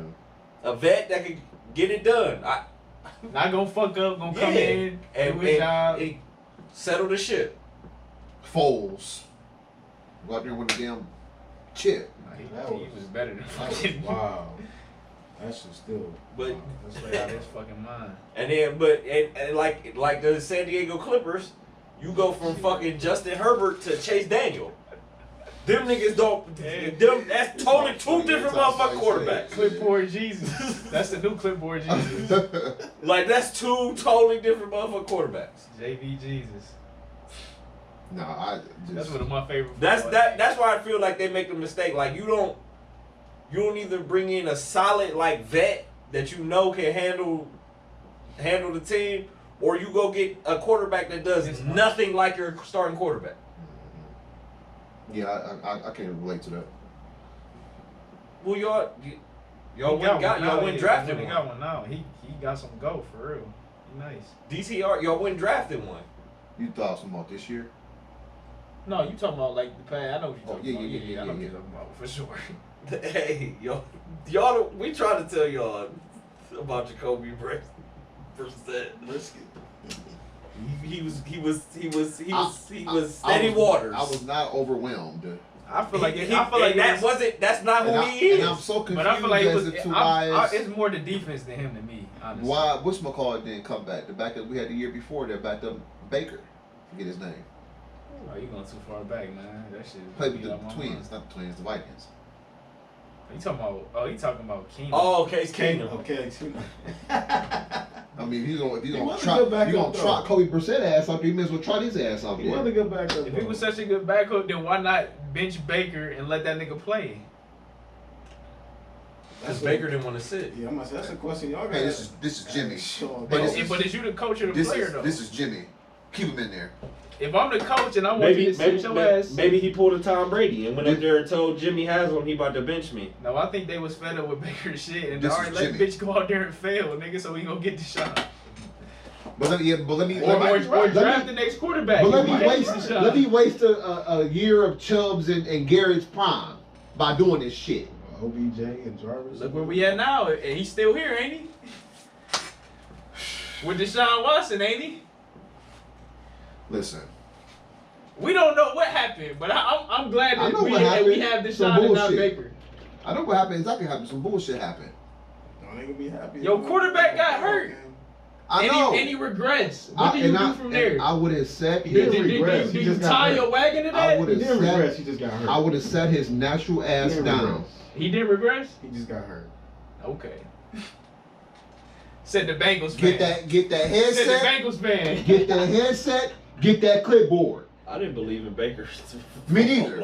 a vet that can get it done. Not gonna fuck up, gonna come in, and do his job. Settle the ship. Foles. Go out there with a damn chip. He was better than fucking. Wow. That shit still. But that's straight out his fucking mind. And then, and like the San Diego Clippers, you go from fucking Justin Herbert to Chase Daniel. Them niggas don't. That's totally two different motherfucking quarterbacks. Clipboard Jesus. That's the new clipboard Jesus. Like that's two totally different motherfucking quarterbacks. JV Jesus. No, that's one of my favorite. That's why I feel like they make the mistake. Like you don't either bring in a solid like vet that you know can handle the team, or you go get a quarterback that does nothing like your starting quarterback. Yeah, I can't relate to that. Well, y'all went drafted one. He got one now. He got some go for real. He nice. DTR, y'all went drafted one. You thought some about this year? No, you talking about like the past. I know what you're talking about. Yeah. I know what you're talking about for sure. Hey, y'all, we try to tell y'all about Jacoby Brissett. He was steady waters. I was not overwhelmed. I feel like that's not who he is. And I'm so confused but I feel like it's more the defense than him than me. Honestly. Why whatchamacallit didn't come back? The backup we had the year before that backed up Baker. Forget his name. Oh, you going too far back, man. That shit. Played with the Twins, not the Twins, the Vikings. You talking about Keenum. Oh, okay, it's Keenum. Okay, I mean, if you gonna trot Kobe Brissett ass up, you may as well trot his ass up. He was a good backup. If he was such a good backup, then why not bench Baker and let that nigga play? Because Baker didn't want to sit. Yeah, I'm that's a question y'all got. Hey, this is Jimmy. But is you the coach of the player though? This is Jimmy. Keep him in there. If I'm the coach and I want you to sit your ass, maybe he pulled a Tom Brady and went up there and told Jimmy Haslam he about to bench me. No, I think they was fed up with Baker's shit and This alright, let Jimmy. bitch go out there and fail, nigga, so he gonna get the shot. But let me draft the next quarterback. But let me waste a year of Chubbs and Garrett's prime by doing this shit. OBJ and Jarvis. Look where we at now, and he's still here, ain't he? With Deshaun Watson, ain't he? Listen. We don't know what happened, but I'm glad that we have Deshaun and not Baker. I know what happened. Exactly what happened. Some bullshit happened. No, they gonna be happy. Your quarterback got hurt. I know. And he regrets. What do you do from there? I would have said he didn't regress. Did you tie your wagon to that? I would have didn't regress. He just got hurt. I would have set his natural ass down. He didn't regress? He just got hurt. Okay. Said the Bengals fan. Get that headset. Said the Bengals fan. Get that headset. Get that clipboard. I didn't believe in Baker. Me neither.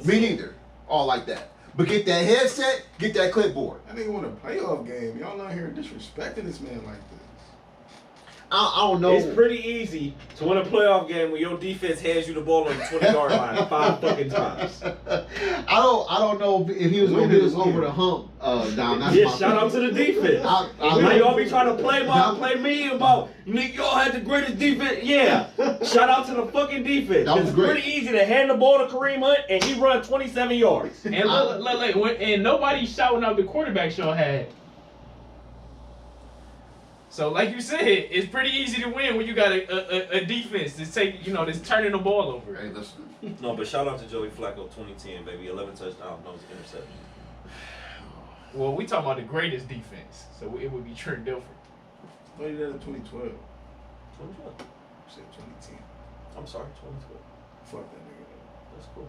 Me neither. All like that. But get that headset. Get that clipboard. I think won a playoff game. Y'all not here disrespecting this man like this. I don't know. It's pretty easy to win a playoff game when your defense hands you the ball on the 20-yard line 5 fucking times. I don't know if he was gonna get us over the hump. Down. That's shout out to the defense. Now y'all be trying to play me about y'all had the greatest defense. Yeah, shout out to the fucking defense. That was it's great. Pretty easy to hand the ball to Kareem Hunt and he run 27 yards. And and nobody's shouting out the quarterbacks y'all had. So like you said, it's pretty easy to win when you got a defense that's that's turning the ball over. Hey, listen. No, but shout out to Joey Flacco, 2010, baby, 11 touchdowns, no interception. Well, we talking about the greatest defense, so it would be Trent Dilfer. What did he did in 2012? 2012. I said 2010. I'm sorry, 2012. Fuck that nigga. That's cool.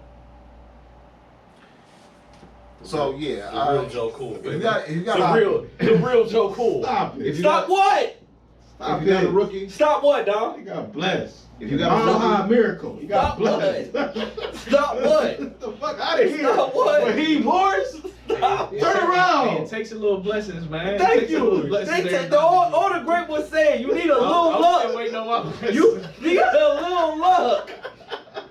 So yeah, the real Joe Cool, baby. The real Joe Cool. Stop it. Stop what? If you got a rookie, Stop what, dog? You got blessed. if you got a Mile rookie, miracle. You got Stop what? blessed. Stop what? Get the fuck out of here. Stop what? Raheem Morris. Stop. It Turn takes- around. It takes a little blessings, man. It Thank takes a little you. blessings They every take now and all the great was saying. You need a little I'm luck. waiting on my You need a little luck.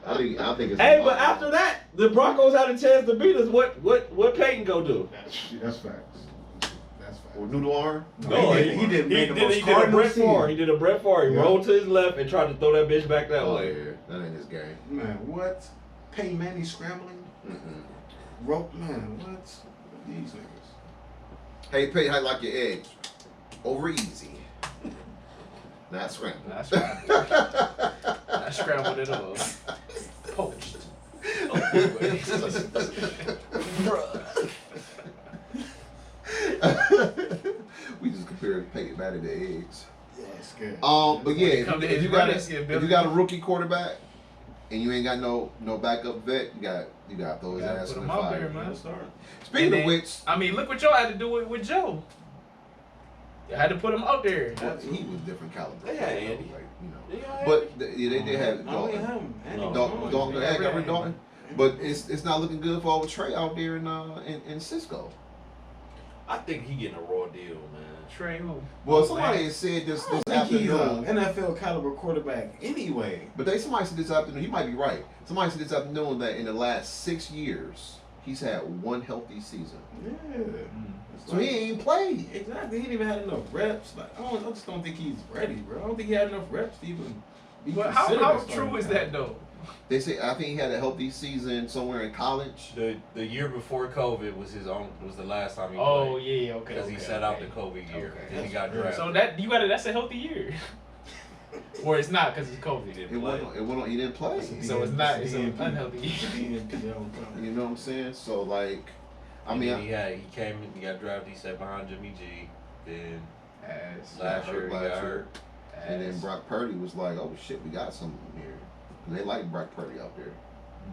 I think it's. Hey, but after that, the Broncos had a chance to beat us. What Peyton go do? That's facts. That's facts. Or noodle arm. No, he didn't make the most He did a Cardinals Brett Favre. He did a Brett Favre. He Yeah. rolled to his left and tried to throw that bitch back that Oh way. yeah, that ain't his game. Man, what? Peyton Manning scrambling? Rope, man, what? These niggas. Hey, Pey, how you like your eggs? Over easy. Not scrambled. Not scrambled. I scrambled it all. Poached. We just compared Peyton Manning to eggs. Yeah, it's good. But yeah, When it come to if his you got runnings, if you got a rookie quarterback and you ain't got no backup vet, you got to throw his Gotta ass put in him the out fire. there, man. Speaking And of then- which, I mean, look what y'all had to do with Joe. You had to put him out there. he was different caliber. They had Andy. Like, you know. Yeah, But they did have Not only Dalton. him. Andy No. Dalton. Dalton, Yeah, got rid of right. Dalton. But it's not looking good for old Trey out there in Cisco. I think he getting a raw deal, man. Trey who? Well, somebody has said this I don't think he's afternoon. an NFL caliber quarterback anyway. But somebody said this afternoon, he might be right. Somebody said this afternoon that in the last 6 years, he's had one healthy season. Yeah. It's So he like- ain't played. Exactly. He didn't even have enough reps. Like I just don't think he's ready, bro. I don't think he had enough reps to even be But how considered a starting true is guy. that though? They say I think he had a healthy season somewhere in college. The year before COVID was the last time he Oh played. yeah, okay. Because he okay, sat okay. out the COVID year. Okay. Then he got That's drafted. So that's a healthy year. Or it's not because it's COVID. He It didn't play. went on, he didn't play. So it's not. It's an DNP. unhealthy year. DNP all the time. You know what I'm saying? So like, I And mean, then he came in, he got drafted, he sat behind Jimmy G. Then Ass. last year he got Last year. hurt. and then Brock Purdy was like, "Oh shit, we got something here." And they like Brock Purdy out there.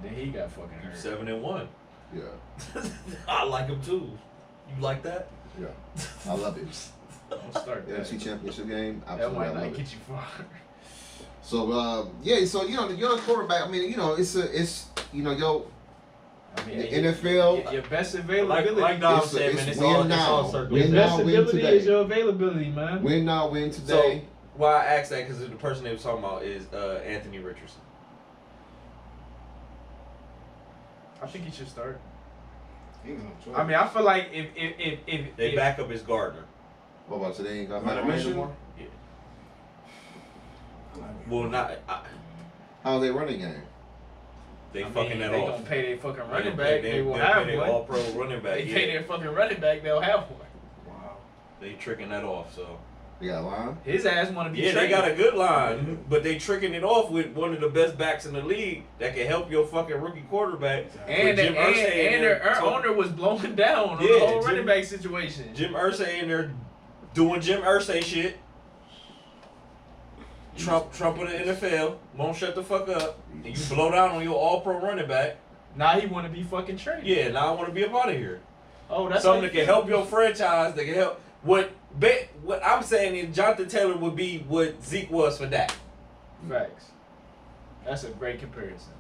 Then he got fucking hurt. 7-1. Yeah, I like him too. You like that? yeah, I love it. Don't start The that. NFC Championship game, That absolutely, I might love not it. get you far. So yeah, so you know the young quarterback. I mean, you know, it's you know, yo, I mean, the NFL. your best Like availability. Dom It's- said, it's man, it's win all now. circle. Win Your now, best win ability today. is your availability, man. Win now, win today. Why I asked that, because the person they was talking about is Anthony Richardson. I think he should start. He ain't no choice. I mean, I feel like if They back up his Gardner. What about today? Ain't got Not Matt a Ryan mission? anymore? Well, not. How's they running game? They I mean, fucking that they off. gonna pay their fucking They running gonna pay- back. They will they'll have pay their one. all-pro running back. They Yeah. pay their fucking running back. They'll have one. Wow. They tricking that off, so. They got a line. His ass want to be. Yeah, they traded. got a good line, but they tricking it off with one of the best backs in the league that can help your fucking rookie quarterback. And, with Jim Irsay in there their talking- owner was blowing down on Yeah, the whole Jim- running back situation. Jim Irsay in there doing Jim Irsay shit. Trump of the NFL won't shut the fuck up. And you blow down on your all-pro running back. Now he want to be fucking traded. Yeah, now I want to be a part of here. Oh, that's Something like- that can help your franchise. That can help. What I'm saying is Jonathan Taylor would be what Zeke was for Dak. Facts. That's a great comparison.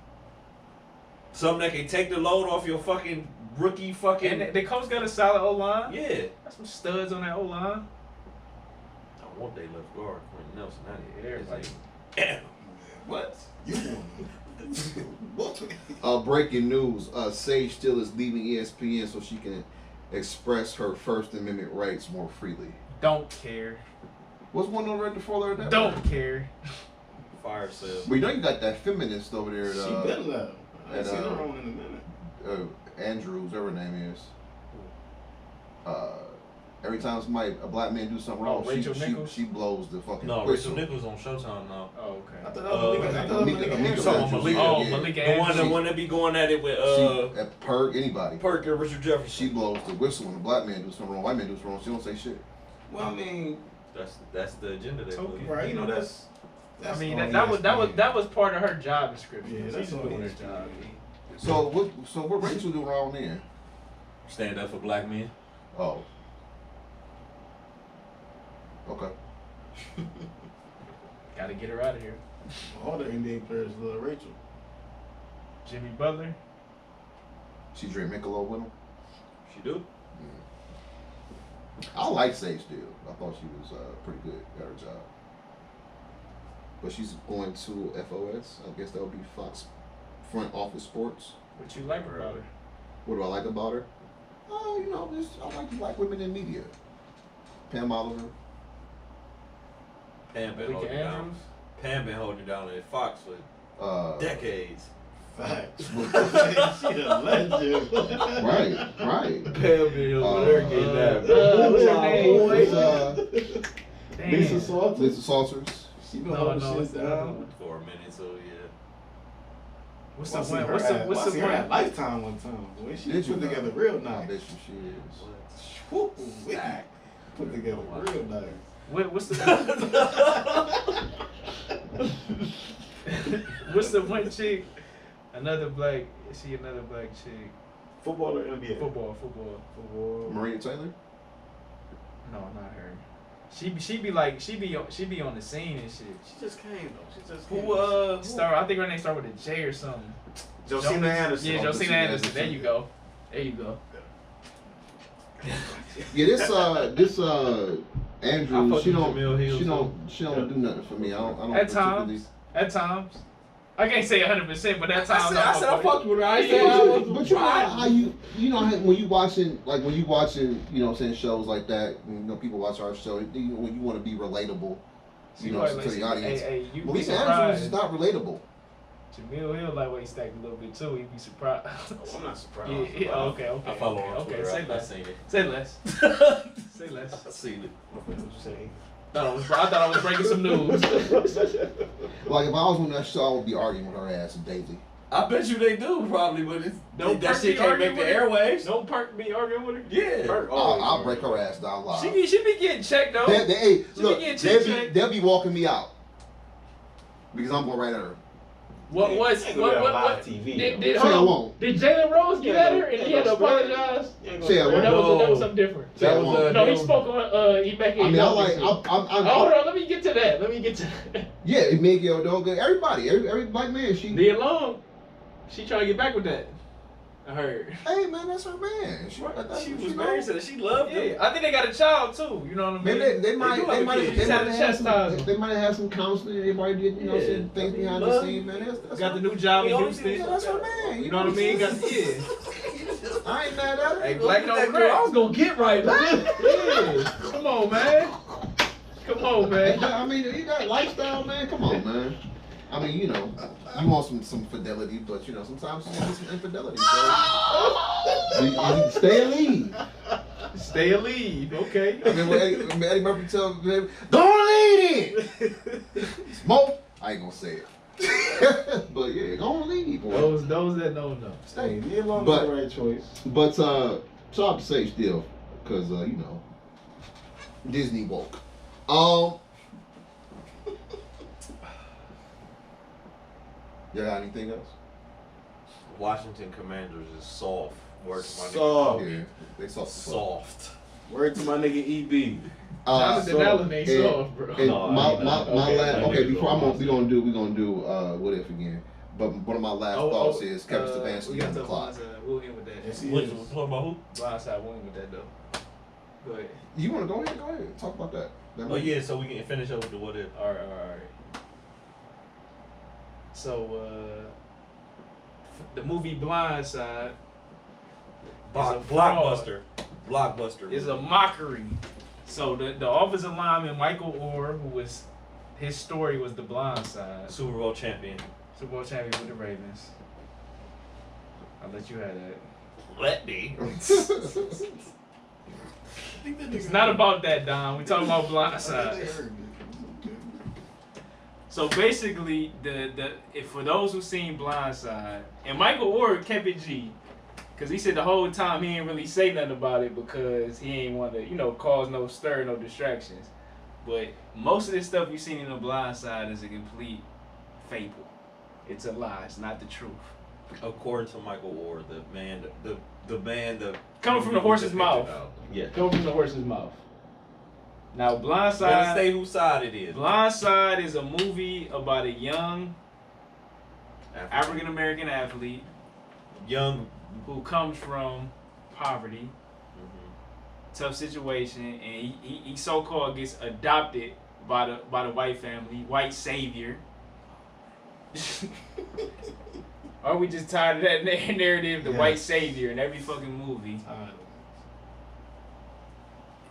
Something that can take the load off your fucking rookie fucking. And the coach got a solid O line. Yeah. Got some studs on that O line. I want they left guard Quentin Nelson out of here. Everybody. What? You want Breaking news: Sage Steele is leaving ESPN so she can express her First Amendment rights more freely. Don't care. What's one on right before her? That Don't care. Fire sale. We know you got that feminist over there. She been love. I ain't at, seen her on in a minute. Andrews, whatever her name is. Every time a black man do something wrong, Rachel Nichols? she blows the fucking No, whistle. Rachel Nichols on Showtime now. Oh, okay. I thought that was Malika. I thought that was Malika Malika Talking Andrews. about Malika. Oh, yeah. Malika The one that be going at it with She, at Perk, anybody. Perk and Richard Jefferson. She blows the whistle when a black man do something wrong. White man do something wrong. She don't say shit. Well, I mean, That's the agenda they Tokyo. put. right? You know that's. I mean, all that was part of her job description. Yeah, She's that's just all doing her ESPN. job. So what Rachel do wrong then? Stand up for black men. Oh. Okay. Gotta get her out of here. All the NBA players love Rachel. Jimmy Butler. She drink Michelob with him. She do. I like Sage still. I thought she was pretty good at her job. But she's going to FOS. I guess that would be Fox Front Office Sports. What you like about her? What do I like about her? Oh, you know, just I like black women in media. Pam Oliver. Pam been Lika holding it down. Andrews. Pam been holding it down at Fox for decades. Facts. She a legend. Right. Pam been over there getting that. What's her name? Damn. Lisa Salters. Lisa Salters. She been No, holding it's shit the other down. one. For a minute, so yeah. What's I the seen one? her What's at the one? Lifetime one time. Boy, she Did you put know? together real I nice. bet you she is. Whoop, put together real nice. What's the what's the one chick? Another black. Is she another black chick? Football or NBA? Football. Maria Taylor. No, not her. She be on the scene and shit. She just came though. She just Who Start. I think her name start with a J or something. Josina Anderson. Yeah, Josina Josina Anderson. There Anderson. you go. There you go. Yeah, this Andrew, fuck she with don't Jamil Hill, she don't do nothing for me. I don't At particularly. times. At times. I can't say 100%, but at times I said I fucked with her. I But said I was you know how you know how when you watching you know what I'm saying, shows like that, you know, people watch our show, when you want to be relatable, you know, to the audience. Hey, you But be Lisa Andrews is surprised. not relatable. Jamil Hill lightweight stacked a little bit too. You'd be surprised. I'm not surprised. Yeah, okay. I follow her on Okay, Twitter. say I less. seen it. Say less. Say less. I seen it. What you say? I thought I was breaking some news. Like if I was on that show, I would be arguing with her ass daily. I bet you they do probably, but it's Don't that Perk shit be can't arguing make the with her? airwaves. No Perk be arguing with her. Yeah. I'll break her ass down live. She be getting checked though. Hey, She look, be getting checked. they'll be walking me out because I'm going right at her. What TV? Did Say I won't. Did Jalen Rose get at her and he had to apologize? Say I Or won't. that was something different. Say I won't. No, he spoke on Emeka. I mean, hold I'm on, let me get to that. yeah, Miggy Odoga, every black man. Nia Long, she trying to get back with that. I heard. Hey man, that's her man. She was married to that. She loved Yeah, it. I think they got a child too. You know what I mean? Maybe they might have have some counseling. They might did some things behind the scenes, man. That's got the new job in Houston. yeah, that's her man. You know what I mean? Got I ain't mad at her. Hey, black don't crack. I was gonna get right, man. Yeah. Come on, man. Come on, man. I mean, you got lifestyle, man. Come on, man. I mean, you know, you want some fidelity, but you know, sometimes you want some infidelity. So you stay a lead. Stay a lead, okay. I mean, when Eddie Murphy tells me, "Go on lead in." Smoke. I ain't gonna say it, but yeah, go on lead, boy. Those that know. Hey, Nia Long But- is the right choice. But shout out to Sage still, cause you know, Disney woke. You got anything else? Washington Commanders is soft. Word to my Soft. Yeah, they saw Soft. Word to my nigga EB. Jonathan Allen ain't soft, bro. And No, my I know. last Okay, before we gonna do what if again. But one of my last thoughts is Kevin we Stefanski got on the the clock. We'll end with that. Yes, he What is. you talking about who? Blindside, we'll end with that though. Go ahead. You wanna go ahead? Go ahead. Talk about that. Oh yeah, so we can finish up with the what if. All right. So, the movie Blindside Blockbuster. is a mockery. So the offensive lineman Michael Orr, his story was the Blind Side, Super Bowl champion. Super Bowl champion with the Ravens. I'll let you have that. Let me. It's not about that, Don. We talking about Blind Side. So basically, if for those who seen Blindside, and Michael Orr kept it G, because he said the whole time he ain't really say nothing about it because he ain't want to, cause no stir, no distractions. But most of this stuff you seen in the Blindside is a complete fable. It's a lie. It's not the truth. According to Michael Orr, the man, Coming from the horse's mouth. Yeah. Coming from the horse's mouth. Now, Better Blindside. say whose side it is. Blindside is a movie about a young African American athlete Young. who comes from poverty, tough situation, and he so-called gets adopted by the white family, white savior. Are we just tired of that narrative, the white savior in every fucking movie?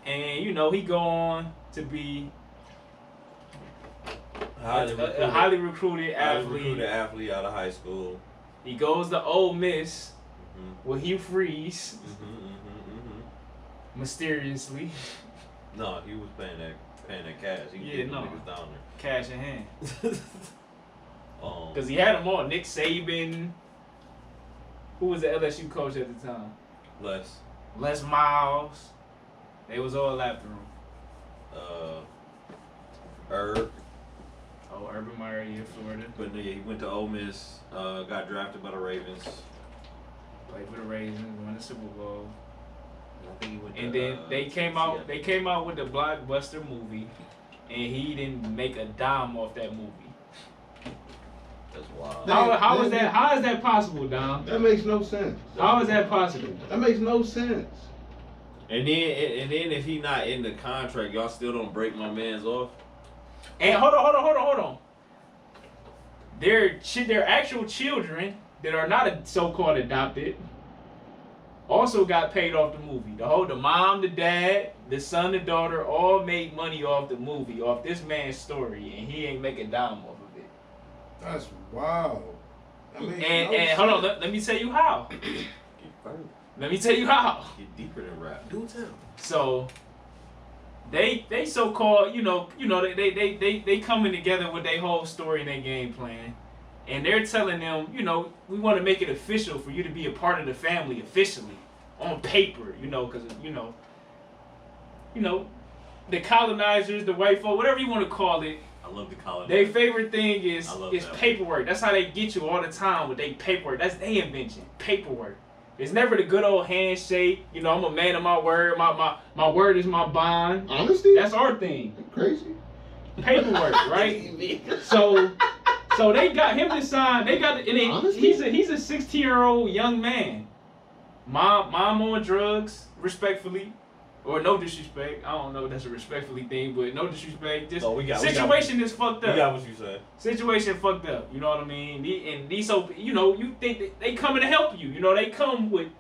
And you know he go on to be a highly recruited athlete Out of high school. He goes to Ole Miss with Hugh Freeze, mysteriously. No, he was paying that cash. He was niggas down there. Cash in hand. Because he had them all. Nick Saban. Who was the LSU coach at the time? Les Miles. They was all after him. Herb. Oh, Urban Meyer in Florida. But yeah, he went to Ole Miss. Got drafted by the Ravens. Played for the Ravens. Won the Super Bowl. I think he went And to, then they came out. They came out with the blockbuster movie, and he didn't make a dime off that movie. That's wild. How is that? How is that possible, Dom? That makes no sense. How is that possible? That makes no sense. And then if he not in the contract, y'all still don't break my man's off. And hold on. Their actual children that are not so-called adopted also got paid off the movie. The mom, the dad, the son, the daughter all made money off the movie, off this man's story, and he ain't make a dime off of it. That's wild. And hold on, let me tell you how. Let me tell you how. Get deeper than rap. Do tell. So they so-called, they coming together with their whole story and their game plan. And they're telling them, we want to make it official for you to be a part of the family officially, on paper, because, the colonizers, the white folk, whatever you want to call it. I love the colonizers. Their favorite thing is that paperwork. That's how they get you all the time with their paperwork. That's their invention, paperwork. It's never the good old handshake. I'm a man of my word. My word is my bond. Honesty? That's our thing. Crazy. Paperwork, right? So they got him to sign. They got, and he's a 16-year-old young man. Mom on drugs, respectfully, or no disrespect. I don't know if that's a respectfully thing, but no disrespect. Just situation is fucked up. We got what you said. Situation fucked up. You know what I mean? You think that they coming to help you. They come with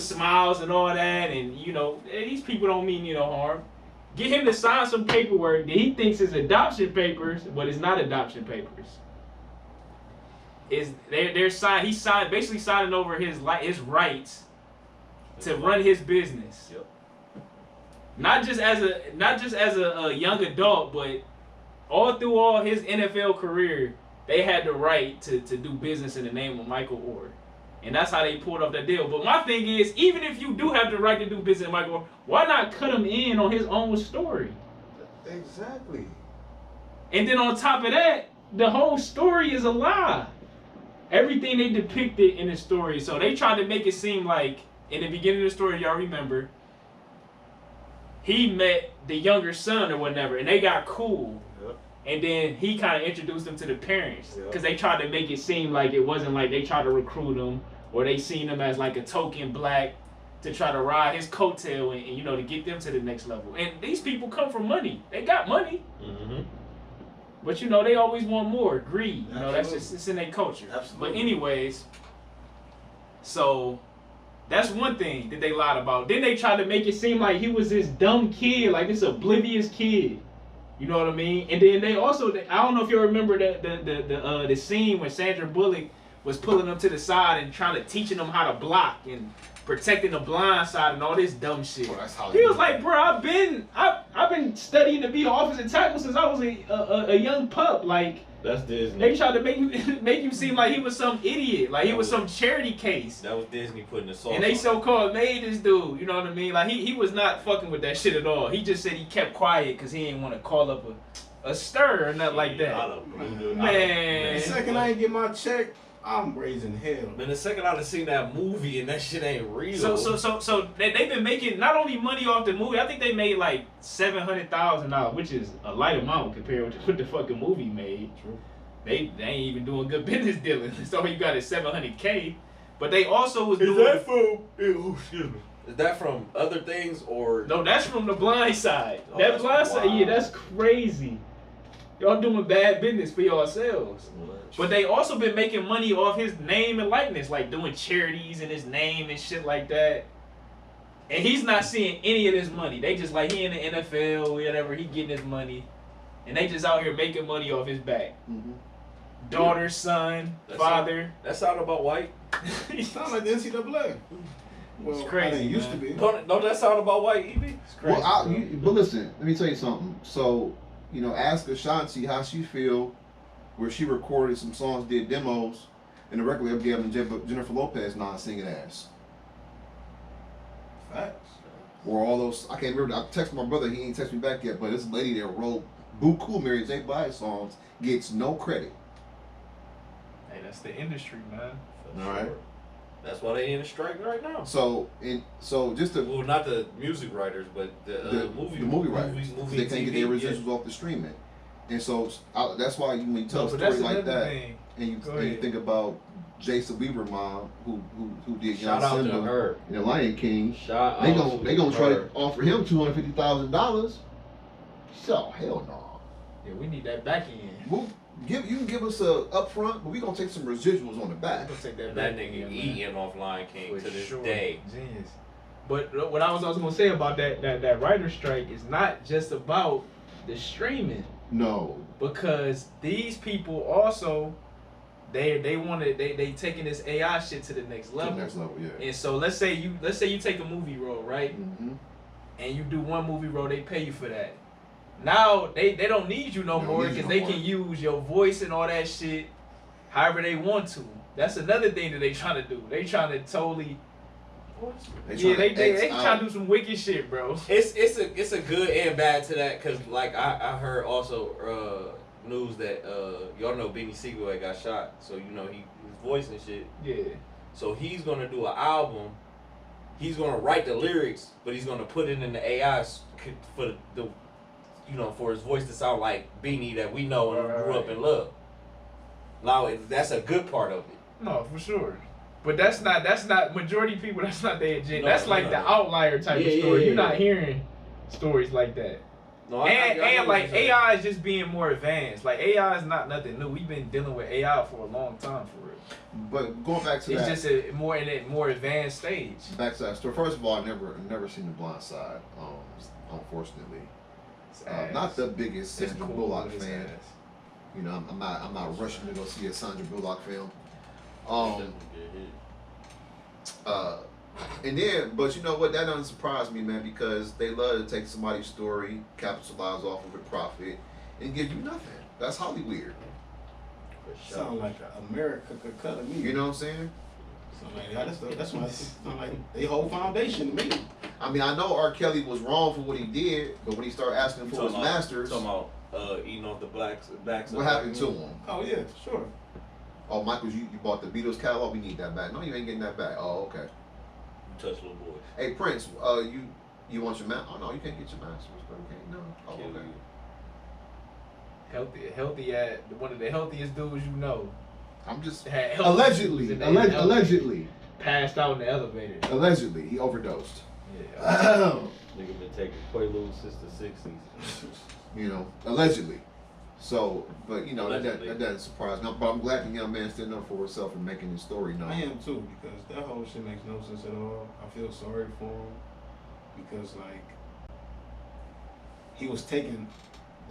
smiles and all that, and these people don't mean you no harm. Get him to sign some paperwork that he thinks is adoption papers, but it's not adoption papers. He's basically signing over his rights to run his business. Yep. Not just as a young adult, but all through his NFL career, they had the right to do business in the name of Michael Orr. And that's how they pulled off that deal. But my thing is, even if you do have the right to do business in Michael Orr, why not cut him in on his own story? Exactly. And then on top of that, the whole story is a lie. Everything they depicted in the story. So they tried to make it seem like, in the beginning of the story, y'all remember, he met the younger son or whatever, and they got cool. Yep. And then he kind of introduced them to the parents. Yep. Because they tried to make it seem like it wasn't like they tried to recruit him, or they seen him as like a token black to try to ride his coattail and to get them to the next level. And these people come from money. They got money. Mm-hmm. But they always want more. Greed. That's just, it's in their culture. Absolutely. But anyways, so that's one thing that they lied about. Then they tried to make it seem like he was this dumb kid, like this oblivious kid. You know what I mean? And then they also, I don't know if you remember the scene when Sandra Bullock was pulling them to the side and trying to teaching them how to block and protecting the blind side and all this dumb shit. He was like, bro, I've been studying to be an offensive tackle since I was a young pup. Like, that's Disney. They tried to make him seem like he was some idiot, like he was some charity case. That was Disney putting the sauce. And they on so-called made this dude. You know what I mean? Like he was not fucking with that shit at all. He just said he kept quiet because he didn't want to call up a stir or nothing like that. Man, the second I ain't get my check, I'm raising hell. Man, the second I done seen that movie and that shit ain't real. So they've been making not only money off the movie. I think they made like $700,000, which is a light amount compared with what the fucking movie made. True. They ain't even doing good business dealing. So all you got is $700K. But they also was doing. Is that from other things or? No, that's from The Blind Side. Oh, That that's Blind Side, wild. yeah, that's crazy. Y'all doing bad business for yourselves. But they also been making money off his name and likeness, like doing charities in his name and shit like that. And he's not seeing any of this money. They just like he in the NFL, whatever, he getting his money. And they just out here making money off his back. Mm-hmm. Daughter, son, That's father. That sound about white? Sound like the NCAA. Well, It's crazy, I didn't used man. to be. Don't that sound about white, Evie? It's crazy. Well, but listen, let me tell you something. So, ask Ashanti how she feel where she recorded some songs, did demos, and the record label gave them Jennifer Lopez non-singing ass. Facts. Or all those, I can't remember, I texted my brother, he ain't texted me back yet, but this lady that wrote Buku Mary J. Blige songs gets no credit. Hey, that's the industry, man. All right. That's why they in a strike right now. So just to Well, not the music writers, but the movie writers, movie they can't get their TV, residuals off the streaming. And so that's why when you tell No, a but story that's like another that, thing. and you Go ahead. think about Jason Bieber mom who did Shout Young out to Simba her. and the Lion King, Shout they out gonna to try her. to offer him $250,000. So hell no. Yeah, we need that back end. You can give us a upfront, but we gonna take some residuals on the back. We'll take that And back that nigga end, man. eating off Lion King For to this sure. day. Genius. But what I was also gonna say about that writer strike is not just about the streaming, No. because these people also they taking this AI shit to the next To level. the next level, yeah. And so let's say you take a movie role, right? Mm-hmm. And you do one movie role, they pay you for that. Now they don't need you no They don't more need you because no they more. can use your voice and all that shit however they want to. That's another thing that they trying to do. They trying to totally they trying to do some wicked shit, bro. It's a good and bad to that, cause like I heard also news that y'all know Benny Siegel had got shot, so his voice and shit. Yeah. So he's gonna do an album. He's gonna write the lyrics, but he's gonna put it in the AI for the for his voice to sound like Beanie that we know and grew up and love. Now that's a good part of it. No, for sure. But that's not majority people. That's not their agenda. No, that's like no. the outlier type of story. Yeah. You're not hearing stories like that. No, And know like what you're saying. AI is just being more advanced. Like AI is not nothing new. We've been dealing with AI for a long time for real. But going back to It's that, just a more advanced stage. back to that story. First of all, I never seen The Blind Side. Unfortunately, not the biggest It's Sandra cool Bullock with his fan. ass. I'm not rushing to go see a Sandra Bullock film. And then, but you know what? That doesn't surprise me, man, because they love to take somebody's story, capitalize off of it, profit, and give you nothing. That's Hollywood. Sound like America could cut me. You know what I'm saying? Sound like that's why it sound like they whole foundation to me. I mean, I know R. Kelly was wrong for what he did, but when he started asking for his masters, Talking about eating off the backs. what happened to him? Oh yeah, sure. Oh, Michael, you bought the Beatles catalog. We need that back. No, you ain't getting that back. Oh, okay. You touch little boy. Hey, Prince, you want your master? Oh no, you can't get your masters. Okay, no. Oh, okay. Healthy one of the healthiest dudes you know. I'm just Had health allegedly, issues and then allegedly, passed out in the elevator. allegedly, he overdosed. Yeah. Nigga been taking Quaaludes since the 60s. You know, allegedly. So, but Allegedly. that doesn't surprise me. But I'm glad the young man standing up for himself and making his story known. I am too, because that whole shit makes no sense at all. I feel sorry for him because like he was taken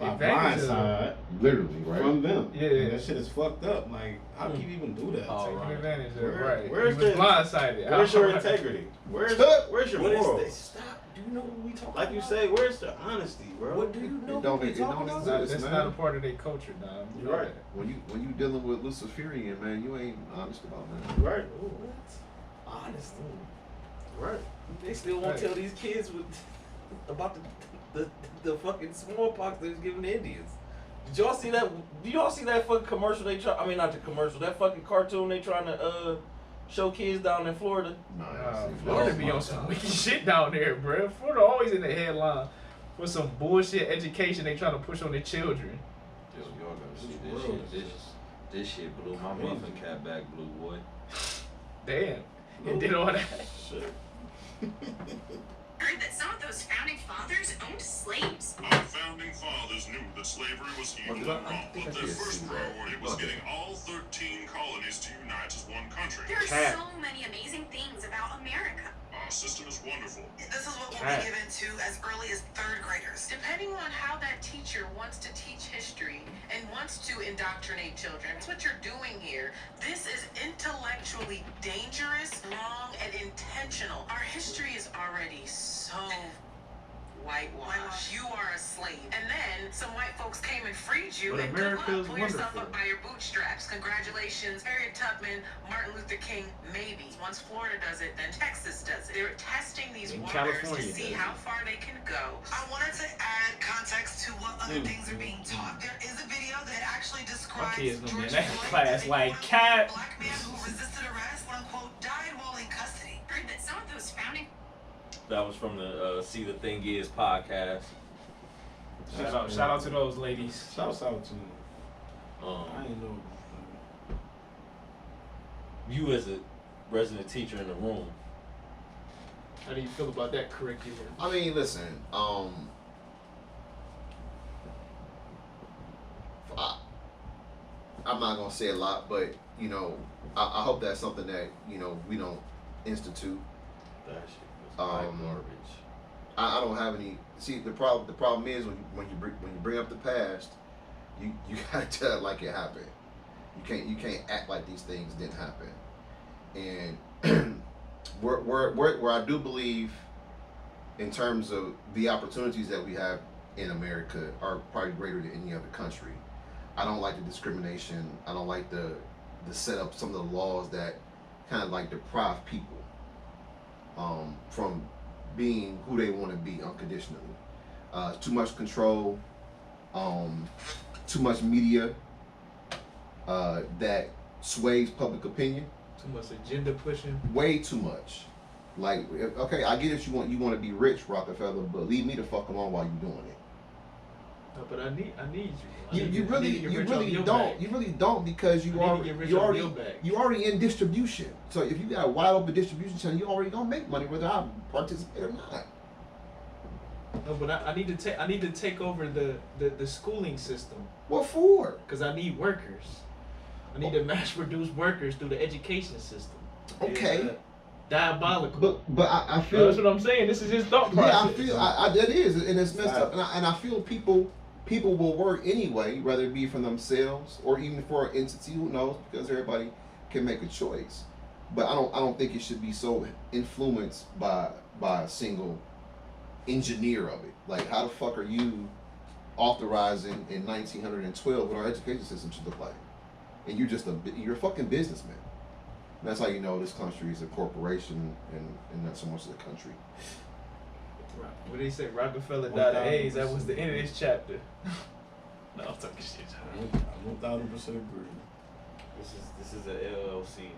by Advantage of blindside Literally, right? from them. Yeah. And that shit is fucked up. Like, how can you even do that? Oh, Taking right. advantage of it, Where- right. where's He was the- blindsided. Where's your integrity? Where's your What is morals? this? Stop. Do you know what we talking Like you about? say, where's the honesty, bro? What do you know? It don't- what we it don't talking about? exist. That's man. not a part of their culture, Dom. You know Right. that. When you dealing with Luciferian, man, you ain't honest about that. Right. What? Honest. Right. They still won't tell these kids about the fucking smallpox they was giving the Indians. Did y'all see that? Do y'all see that fucking commercial they try? I mean, not the commercial. That fucking cartoon they trying to show kids down in Florida. No, Florida be on some wicked shit down there, bro. Florida always in the headline for some bullshit education they trying to push on their children. Yo, y'all gotta see this shit. This shit blew my muffin cap back, blue boy. Damn, it did all that. Shit. Heard that some of those founding fathers owned slaves. Our founding fathers knew that slavery was evil and wrong, but their first priority was getting all 13 colonies to unite as one country. There are so many amazing things about America. Our system is wonderful. This is what we'll be given to as early as 3rd graders. Depending on how that teacher wants to teach history and wants to indoctrinate children, that's what you're doing here. This is intellectually dangerous, wrong, and intentional. Our history is already so whitewashed. You are a slave. And then some white folks came and freed you. But and America is pull yourself wonderful. up by your bootstraps. Congratulations, Harriet Tubman, Martin Luther King, maybe. Once Florida does it, then Texas does it. They're testing these In waters California to see does how far they can go. I wanted to add context to what other things are being taught. There is a video that actually My describes kids gonna be in George that Floyd class as a like quote-unquote cat. black man who resisted arrest, quote, died while in custody. Heard that some of those founding That was from the See the Thing Is podcast. Shout out to those ladies. Shouts out to him. Um, I ain't know. you as a resident teacher in the room. How do you feel about that curriculum? I mean, listen. I'm not gonna say a lot, but you know, I hope that's something that we don't institute. That shit was garbage. I don't have any. See, the problem is when you bring up the past, you gotta tell it like it happened. You can't act like these things didn't happen. And where I do believe, in terms of the opportunities that we have in America, are probably greater than any other country. I don't like the discrimination. I don't like the setup, some of the laws that kind of like deprive people from being who they want to be unconditionally. Too much control, too much media that sways public opinion. Too much agenda pushing. Way too much. Like, okay, I get it. You want to be rich, Rockefeller, but leave me the fuck alone while you're doing it. No, but I need you. You really don't because you already in distribution. So if you got a wide open distribution channel, you already gonna make money whether I participate or not. No, but I need to take over the schooling system. What for? Because I need workers. I need to mass produce workers through the education system. Okay. Diabolical. But I feel that's what I'm saying. This is his thought process. Yeah, I feel that is, and it's messed up. And I feel people will work anyway, whether it be for themselves or even for an entity. Who knows? Because everybody can make a choice. But I don't think it should be so influenced by a single engineer of it. Like, how the fuck are you authorizing in 1912 what our education system should look like? And you're a fucking businessman. And that's how you know this country is a corporation and not so much the country. What did he say? Rockefeller died of AIDS. That was the end of this chapter. No, I'm talking shit. I 1000% agree. This is a LLC.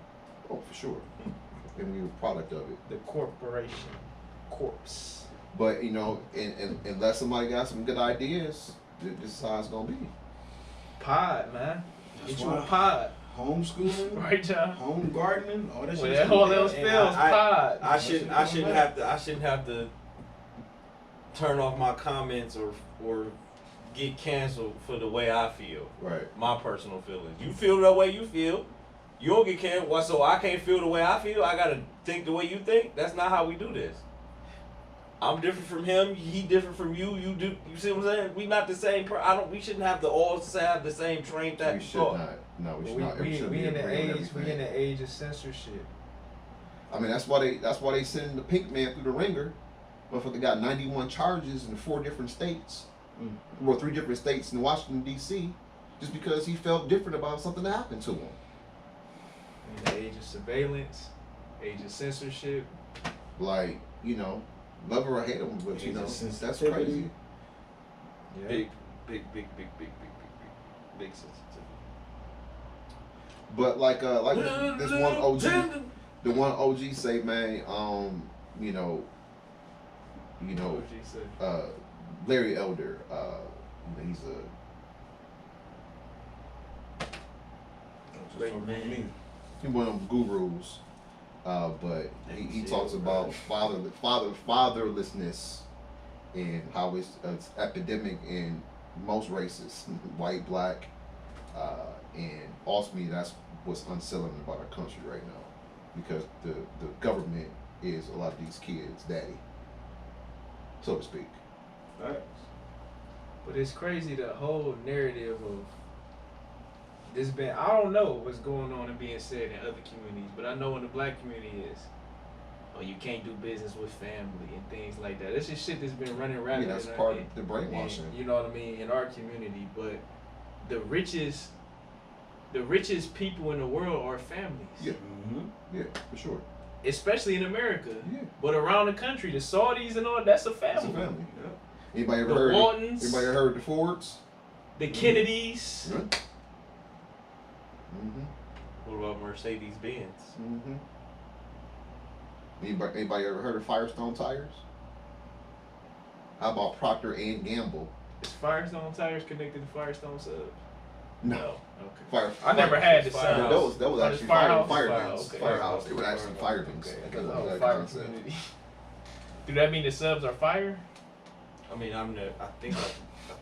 Oh, for sure. And we're a product of it. The corporation. Corpse. But, unless somebody got some good ideas, this is how it's going to be. Pod, man. That's Get you a why pod. Homeschooling, Right, John? home gardening, all that shit. Well, all else fails, pod. I shouldn't have to turn off my comments or get canceled for the way I feel. Right. My personal feelings. You feel the way you feel. You don't get canceled. What? So I can't feel the way I feel. I gotta think the way you think. That's not how we do this. I'm different from him. He different from you. You do. You see what I'm saying? We not the same. We shouldn't have to all have the same train type. We should not. No, we should not. We in the age of censorship. I mean, that's why they send the pink man through the ringer. Motherfucker got 91 charges in 4 different states, or 3 different states in Washington D.C. just because he felt different about something that happened to him. In the age of surveillance, age of censorship. Like, love or hate him, but that's crazy. Yeah. Big. Big sensitivity. But like this one OG, the one OG say, man, you know, Larry Elder, he's he one of them gurus, but he talks about fatherlessness and how it's epidemic in most races, white, black, and ultimately that's what's unsettling about our country right now, because the government is a lot of these kids' daddy, so to speak. Right. But it's crazy, the whole narrative of this been, I don't know what's going on and being said in other communities, but I know in the black community is, oh, you can't do business with family and things like that. That's just shit that's been running rampant. Yeah, that's part of the brainwashing. You know what I mean? In our community, but the richest people in the world are families. Yeah, yeah, for sure. Especially in America. Yeah. But around the country, the Saudis and all, that's a family. It's a family. Yeah. Anybody ever the heard? Waltons, Anybody ever heard the Fords? The Kennedys. Yeah. What about Mercedes Benz? Anybody ever heard of Firestone Tires? How about Procter and Gamble? Is Firestone Tires connected to Firestone Subs? No. Okay. I never had the Subs. That was actually Firehouse. Firehouse. They were actually Firehouse. Do that mean the Subs are fire? I mean, I think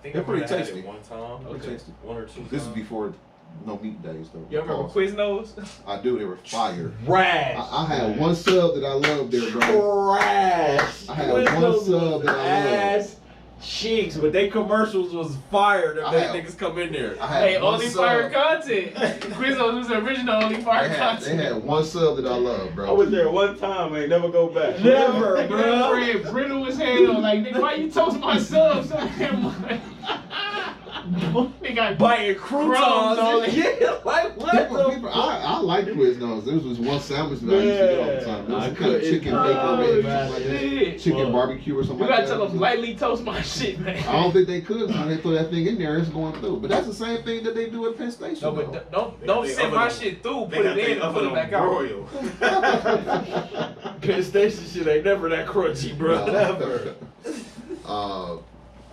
they're pretty tasty. One time, okay. One or two. This is before no meat days though. You ever remember Quiznos? I do. They were fire. Trash. I had one sub that I loved there, bro. Trash. I had one sub that I loved. Cheeks, but they commercials was fire. Them niggas come in there. Hey, only fire content. Quiznos was the original only fire content. They had one sub that I loved, bro. I was there one time, ain't never go back. Never, bro. Bread brittle as hell. Like, nigga, why you toast my subs so damn much? They got biting croutons on it. Yeah, like what? I like Quiznos. There was one sandwich that I used to get all the time. There was kind of chicken bacon, like chicken barbecue or something. You gotta tell them lightly toast my shit, man. I don't think they could. So they throw that thing in there, it's going through. But that's the same thing that they do at Penn Station. No, but don't send my shit through. Put it in and put it back out. Penn Station shit ain't never that crunchy, bro. Never.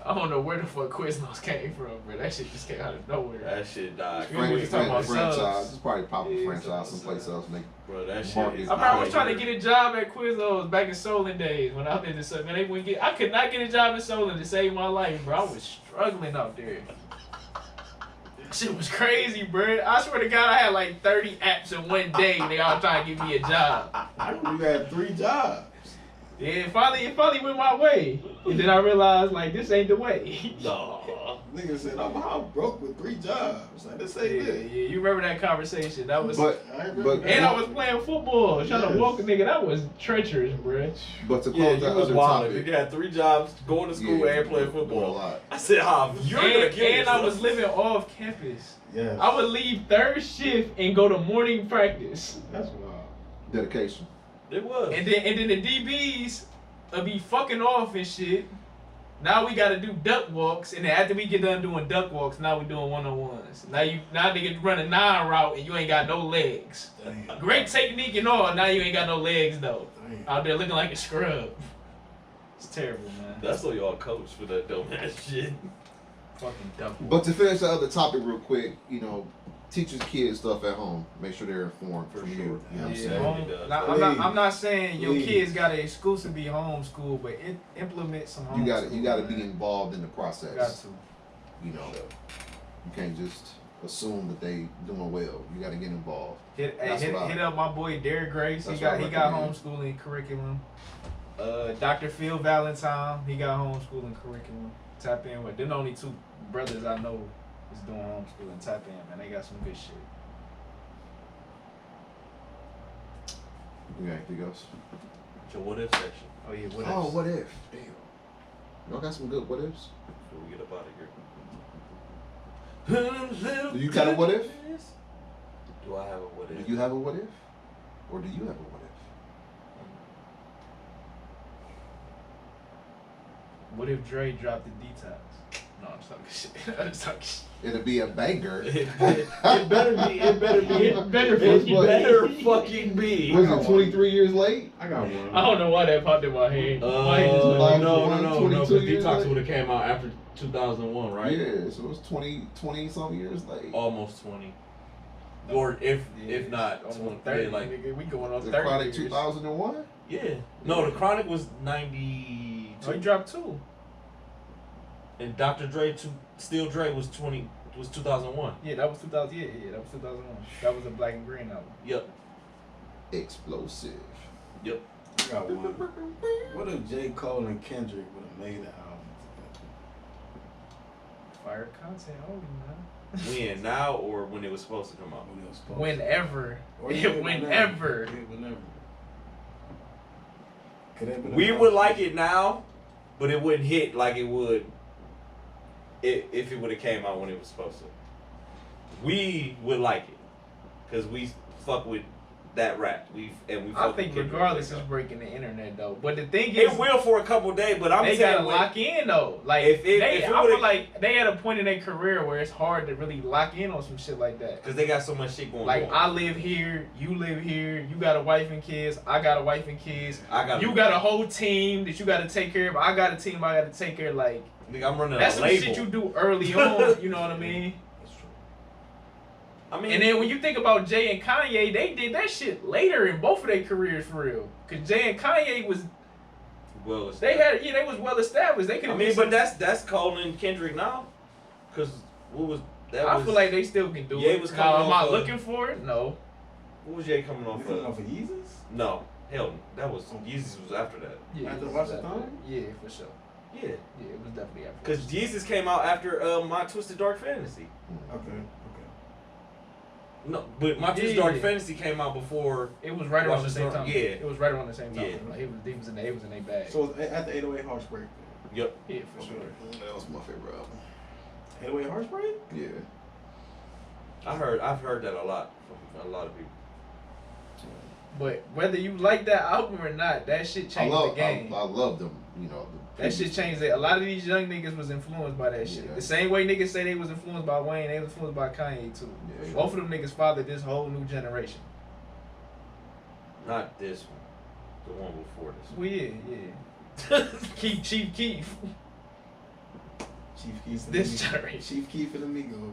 I don't know where the fuck Quiznos came from, bro. That shit just came out of nowhere. That shit died. Franchise. It's probably popular franchise someplace else. Bro, that shit. I remember I was trying to get a job at Quiznos back in Solon days when I was there. Man, they wouldn't get. I could not get a job in Solon to save my life, bro. I was struggling out there. Shit was crazy, bro. I swear to God, I had like 30 apps in one day. They all trying to give me a job. I remember you had 3 jobs. Yeah, it finally went my way. And then I realized, like, this ain't the way. No. Nigga said, I'm broke with 3 jobs. Like, this ain't it. Yeah, you remember that conversation. That was. And I was playing football. Trying to walk a nigga. That was treacherous, bro. But to close that other topic. You had 3 jobs, going to school and playing football. A lot. I said, you're going to kill yourself. And I was living off campus. Yeah. I would leave 3rd shift and go to morning practice. That's wild. Dedication. It was. And then the DBs will be fucking off and shit. Now we gotta do duck walks, and then after we get done doing duck walks, now we doing one-on-ones. Now they get run a 9 route and you ain't got no legs. Damn. Great technique and all, now you ain't got no legs though. Damn. Out there looking like a scrub. It's terrible, man. That's what y'all coach for that dumbass shit. Fucking duck walk. But to finish the other topic real quick, teach your kids stuff at home. Make sure they're informed from you. You know what I'm saying? I'm not saying your kids gotta exclusively homeschool, but implement some homeschool. You gotta be involved in the process. Got to. You can't just assume that they doing well. You gotta get involved. Hit up my boy Derek Grace. He got homeschooling curriculum. Dr. Phil Valentine, he got homeschooling curriculum. Tap in with them. Only 2 brothers I know is doing homeschooling. Tap in, man. They got some good shit. You got anything else? It's your what if section. Oh yeah, what ifs. if? What if? Damn. Y'all got some good what ifs? Before we get up out of here. Do you got a what if? Do I have a what if? Do you have a what if? Or do you have a what if? What if Dre dropped the Detox? No, I'm just talking shit. I'm just talking shit. It'll be a banger. It better be. It better fucking be. Was it 23 years late? I got one. I don't know why that popped in my head. No. Because Detox would have came out after 2001, right? Yeah, so it was 20 some years late. Almost 20. Or if not, almost 30. 30. Like, nigga, we going on The 30 Chronic years. 2001? yeah. No, the Chronic was 92. Oh, he dropped 2. And Dr. Dre, Still Dre was 2001. Yeah, that was 2000. Yeah, that was 2001. That was a Black and Green album. Yep. Explosive. Yep. I got one. What if J. Cole and Kendrick would have made an album Fire content only, man. When? Now or when it was supposed to come out? together? When it was supposed Whenever. to. Or yeah, Whenever. Yeah, whenever. Could it have been We a would like it now, but it wouldn't hit like it would if it would have came out when it was supposed to. We would like it because we fuck with that rap. I think regardless, it's breaking the internet though. But the thing is, it will for a couple days. But I'm they saying gotta lock in though. Like if it I feel would've- like they at a point in their career where it's hard to really lock in on some shit like that. because they got so much shit going Like on. I live here, you live here, you got a wife and kids, I got a wife and kids. You got a whole team that you got to take care of. I got a team I got to take care of. Like Nigga, I'm running that's a some label. shit you do early on. You know what I mean? I mean, And then when you think about Jay and Kanye, they did that shit later in both of their careers for real. Cause Jay and Kanye was they was well established. They could. I mean, but that's Cole and Kendrick now. Cause what was that? I feel like they still can do Ye it. was Now, coming am I off of- looking for it? No. What was Ye coming off You coming of? off of Yeezus? No, hell, no. That was Yeezus was after that. Yeah, After it Watch was the after- Throne? Yeah, for sure. Yeah, Yeah, it was definitely after. cause Jesus came out after My Twisted Dark Fantasy. Okay. No, but My Twisted Yeah. Dark Fantasy came out before. It was right around the Watch same the time. Throne. Yeah. It was right around the same time. Yeah. Like, it was in their bag. So it's at the 808 Heartbreak. Yep. Yeah, for sure. That was my favorite album. 808 Heartbreak? Yeah. I've heard that a lot from a lot of people. But whether you like that album or not, that shit changed the game. I love them. You know, That shit changed it. A lot of these young niggas was influenced by that shit. Yeah. The same way niggas say they was influenced by Wayne, they was influenced by Kanye too. Yeah. Both of them niggas fathered this whole new generation. Not this one, the one before this. Well, yeah. Chief Keef. Chief Keef. and This the Migos. generation. Chief Keef and the Migos.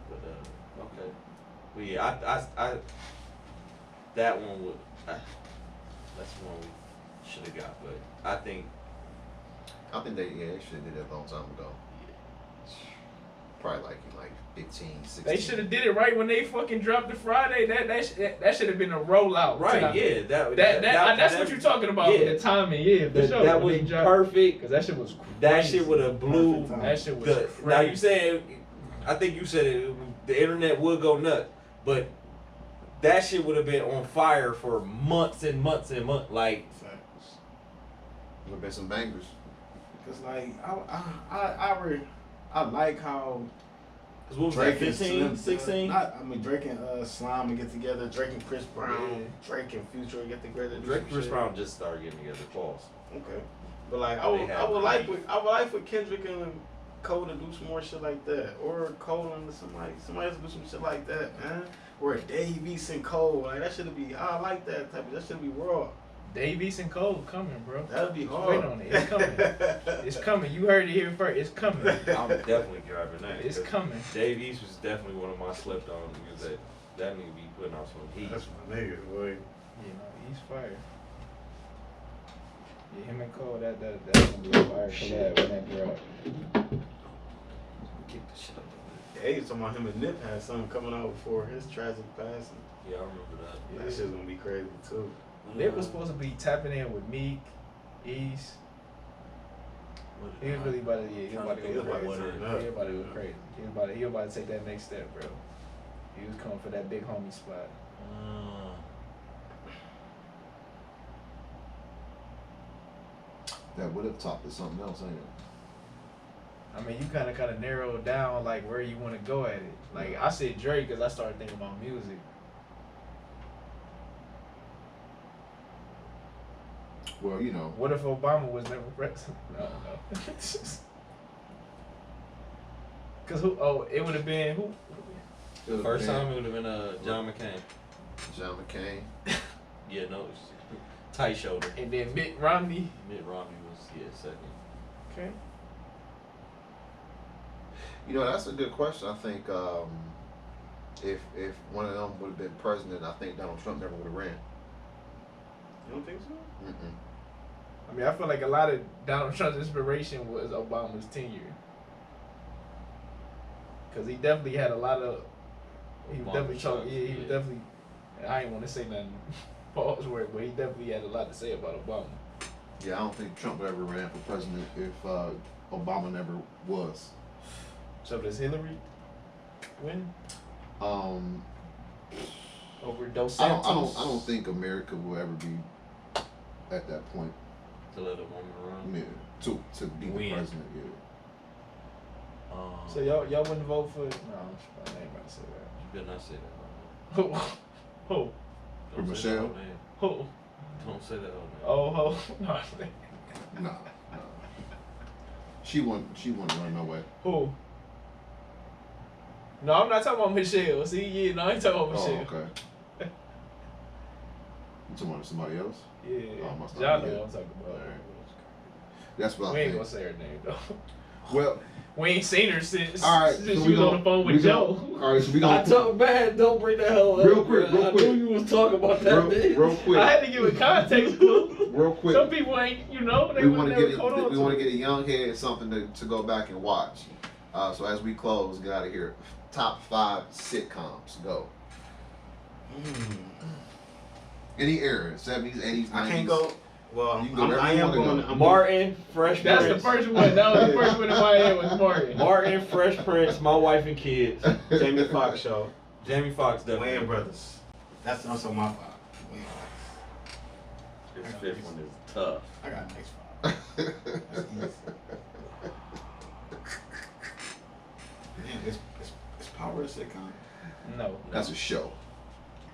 But okay. But yeah, I that one would. That's the one we should have got, but I think I think they should have did that a long time ago. Probably like 15, 16. They should have did it right when they fucking dropped the Friday. That should have been a rollout. right, yeah, That's what you're talking about. Yeah. The timing, yeah, for sure. that when was they dropped- perfect. Cause that shit was crazy. That shit would have blew. Perfect time. That shit was The, crazy. now you saying, I think you said it, the internet would go nuts, but that shit would have been on fire for months and months and months. Like, Facts. Would have been some bangers. Cause like I like how cause what was Drake that, and 15, Slim, 16? Drake and Slime would get together. Drake and Chris Brown. Drake and Future would get together. do Drake some and Chris shit. Brown just started getting together. Pause. Okay, but like I They would have like beef. for Kendrick and Cole to do some more shit like that, or Cole and somebody else to do some shit like that, man. Or Dave East and Cole, like that should be. I like that type of. That should be raw. Dave East and Cole coming, bro. That'd be Just hard. wait on it. It's coming. It's coming. You heard it here first. It's coming. I'm definitely grabbing that. It's 'cause coming. Dave East was definitely one of my slept on niggas that nigga be putting out some heat. That's my nigga, boy. You know, he's fire. Yeah, him and Cole, that's gonna be a fire collab when that drop. Get the shit up. Yeah, he was talking about him and Nip had something coming out before his tragic passing. Yeah, I remember that. That shit's gonna be crazy too. They was supposed to be tapping in with Meek, East. He was really about to, he was about to go crazy. He was about to go crazy. He was about to take that next step, bro. He was coming for that big homie spot. That would have topped to something else, ain't it? I mean, you kind of narrowed down like where you want to go at it. Like I said Drake because I started thinking about music. Well, you know. What if Obama was never president? No. Cause who? Oh, it would have been who? First time it would have been John McCain. John McCain. Yeah, no, it's tight shoulder. And then Mitt Romney. Mitt Romney was second. Okay. You know, that's a good question. I think if one of them would have been president, I think Donald Trump never would have ran. You don't think so? Mm-mm. I mean, I feel like a lot of Donald Trump's inspiration was Obama's tenure. Cause he definitely had a lot of. He was definitely talking. Yeah, he was definitely. I ain't want to say nothing. Paul's word, but he definitely had a lot to say about Obama. Yeah, I don't think Trump would ever ran for president if Obama never was. So does Hillary win? Over Dos Santos? I don't think America will ever be at that point. To let a woman run? Yeah, to be the president, yeah. So y'all wouldn't vote for? No, I ain't about to say that. You better not say that. Who? For Michelle? Who? Don't say that. Oh, no. She wouldn't run no way. Who? No, I'm not talking about Michelle. See, yeah, no, I ain't talking about Michelle. Oh, okay. You talking about somebody else? Yeah. Oh, must Y'all not know be what it. I'm talking about. Right. That's what We I ain't think. gonna say her name though. Well, we ain't seen her since. All right, since so she we was on the phone with Joe. All right, so we gonna. I talk bad. Don't bring that hell up. Real quick. I knew you was talking about that bitch. Real quick. I had to give a context clue. Real quick. Some people ain't, they we want to never caught on we to want it. to get a young head something to go back and watch. So as we close, get out of here. Top 5 sitcoms. Go. Any era, 70s, 80s, 90s. I can't go. Well, You can go wherever I you am wanna going. go. I'm Martin, Fresh That's Prince. the first one. That was the first one in my head was Martin. Martin, Fresh Prince, My Wife and Kids. Jamie Foxx show. Jamie Foxx, definitely. Wayans Brothers. That's also my 5. This fifth one is tough. I got next 5. That's easy. Man, is Power a sitcom? No. That's a show.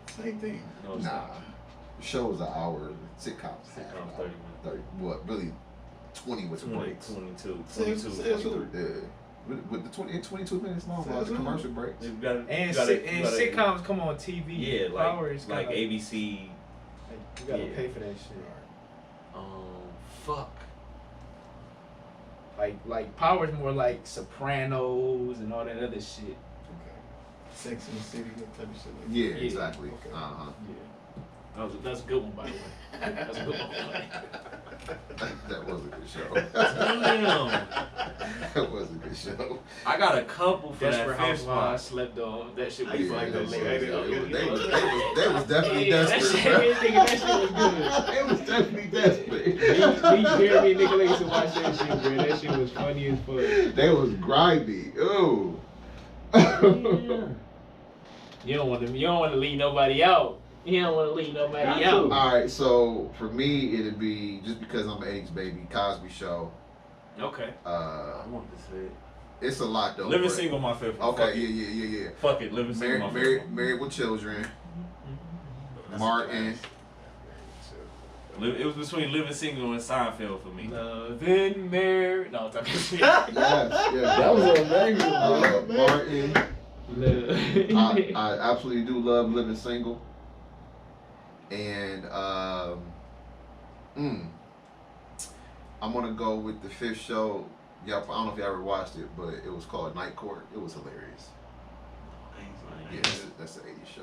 Same thing. No, it's Nah. not. Show is an hour. Sitcoms. Sitcom 30 minutes. 30. What? Really? 20 with some 20, breaks. 22. Yeah. With the 22 minutes long, the commercial breaks. You gotta, And, you gotta, sitcoms come on TV. Yeah, Power is like kinda, ABC. you gotta yeah. pay for that shit. Fuck. Like Power's more like Sopranos and all that other shit. Okay. Sex and the City, that type of shit. Like Yeah, Yeah. exactly. Okay. Uh-huh. Yeah. That's a good one, by the way. That's a good one. That was a good show. Damn. That was a good show. I got a couple for Desperate that fifth spot. Housewives slept on. That shit was Yeah, like that hilarious. shit- they was definitely Yeah, desperate. that shit was good. They was definitely desperate. Me, Jeremy, and Nicola used to watch that shit, bro. That shit was funny as fuck. They was grimy. Ooh. You don't want to leave nobody out. You don't want to leave nobody out. All right, so for me, it'd be just because I'm an 80s baby, Cosby Show. Okay. I want to say it. It's a lot though. Living but- Single, my fifth one. Okay, Fuck it. yeah. Fuck it, Living Single, my fifth one. Married with Children. That's Martin. It was between Living Single and Seinfeld for me. Loving married. No, I'm talking shit. Yes. That was a banger. Martin. I absolutely do love Living Single. And I'm gonna go with the fifth show. Yeah, I don't know if you ever watched it, but it was called Night Court. It was hilarious. Yeah, that's the 80s show.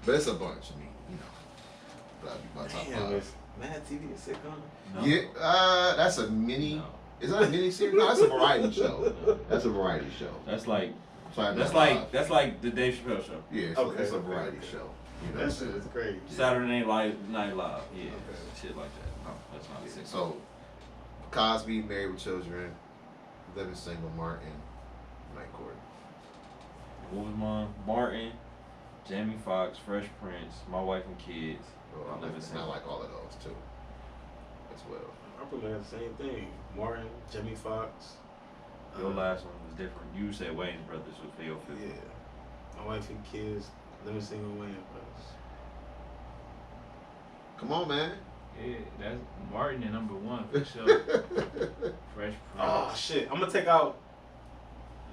But it's a bunch. I mean, you know. That'd be my top 5. Mad TV a sitcom? No. Yeah, that's a mini. No. Is that a mini series? No, that's a variety show. That's a variety show. That's like Saturday that's Night like Live. the Dave Chappelle show. Yeah, it's, Okay, it's a okay, variety okay. show. You know That what shit I'm is great. Saturday Night Live. Yeah, Okay. shit like that. No, that's not a saying? sitcom. So, Cosby, Married with Children, Living Single, Martin, Night Court. What was mine? Martin, Jamie Foxx, Fresh Prince, My Wife and Kids. Oh, I Living Single. like all of those too, as well. I probably had the same thing. Martin, Jamie Foxx. Your last one was different. You said Wayne's Brothers was for your fifth. Yeah. My Wife and Kids, Living Single, Wayans Brothers. Come on, man. Yeah, that's Martin at number 1 for sure. Fresh Prince. Oh shit! I'm gonna take out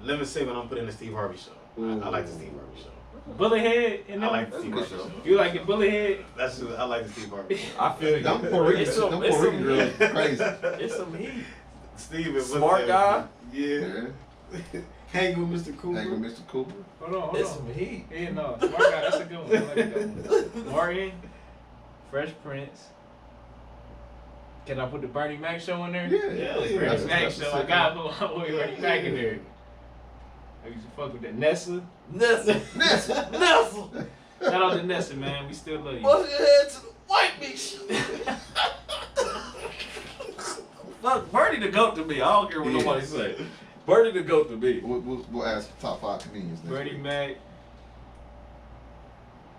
Lemon Sip and I'm putting the Steve Harvey Show. I like the Steve Harvey Show. Bullethead and I like the Steve Harvey Show. You like it, Bullethead? I like the Steve Harvey Show. I feel you. Them Puerto Rican girls crazy. It's some heat. Steve and Smart guy. Yeah. Hang with Mr. Cooper. Hang with Mr. Cooper. Hold It's on. some heat. Yeah, no. Smart guy, that's a good one. I like that one. Martin, Fresh Prince. Can I put the Bernie Mac show in there? Yeah. Bernie Mac That's show. the I got Bernie Mac in there. I used to fuck with that. Nessa. Nessa. Shout out to Nessa, man. We still love you. Bust your head to the white bitch. Fuck, Bernie the GOAT to me. I don't care what nobody say. Bernie the GOAT to me. We'll ask top 5 comedians next Bernie week. Mac.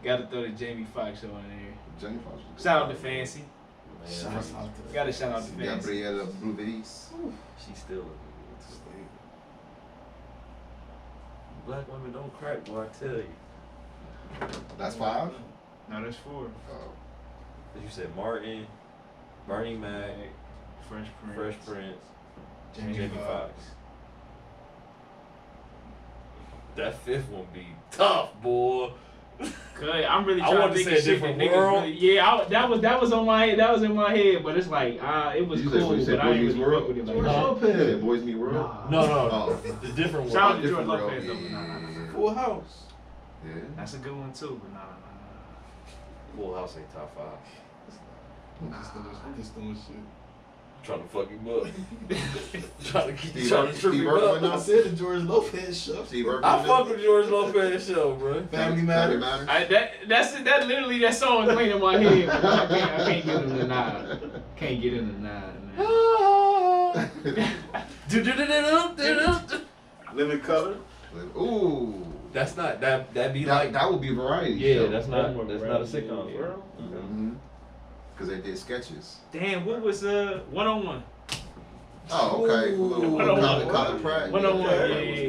Gotta throw the Jamie Foxx show in there. Jamie Foxx. Shout out to Fancy. Man, Gotta shout out to Fancy. Gabriela Bruveris. she's still black women don't crack, boy, I tell you. That's 5? No, that's 4. You said Martin, Bernie Mac, Fresh Prince. Fresh Prince, Jamie Foxx. That 5th one be tough, boy. Cause I'm really I trying want to to think say a of shit that different niggas world. really. Yeah, that was on my head. That was in my head, but it's like it was You cool, said but I Boy ain't Meets really World? fuck with it like George that. Lopez. Boys Meet World? No, Oh. the different Shout out one. to George Different Lopez world, though, but nah. Full House. Yeah. That's a good one too, but nah. Full House ain't top 5. I'm just doing shit. Trying to fuck him up. trying to Steve trip him Irwin, up. I said the George Lopez show. Steve Irwin. I fuck with George Lopez show, bro. Family Matters. That literally that song is playing in my head. But I can't get him to nine. Can't get him to nine, man. Living Color. Ooh. That's not that be like That would be variety. yeah. show. That's not a sitcom. Yeah. Bro. Mm-hmm. Because they did sketches. Damn, what was 1-on-1? Oh, okay. One-on-one. Colin Pratt. 1-on-1,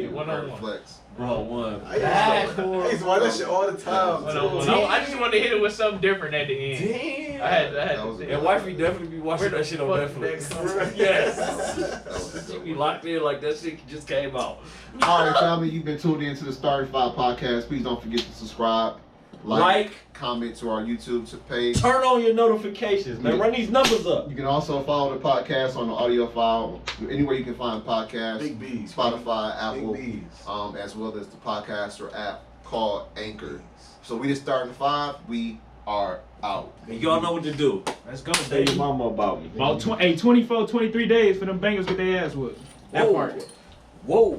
yeah. 1-on-1. Flex. Bro, one. I used to watch that shit all the time. 1-on-1. I just wanted to hit it with something different at the end. Damn. I had That to was think. And wifey definitely be watching that shit on Fuck Netflix. Yes. She be locked in like that shit just came out. All right, family, you've been tuned in to the Starting 5 podcast. Please don't forget to subscribe, like, comment to our YouTube page. Turn on your notifications, man. Run these numbers up. You can also follow the podcast on the audio file anywhere you can find podcasts. Big B's. Spotify, Apple, Big B's. as well as the podcaster app called Anchor. So we just starting 5. We are out. Y'all know what to do. Let's go, Tell your baby. mama about me. About 24, 23 days for them Bengals get their ass whooped. That Whoa. part. Whoa.